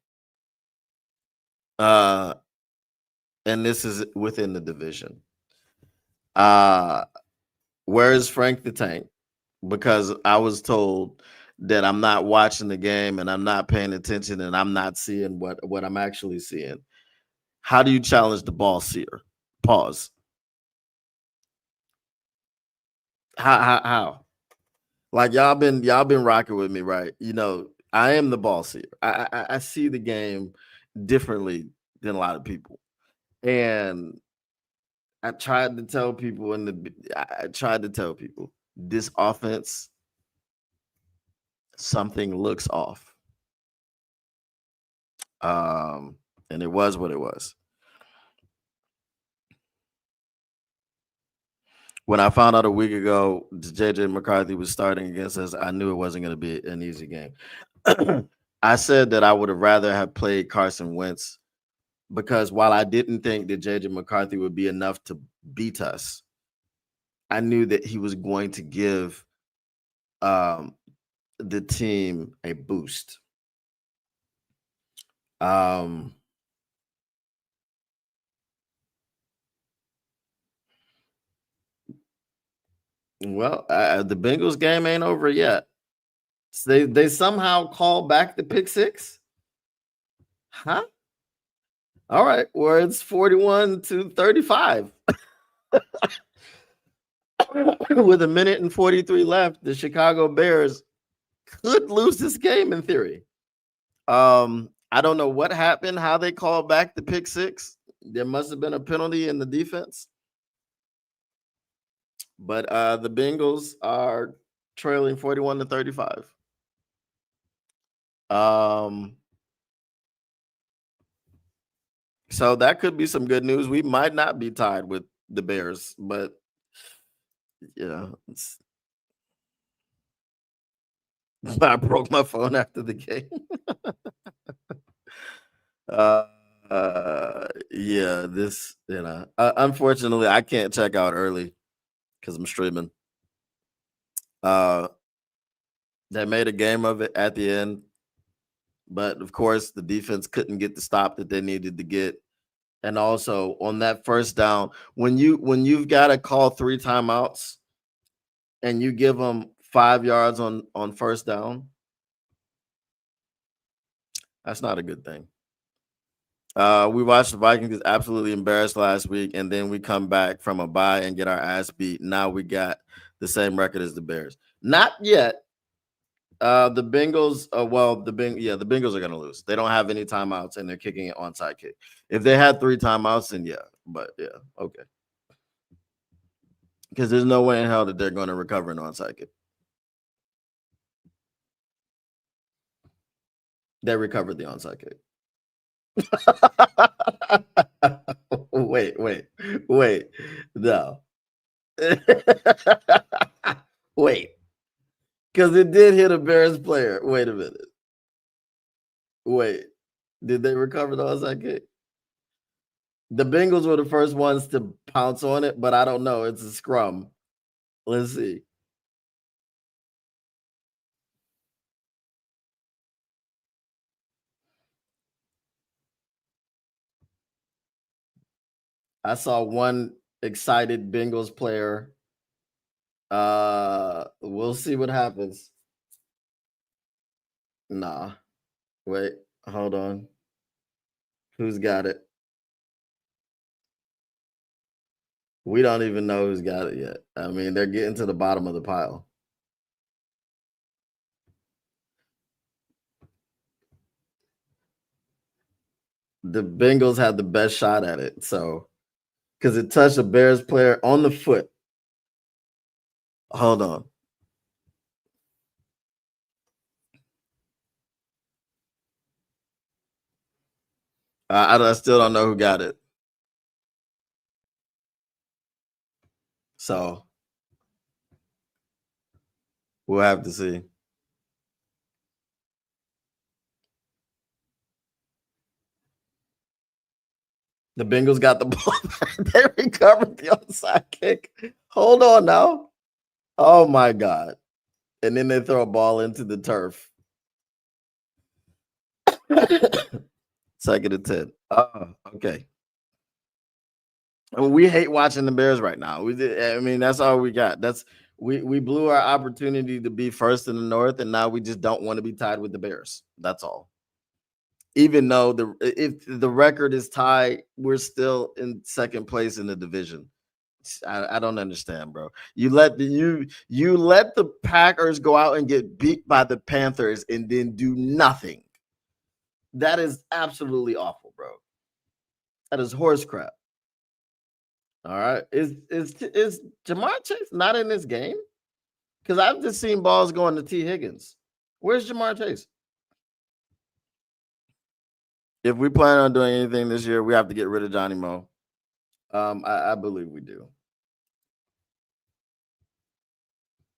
And this is within the division. Where is Frank the Tank? Because I was told that I'm not watching the game and I'm not paying attention and I'm not seeing what I'm actually seeing. How do you challenge the ball seer? Pause. How? Like y'all been rocking with me, right? I am the ball seer. I see the game differently than a lot of people, and I tried to tell people this offense, something looks off. And it was what it was. When I found out a week ago JJ McCarthy was starting against us, I knew it wasn't going to be an easy game. I said that I would have rather have played Carson Wentz because while I didn't think that JJ McCarthy would be enough to beat us, I knew that he was going to give the team a boost. Well, the Bengals game ain't over yet. So they somehow call back the pick six? Huh? All right. Well, it's 41-35. With 1 minute and 43 left, the Chicago Bears could lose this game in theory. I don't know what happened, how they called back the pick six. There must have been a penalty in the defense. But the Bengals are trailing 41-35. So that could be some good news. We might not be tied with the Bears, but I broke my phone after the game. Unfortunately, I can't check out early because I'm streaming. They made a game of it at the end, but of course the defense couldn't get the stop that they needed to get. And also on that first down, when you've got to call 3 timeouts and you give them 5 yards on first down, that's not a good thing. We watched the Vikings get absolutely embarrassed last week, and then we come back from a bye and get our ass beat. Now we got the same record as the Bears. Not yet. The Bengals, the Bengals are going to lose. They don't have any timeouts, and they're kicking an onside kick. If they had 3 timeouts, then okay. Because there's no way in hell that they're going to recover an onside kick. They recovered the onside kick. Wait. No. Wait. Because it did hit a Bears player. Wait a minute. Wait. Did they recover the onside kick? The Bengals were the first ones to pounce on it, but I don't know. It's a scrum. Let's see. I saw one excited Bengals player. We'll see what happens. Nah. Wait, hold on. Who's got it? We don't even know who's got it yet. I mean, they're getting to the bottom of the pile. The Bengals had the best shot at it, so because it touched a Bears player on the foot. Hold on. I still don't know who got it. So we'll have to see. The Bengals got the ball. They recovered the onside kick. Hold on now. Oh my God. And then they throw a ball into the turf. Second and 10. Okay. I mean, we hate watching the Bears right now. I mean, that's all we got. We blew our opportunity to be first in the North, and now we just don't want to be tied with the Bears. That's all. Even though if the record is tied, we're still in second place in the division. I don't understand, bro. You let the Packers go out and get beat by the Panthers and then do nothing. That is absolutely awful, bro. That is horse crap. All right. Is Jamar Chase not in this game? Because I've just seen balls going to T. Higgins. Where's Jamar Chase? If we plan on doing anything this year, we have to get rid of Johnny Mo. I believe we do.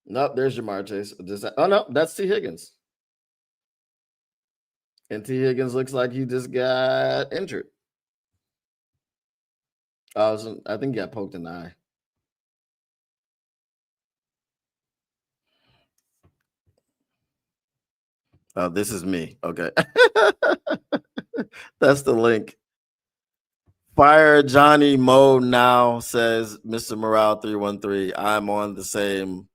Nope, there's Jamar Chase. Oh no, that's T. Higgins. And T. Higgins looks like he just got injured. I think he got poked in the eye. Oh, this is me. Okay. That's the link. Fire Johnny Mo now, says Mr. Morale 313. I'm on the same.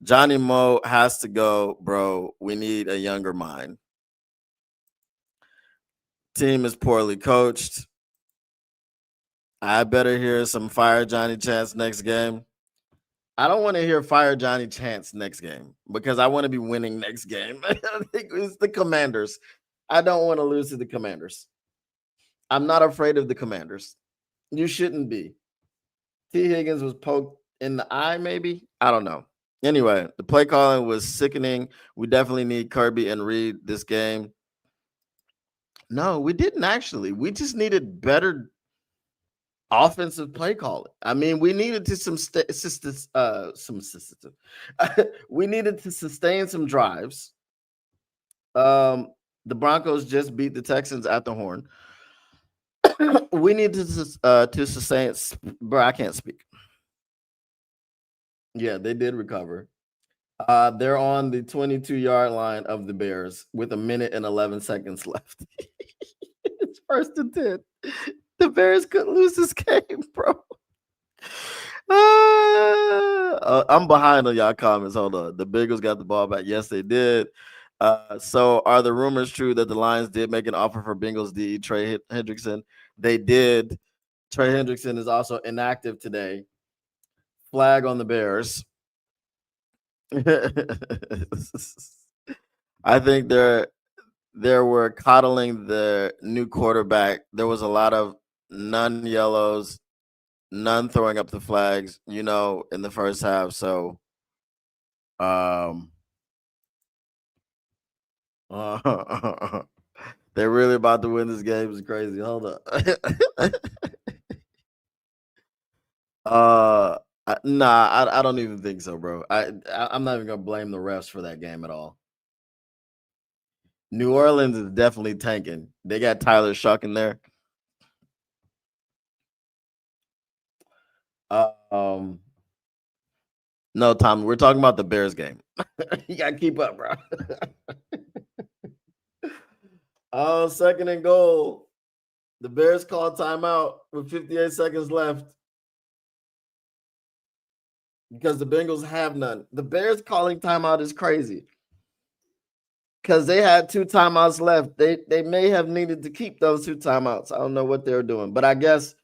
Johnny Mo has to go, bro. We need a younger mind. Team is poorly coached. I better hear some Fire Johnny chants next game. I don't want to hear Fire Johnny chants next game because I want to be winning next game. I think it's the Commanders. I don't want to lose to the Commanders. I'm not afraid of the Commanders. You shouldn't be. T. Higgins was poked in the eye, maybe? I don't know. Anyway, the play calling was sickening. We definitely need Kirby and Reed this game. No, we didn't actually. We just needed better offensive play calling. I mean, we needed to we needed to sustain some drives. The Broncos just beat the Texans at the Horn. We need to sustain. Bro, I can't speak. Yeah, they did recover. They're on the 22-yard line of the Bears with 1 minute and 11 seconds left. It's 1st and 10. The Bears could lose this game, bro. I'm behind on y'all comments. Hold on. The Bengals got the ball back. Yes, they did. So are the rumors true that the Lions did make an offer for Bengals DE Trey Hendrickson? They did. Trey Hendrickson is also inactive today. Flag on the Bears. I think they were coddling the new quarterback. There was a lot of none yellows, none throwing up the flags, in the first half. So they're really about to win this game. It's crazy. Hold up. Nah, I don't even think so, bro. I'm not even gonna blame the refs for that game at all. New Orleans is definitely tanking. They got Tyler Shuck in there. No, Tom, we're talking about the Bears game. You gotta keep up, bro. Oh, 2nd and goal. The Bears call timeout with 58 seconds left because the Bengals have none. The Bears calling timeout is crazy because they had 2 timeouts left. They may have needed to keep those 2 timeouts. I don't know what they're doing, but I guess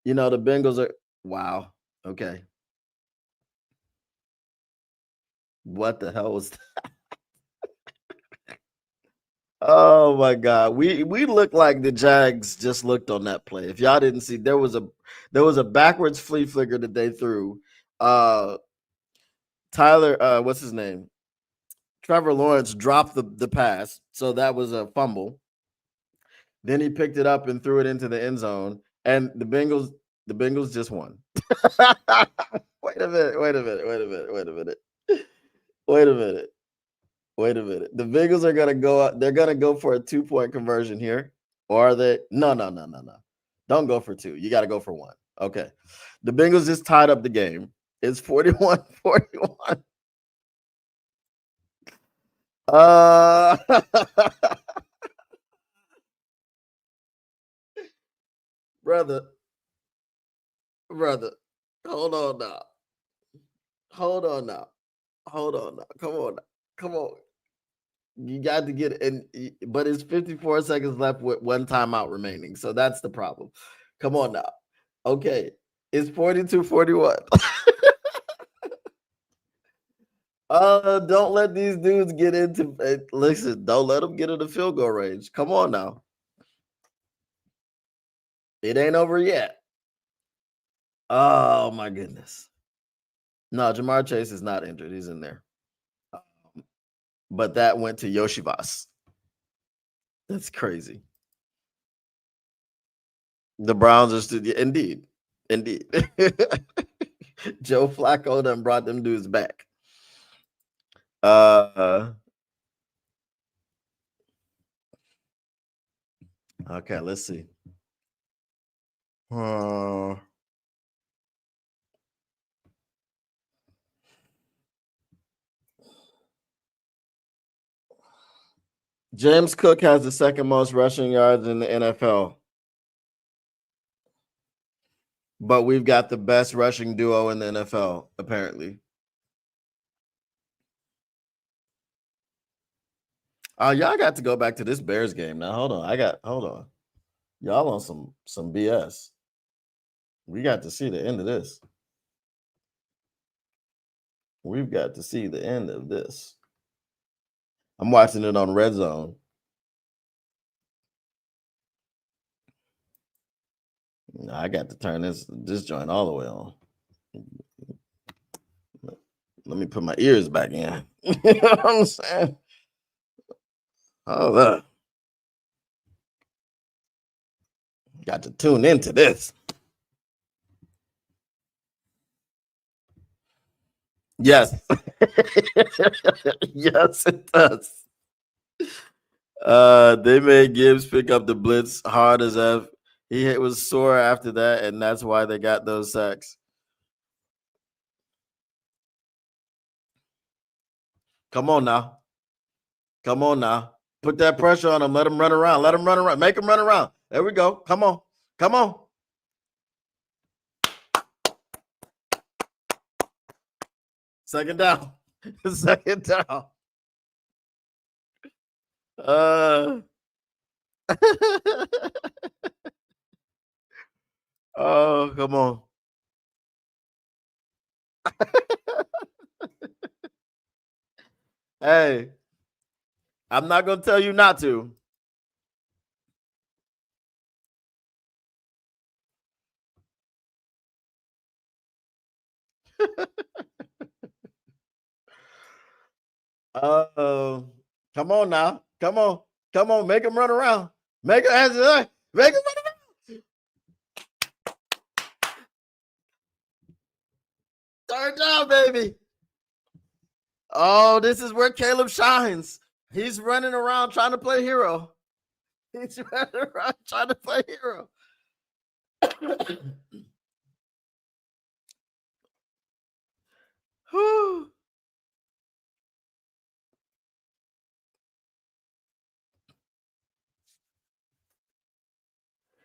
the Bengals are. Wow. Okay. What the hell was that? Oh my God. We looked like the Jags just looked on that play. If y'all didn't see, there was a backwards flea flicker that they threw. Tyler, what's his name? Trevor Lawrence dropped the pass, so that was a fumble. Then he picked it up and threw it into the end zone, and the Bengals just won. Wait a minute. The Bengals are gonna go out. They're gonna go for a 2-point conversion here. Or are they? No. Don't go for 2. You got to go for 1. Okay. The Bengals just tied up the game. It's 41-41. Brother. Hold on now. Come on. You got to get in, but it's 54 seconds left with 1 timeout remaining. So that's the problem. Come on now. Okay. It's 42-41. Don't let these dudes get into listen, don't let them get into field goal range. Come on now. It ain't over yet. Oh my goodness. No, Jamar Chase is not injured. He's in there. But that went to Yoshivas. That's crazy. The Browns are still indeed. Joe Flacco done brought them dudes back. Okay, let's see. James Cook has the second most rushing yards in the NFL. But we've got the best rushing duo in the NFL, apparently. Y'all got to go back to this Bears game now. Hold on. Y'all on some BS. We got to see the end of this. We've got to see the end of this. I'm watching it on Red Zone. I got to turn this joint all the way on. Let me put my ears back in. You know what I'm saying? Hold up. Got to tune into this. Yes. Yes, it does. They made Gibbs pick up the blitz hard as F. He was sore after that, and that's why they got those sacks. Come on now. Put that pressure on him. Let him run around. Make him run around. There we go. Come on. Second down. Oh, come on. Hey, I'm not going to tell you not to. Come on now. Come on. Make him run around. Make him run around. Third down, baby. Oh, this is where Caleb shines. He's running around trying to play hero.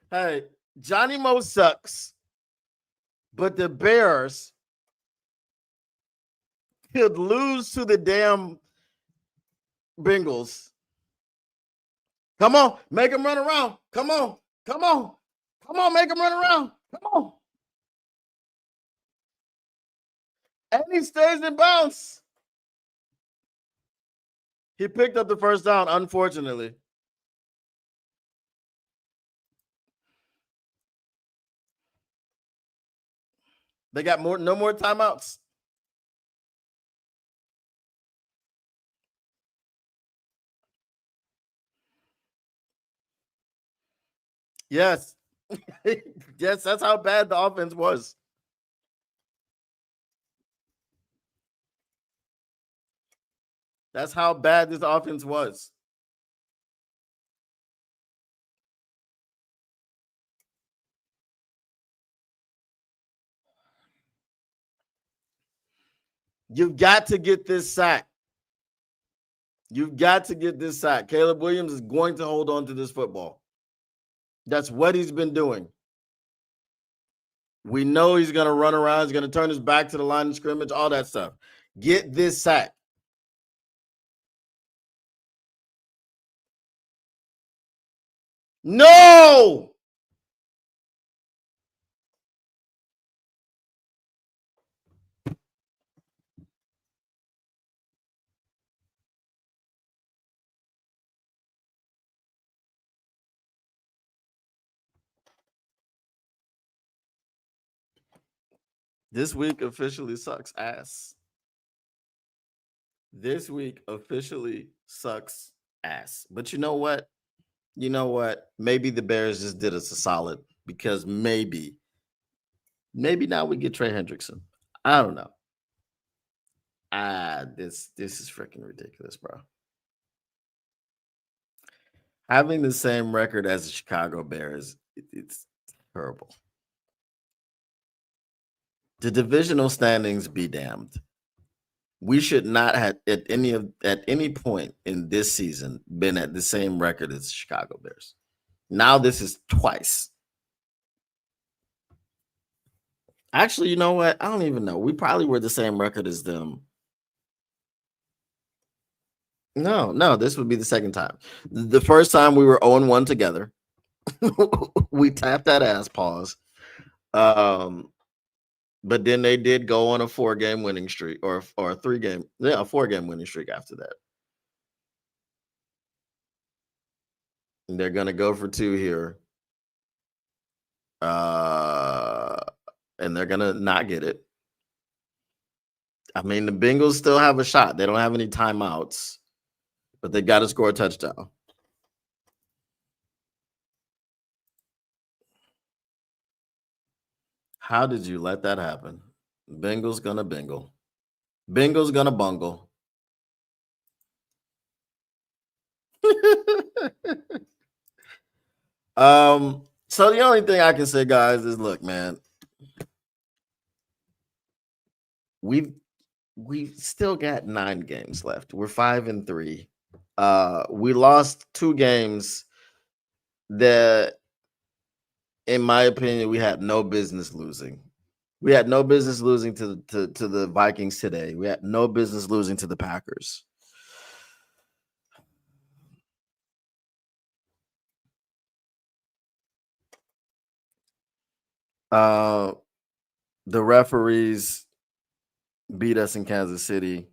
Hey, Johnny Mo sucks, but the Bears could lose to the damn Bengals. Come on, make him run around. Come on, make him run around. Come on. And he stays in bounds. He picked up the first down, unfortunately. They got no more timeouts. Yes. Yes, that's how bad the offense was. That's how bad this offense was. You've got to get this sack. You've got to get this sack. Caleb Williams is going to hold on to this football. That's what he's been doing. We know he's going to run around. He's going to turn his back to the line of scrimmage, all that stuff. Get this sack. No! This week officially sucks ass. This week officially sucks ass. But you know what? You know what? Maybe the Bears just did us a solid because maybe now we get Trey Hendrickson. I don't know. This is freaking ridiculous, bro. Having the same record as the Chicago Bears, it's terrible. The divisional standings be damned. We should not have at any point in this season been at the same record as the Chicago Bears. Now this is twice. Actually, you know what? I don't even know. We probably were the same record as them. No, this would be the second time. The first time we were 0-1 together. We tapped that ass pause. But then they did go on a 4-game winning streak or a 4-game winning streak after that. And they're gonna go for 2 here. And they're gonna not get it. I mean, the Bengals still have a shot. They don't have any timeouts, but they got to score a touchdown. How did you let that happen? Bengals gonna bingle. Bengals gonna bungle. So the only thing I can say, guys, is look, man, we've still got 9 games left. We're 5-3. We lost 2 games that, in my opinion, we had no business losing. We had no business losing to the Vikings today. We had no business losing to the Packers. The referees beat us in Kansas City.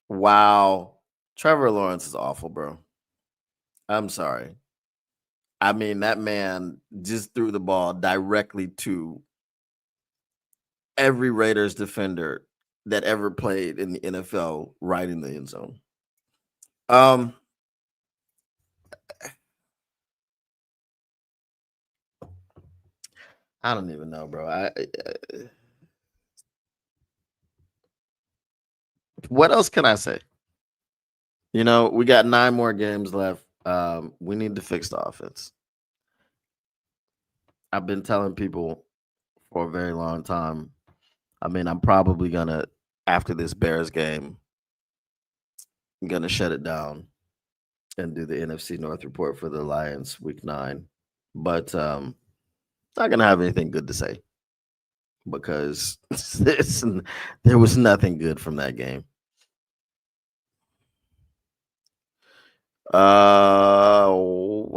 Wow. Trevor Lawrence is awful, bro. I'm sorry. I mean, that man just threw the ball directly to every Raiders defender that ever played in the NFL right in the end zone. I don't even know, bro. What else can I say? You know, we got 9 more games left. We need to fix the offense. I've been telling people for a very long time. I mean, I'm probably gonna, after this Bears game, I'm gonna shut it down and do the NFC North report for the Lions week 9. But not gonna have anything good to say because there was nothing good from that game.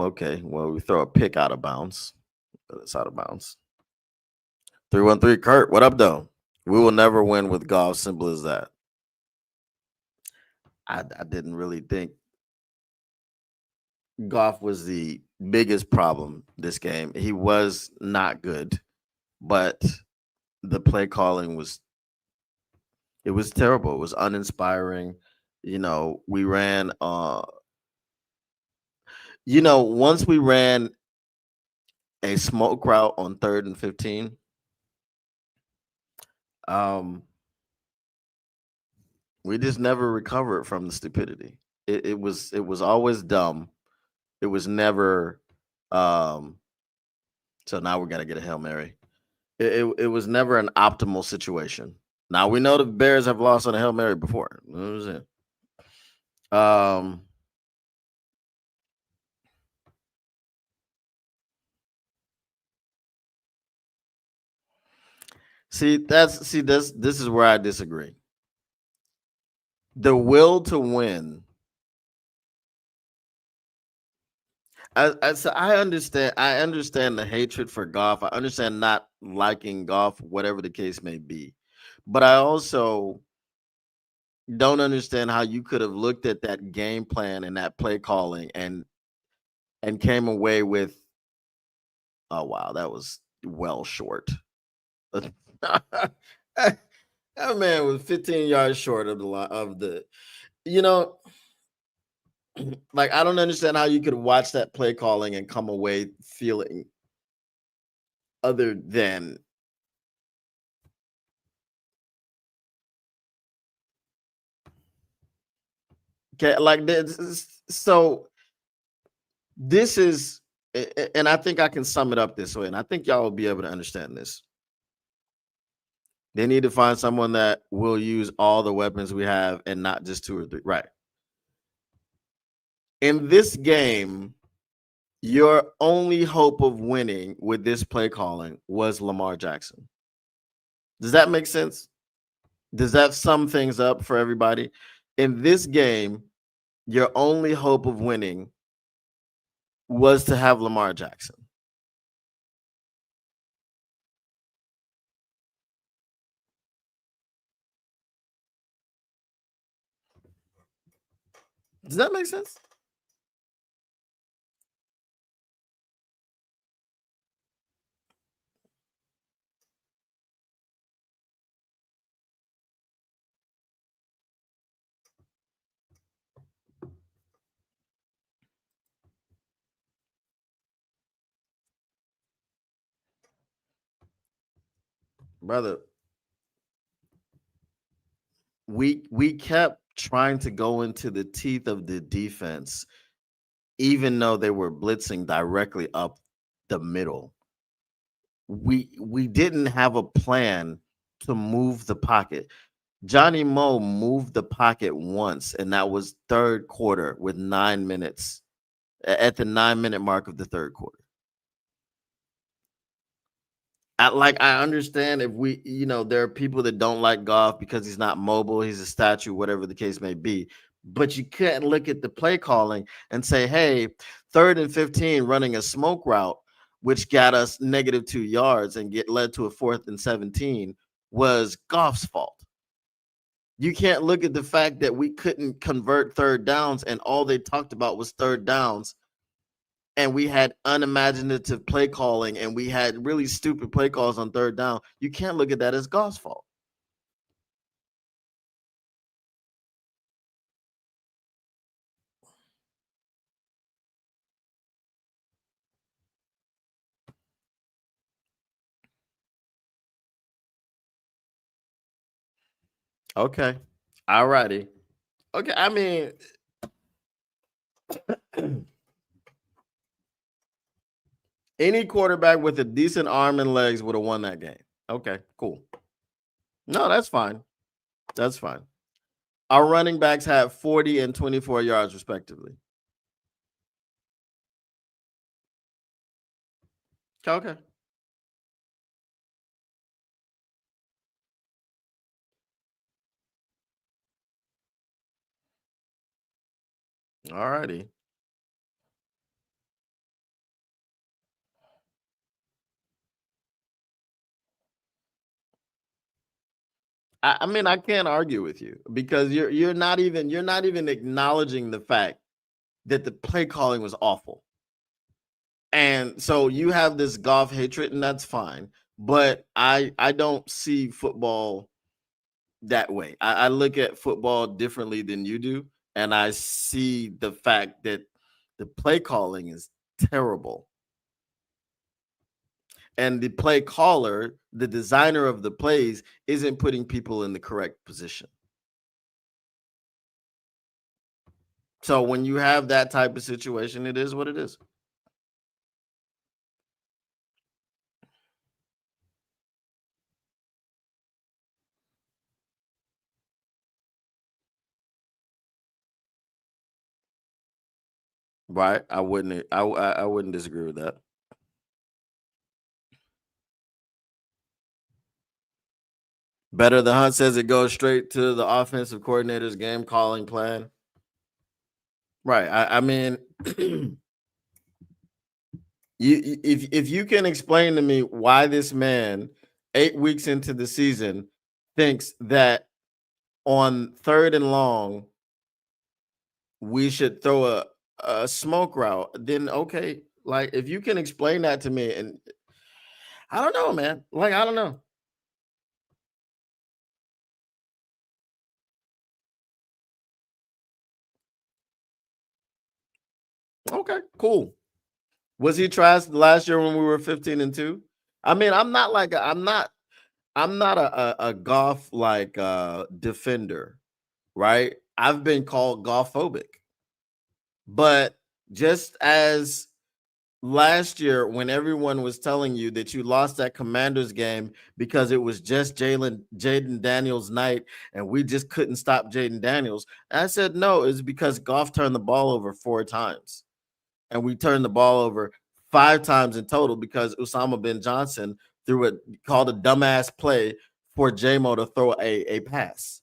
Okay. Well, we throw a pick out of bounds. But it's out of bounds. 313 Kurt, what up, though? We will never win with golf. Simple as that. I didn't really think Goff was the biggest problem this game. He was not good, but the play calling was terrible. It was uninspiring. You know, we ran once we ran a smoke route on 3rd and 15. We just never recovered from the stupidity. It was always dumb. It was never so now we're gonna get a Hail Mary. It was never an optimal situation. Now we know the Bears have lost on a Hail Mary before. You know what I'm saying? This is where I disagree. The will to win. I understand. I understand the hatred for golf. I understand not liking golf, whatever the case may be. But I also don't understand how you could have looked at that game plan and that play calling and came away with, oh wow, that was well short. That man was 15 yards short of the line of the, you know, like I don't understand how you could watch that play calling and come away feeling other than okay, like this. So this is, and I think I can sum it up this way, and I think y'all will be able to understand this. They need to find someone that will use all the weapons we have and not just 2 or 3. Right. In this game, your only hope of winning with this play calling was Lamar Jackson. Does that make sense? Does that sum things up for everybody? In this game, your only hope of winning was to have Lamar Jackson. Does that make sense? Brother, we kept trying to go into the teeth of the defense even though they were blitzing directly up the middle. We didn't have a plan to move the pocket. Johnny Moe moved the pocket once, and that was 3rd quarter with 9 minutes at the 9-minute mark of the 3rd quarter. I understand if there are people that don't like golf because he's not mobile, he's a statue, whatever the case may be. But you can't look at the play calling and say, hey, 3rd and 15 running a smoke route, which got us -2 yards and led to a 4th and 17 was golf's fault. You can't look at the fact that we couldn't convert 3rd downs and all they talked about was 3rd downs. And we had unimaginative play calling and we had really stupid play calls on 3rd down. You can't look at that as golf's fault. Okay. All righty. Okay. I mean, any quarterback with a decent arm and legs would have won that game. Okay, cool. No, that's fine. That's fine. Our running backs had 40 and 24 yards, respectively. Okay. All righty. I mean, I can't argue with you because you're not even acknowledging the fact that the play calling was awful. And so you have this golf hatred, and that's fine. But I don't see football that way. I look at football differently than you do, and I see the fact that the play calling is terrible. and the play caller, the designer of the plays, isn't putting people in the correct position. So when you have that type of situation, it is what it is. Right? I wouldn't disagree with that. Better the Hunt says it goes straight to the offensive coordinator's game calling plan. Right. I mean, if you can explain to me why this man 8 weeks into the season thinks that on 3rd and long we should throw a smoke route, then okay. Like if you can explain that to me, and I don't know, man. Like I don't know. Okay, cool. Was he trashed last year when we were 15-2? I mean, I'm not a golf like defender, right? I've been called golf phobic. But just as last year, when everyone was telling you that you lost that Commanders game because it was just Jaden Daniels' night and we just couldn't stop Jaden Daniels, I said no, it's because Goff turned the ball over 4 times. And we turned the ball over 5 times in total because Usama bin Johnson called a dumbass play for JMO to throw a pass.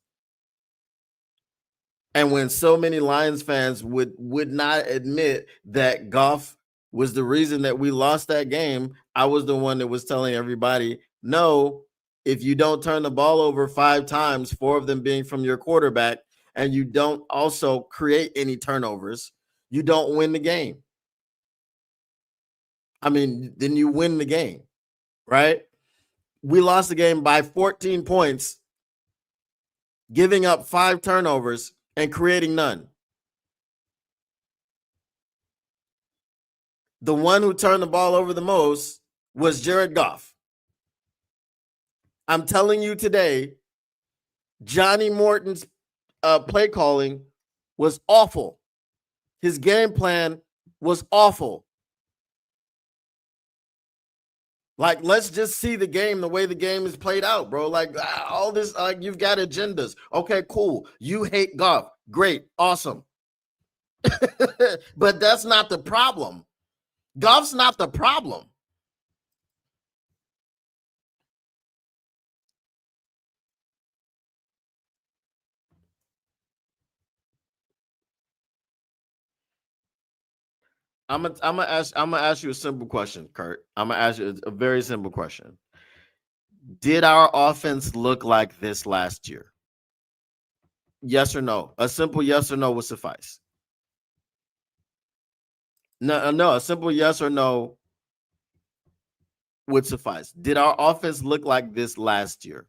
And when so many Lions fans would not admit that Goff was the reason that we lost that game, I was the one that was telling everybody, no, if you don't turn the ball over 5 times, 4 of them being from your quarterback, and you don't also create any turnovers, you don't win the game. I mean, then you win the game, right? We lost the game by 14 points, giving up 5 turnovers and creating none. The one who turned the ball over the most was Jared Goff. I'm telling you today, Johnny Morton's play calling was awful. His game plan was awful. Like, let's just see the game the way the game is played out, bro. Like, all this, like, you've got agendas. Okay, cool. You hate Goff. Great. Awesome. But that's not the problem. Goff's not the problem. I'm gonna ask you a simple question, Kurt. I'm gonna ask you a very simple question. Did our offense look like this last year? Yes or no? A simple yes or no would suffice. No, a simple yes or no would suffice. Did our offense look like this last year?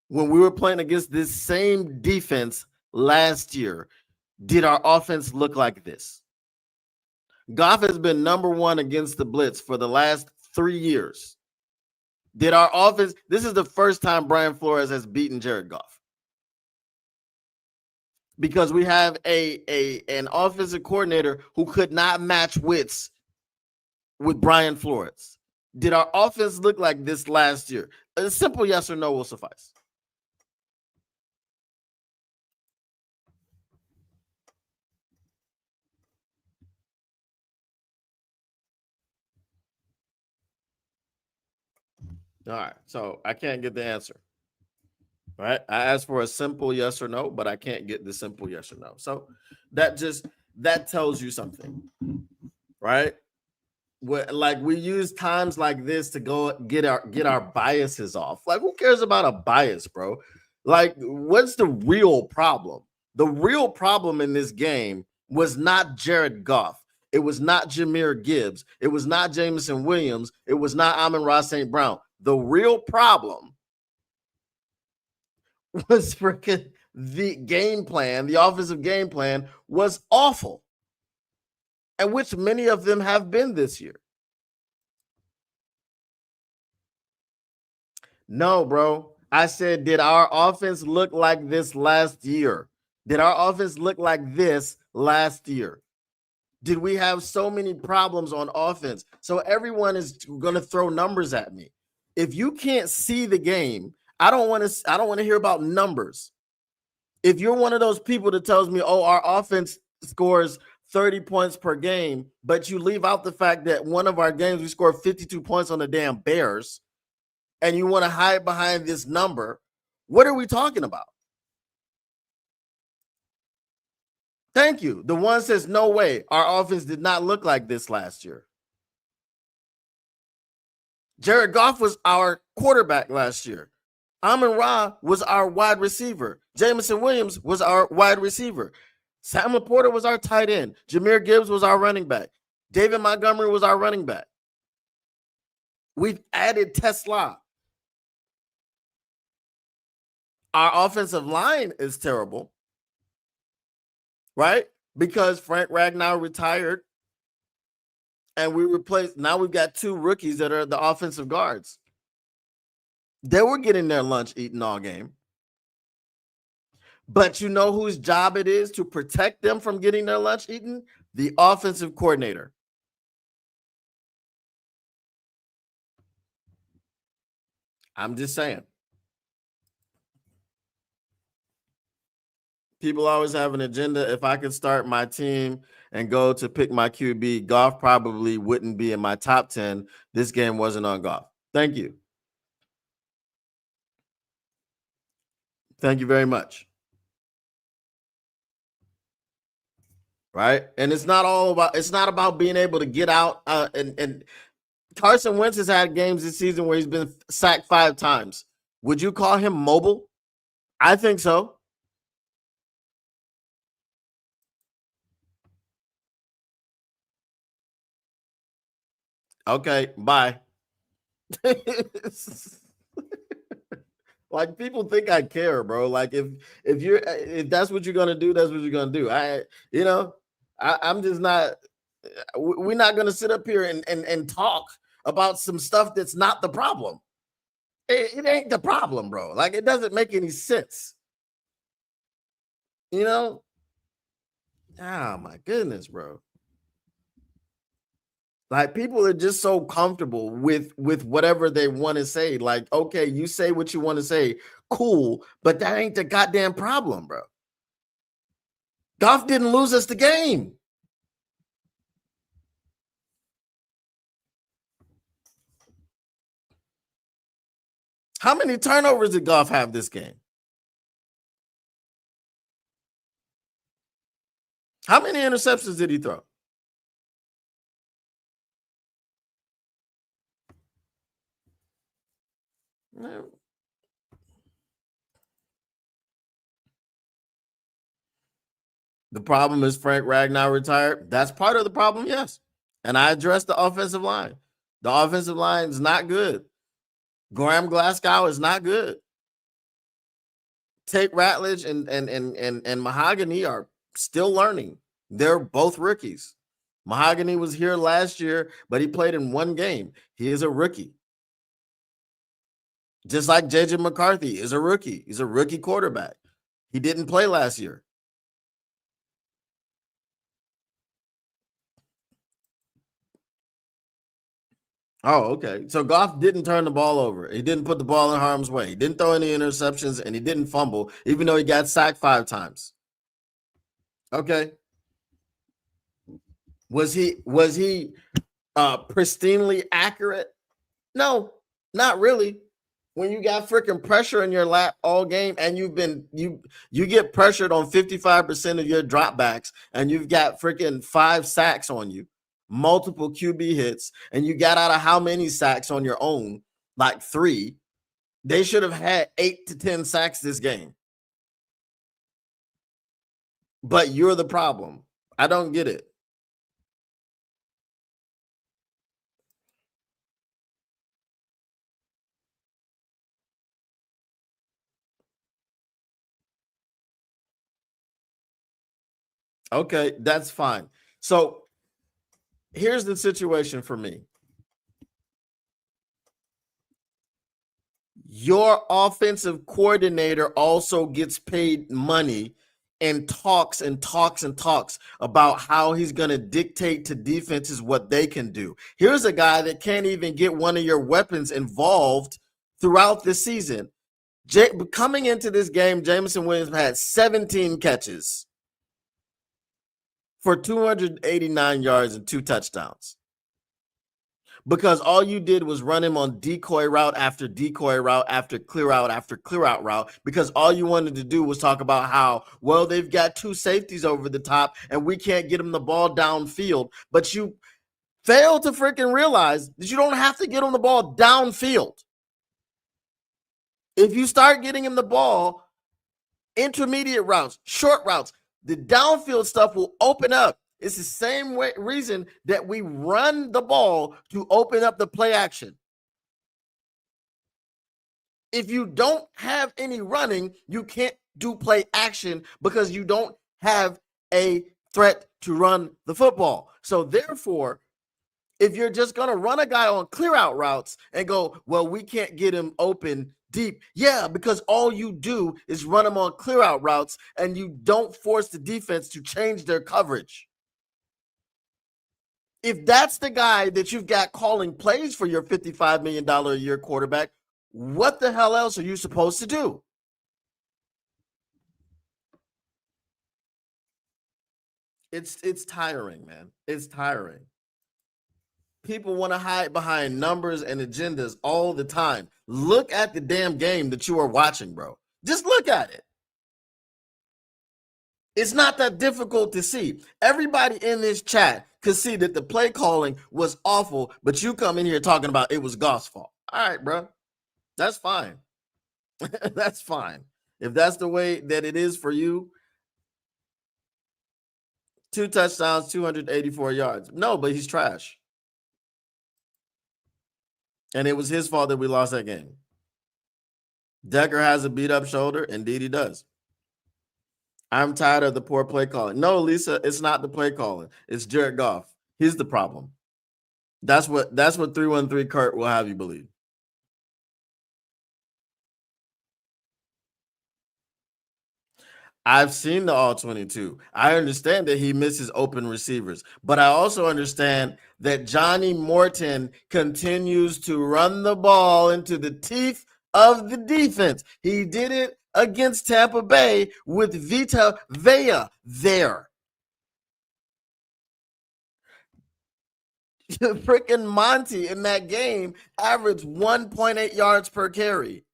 When we were playing against this same defense last year, did our offense look like this? Goff has been number 1 against the blitz for the last 3 years. Did our offense? This is the first time Brian Flores has beaten Jared Goff. Because we have an offensive coordinator who could not match wits with Brian Flores. Did our offense look like this last year? A simple yes or no will suffice. All right, so I can't get the answer. Right? I asked for a simple yes or no, but I can't get the simple yes or no. So that tells you something, right? Like we use times like this to go get our biases off. Like, who cares about a bias, bro? Like, what's the real problem? The real problem in this game was not Jared Goff. It was not Jahmyr Gibbs. It was not Jameson Williams. It was not Amon-Ra St. Brown. The real problem was freaking the game plan. The offensive game plan was awful, and which many of them have been this year. No, bro. I said, did our offense look like this last year? Did our offense look like this last year? Did we have so many problems on offense? So everyone is going to throw numbers at me. If you can't see the game, I don't want to hear about numbers. If you're one of those people that tells me, "Oh, our offense scores 30 points per game," but you leave out the fact that one of our games we scored 52 points on the damn Bears, and you want to hide behind this number, what are we talking about? Thank you. The one says, no way, our offense did not look like this last year. Jared Goff was our quarterback last year. Amon-Ra was our wide receiver. Jameson Williams was our wide receiver. Sam Laporta was our tight end. Jahmyr Gibbs was our running back. David Montgomery was our running back. We've added Tesla. Our offensive line is terrible, right? Because Frank Ragnow retired and we replaced. Now we've got two rookies that are the offensive guards. They were getting their lunch eaten all game. But you know whose job it is to protect them from getting their lunch eaten? The offensive coordinator. I'm just saying. People always have an agenda. If I could start my team and go to pick my QB, Goff probably wouldn't be in my top 10. This game wasn't on Goff. Thank you. Thank you very much. Right? And it's not about being able to get out and Carson Wentz has had games this season where he's been sacked 5 times. Would you call him mobile? I think so. Okay, bye. Like, people think I care, bro. Like, if that's what you're gonna do, that's what you're gonna do. I'm just not. We're not gonna sit up here and talk about some stuff that's not the problem. It ain't the problem, bro. Like, it doesn't make any sense. You know? Oh my goodness, bro. Like, people are just so comfortable with whatever they want to say. Like, okay, you say what you want to say, cool, but that ain't the goddamn problem, bro. Goff didn't lose us the game. How many turnovers did Goff have this game? How many interceptions did he throw? The problem is Frank Ragnow retired. That's part of the problem, yes. And I addressed the offensive line. The offensive line is not good. Graham Glasgow is not good. Tate Ratledge and Mahogany are still learning. They're both rookies. Mahogany was here last year, but he played in 1 game. He is a rookie. Just like JJ McCarthy is a rookie. He's a rookie quarterback. He didn't play last year. Oh, okay. So Goff didn't turn the ball over. He didn't put the ball in harm's way. He didn't throw any interceptions, and he didn't fumble, even though he got sacked 5 times. Okay. Was he pristinely accurate? No, not really. When you got freaking pressure in your lap all game, and you get pressured on 55% of your dropbacks, and you've got freaking 5 sacks on you, multiple QB hits, and you got out of how many sacks on your own? Like 3. They should have had 8 to 10 sacks this game. But you're the problem. I don't get it. Okay, that's fine. So here's the situation for me. Your offensive coordinator also gets paid money and talks and talks and talks about how he's going to dictate to defenses what they can do. Here's a guy that can't even get one of your weapons involved throughout the season. Coming into this game, Jameson Williams had 17 catches for 289 yards and 2 touchdowns. Because all you did was run him on decoy route after decoy route after clear out route, because all you wanted to do was talk about how, well, they've got 2 safeties over the top and we can't get them the ball downfield. But you fail to freaking realize that you don't have to get them the ball downfield. If you start getting him the ball, intermediate routes, short routes, the downfield stuff will open up. It's the same reason that we run the ball to open up the play action. If you don't have any running, you can't do play action because you don't have a threat to run the football. So therefore, if you're just going to run a guy on clear out routes and go, well, we can't get him open deep. Yeah, because all you do is run him on clear out routes and you don't force the defense to change their coverage. If that's the guy that you've got calling plays for your $55 million a year quarterback, what the hell else are you supposed to do? It's tiring, man. It's tiring. People want to hide behind numbers and agendas all the time. Look at the damn game that you are watching, bro. Just look at it. It's not that difficult to see. Everybody in this chat could see that the play calling was awful, but you come in here talking about it was Goff's fault. All right, bro. That's fine. That's fine. If that's the way that it is for you, 2 touchdowns, 284 yards. No, but he's trash. And it was his fault that we lost that game. Decker has a beat up shoulder. Indeed, he does. I'm tired of the poor play calling. No, Lisa, it's not the play calling. It's Jared Goff. He's the problem. That's what 313 Kurt will have you believe. I've seen the all 22. I understand that he misses open receivers, but I also understand that Johnny Morton continues to run the ball into the teeth of the defense. He did it against Tampa Bay with Vita Vea there. Freaking Monty in that game averaged 1.8 yards per carry.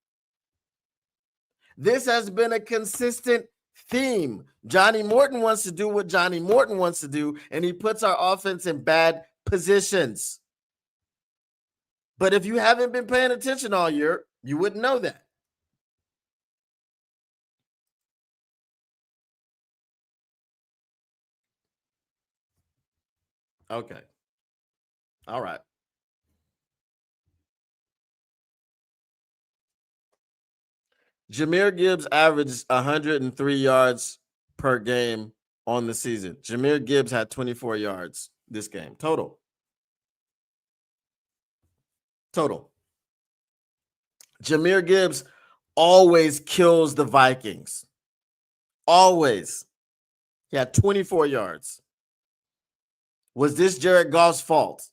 This has been a consistent theme. Johnny Morton wants to do what Johnny Morton wants to do, and he puts our offense in bad positions. But if you haven't been paying attention all year, you wouldn't know that. Okay. All right. Jahmyr Gibbs averages 103 yards per game on the season. Jahmyr Gibbs had 24 yards this game. Total. Jahmyr Gibbs always kills the Vikings. Always. He had 24 yards. Was this Jared Goff's fault?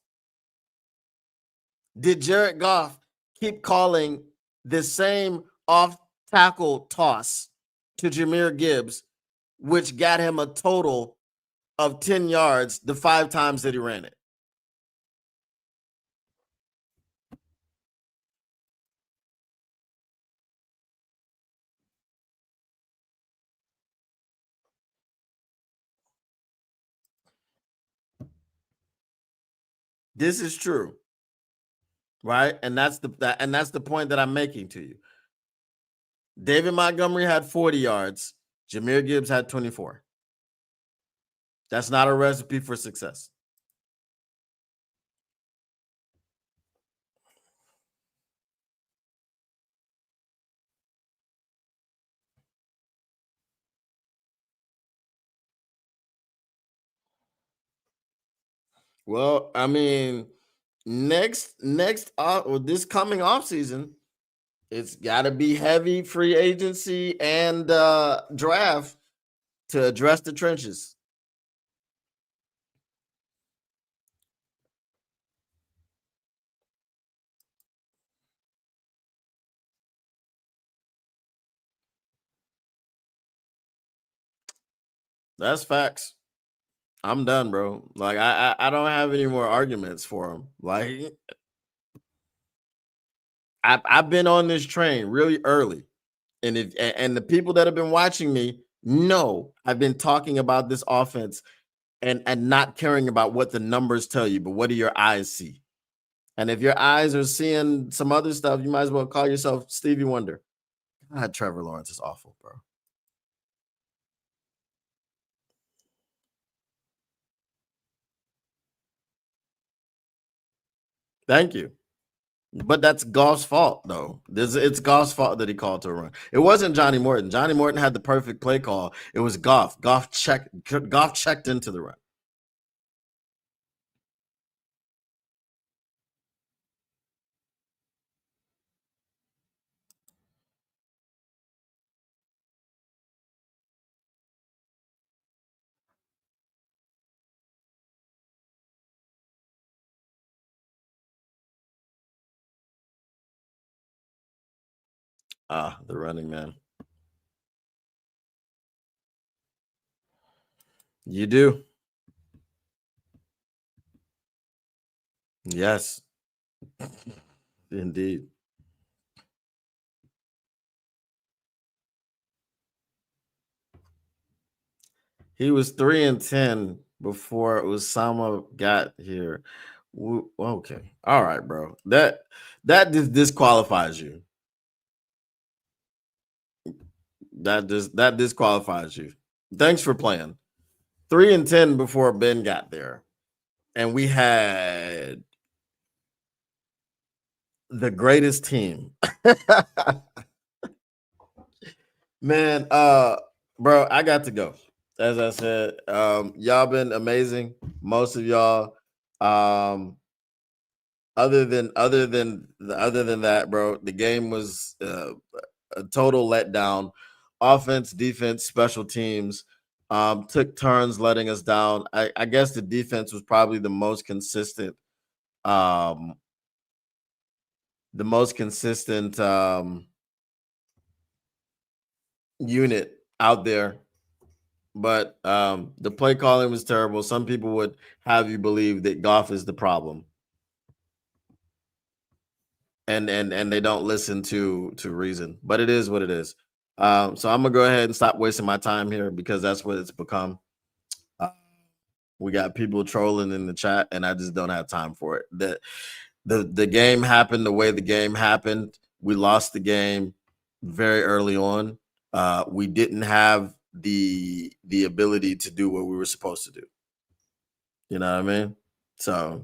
Did Jared Goff keep calling the same off-tackle toss to Jahmyr Gibbs, which got him a total of 10 yards the 5 times that he ran it? This is true, right? And that's the point that I'm making to you. David Montgomery had 40 yards. Jahmyr Gibbs had 24. That's not a recipe for success. Well, I mean, this coming off season, It's got to be heavy free agency and draft to address the trenches. That's facts. I'm done, bro. Like I don't have any more arguments for him. Like I've been on this train really early, and the people that have been watching me know I've been talking about this offense and not caring about what the numbers tell you, but what do your eyes see? And if your eyes are seeing some other stuff, you might as well call yourself Stevie Wonder. God, Trevor Lawrence is awful, bro. Thank you. But that's Goff's fault, though. It's Goff's fault that he called to a run. It wasn't Johnny Morton. Johnny Morton had the perfect play call. It was Goff. Goff checked into the run. The running man. You do. Yes. Indeed. He was 3-10 before Osama got here. Okay. All right, bro. That disqualifies you. That disqualifies you. Thanks for playing. 3-10 before Ben got there. And we had the greatest team. Man, bro, I got to go. As I said, y'all been amazing. Most of y'all. Other than that, bro, the game was a total letdown. Offense, defense, special teams took turns letting us down. I guess the defense was probably the most consistent. Unit out there, but the play calling was terrible. Some people would have you believe that Goff is the problem, and they don't listen to reason. But it is what it is. So I'm gonna go ahead and stop wasting my time here because that's what it's become. We got people trolling in the chat, and I just don't have time for it. The game happened the way the game happened. We lost the game very early on. We didn't have the ability to do what we were supposed to do. You know what I mean? So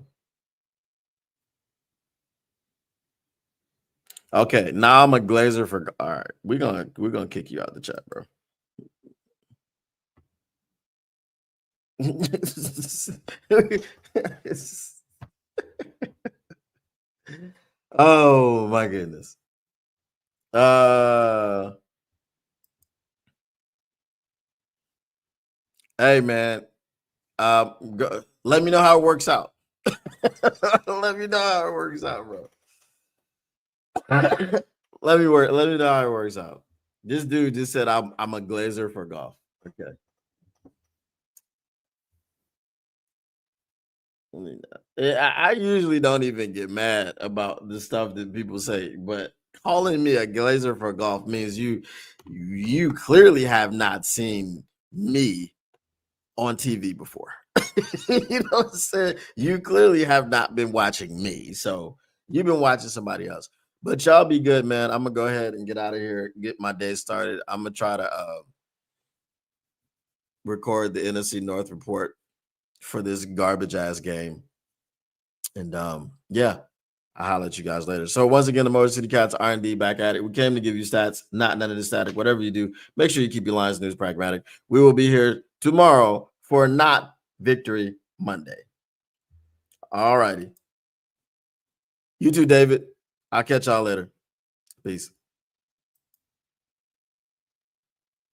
okay, now I'm a Glazer for. All right, we're gonna kick you out the chat, bro. Oh my goodness. Hey man, let me know how it works out. Let me know how it works out, bro. Let me know how it works out. This dude just said I'm a Glazer for golf. Okay. I usually don't even get mad about the stuff that people say, but calling me a Glazer for golf means you clearly have not seen me on TV before. You know what I'm saying? You clearly have not been watching me. So you've been watching somebody else. But y'all be good, man. I'm gonna go ahead and get out of here, get my day started. I'm gonna try to record the NFC North report for this garbage ass game. And yeah, I'll holler at you guys later. So once again, the Motor City Cats R&D back at it. We came to give you stats, not none of the static. Whatever you do, make sure you keep your Lions news pragmatic. We will be here tomorrow for Not Victory Monday. All righty. You too, David. I'll catch y'all later. Peace.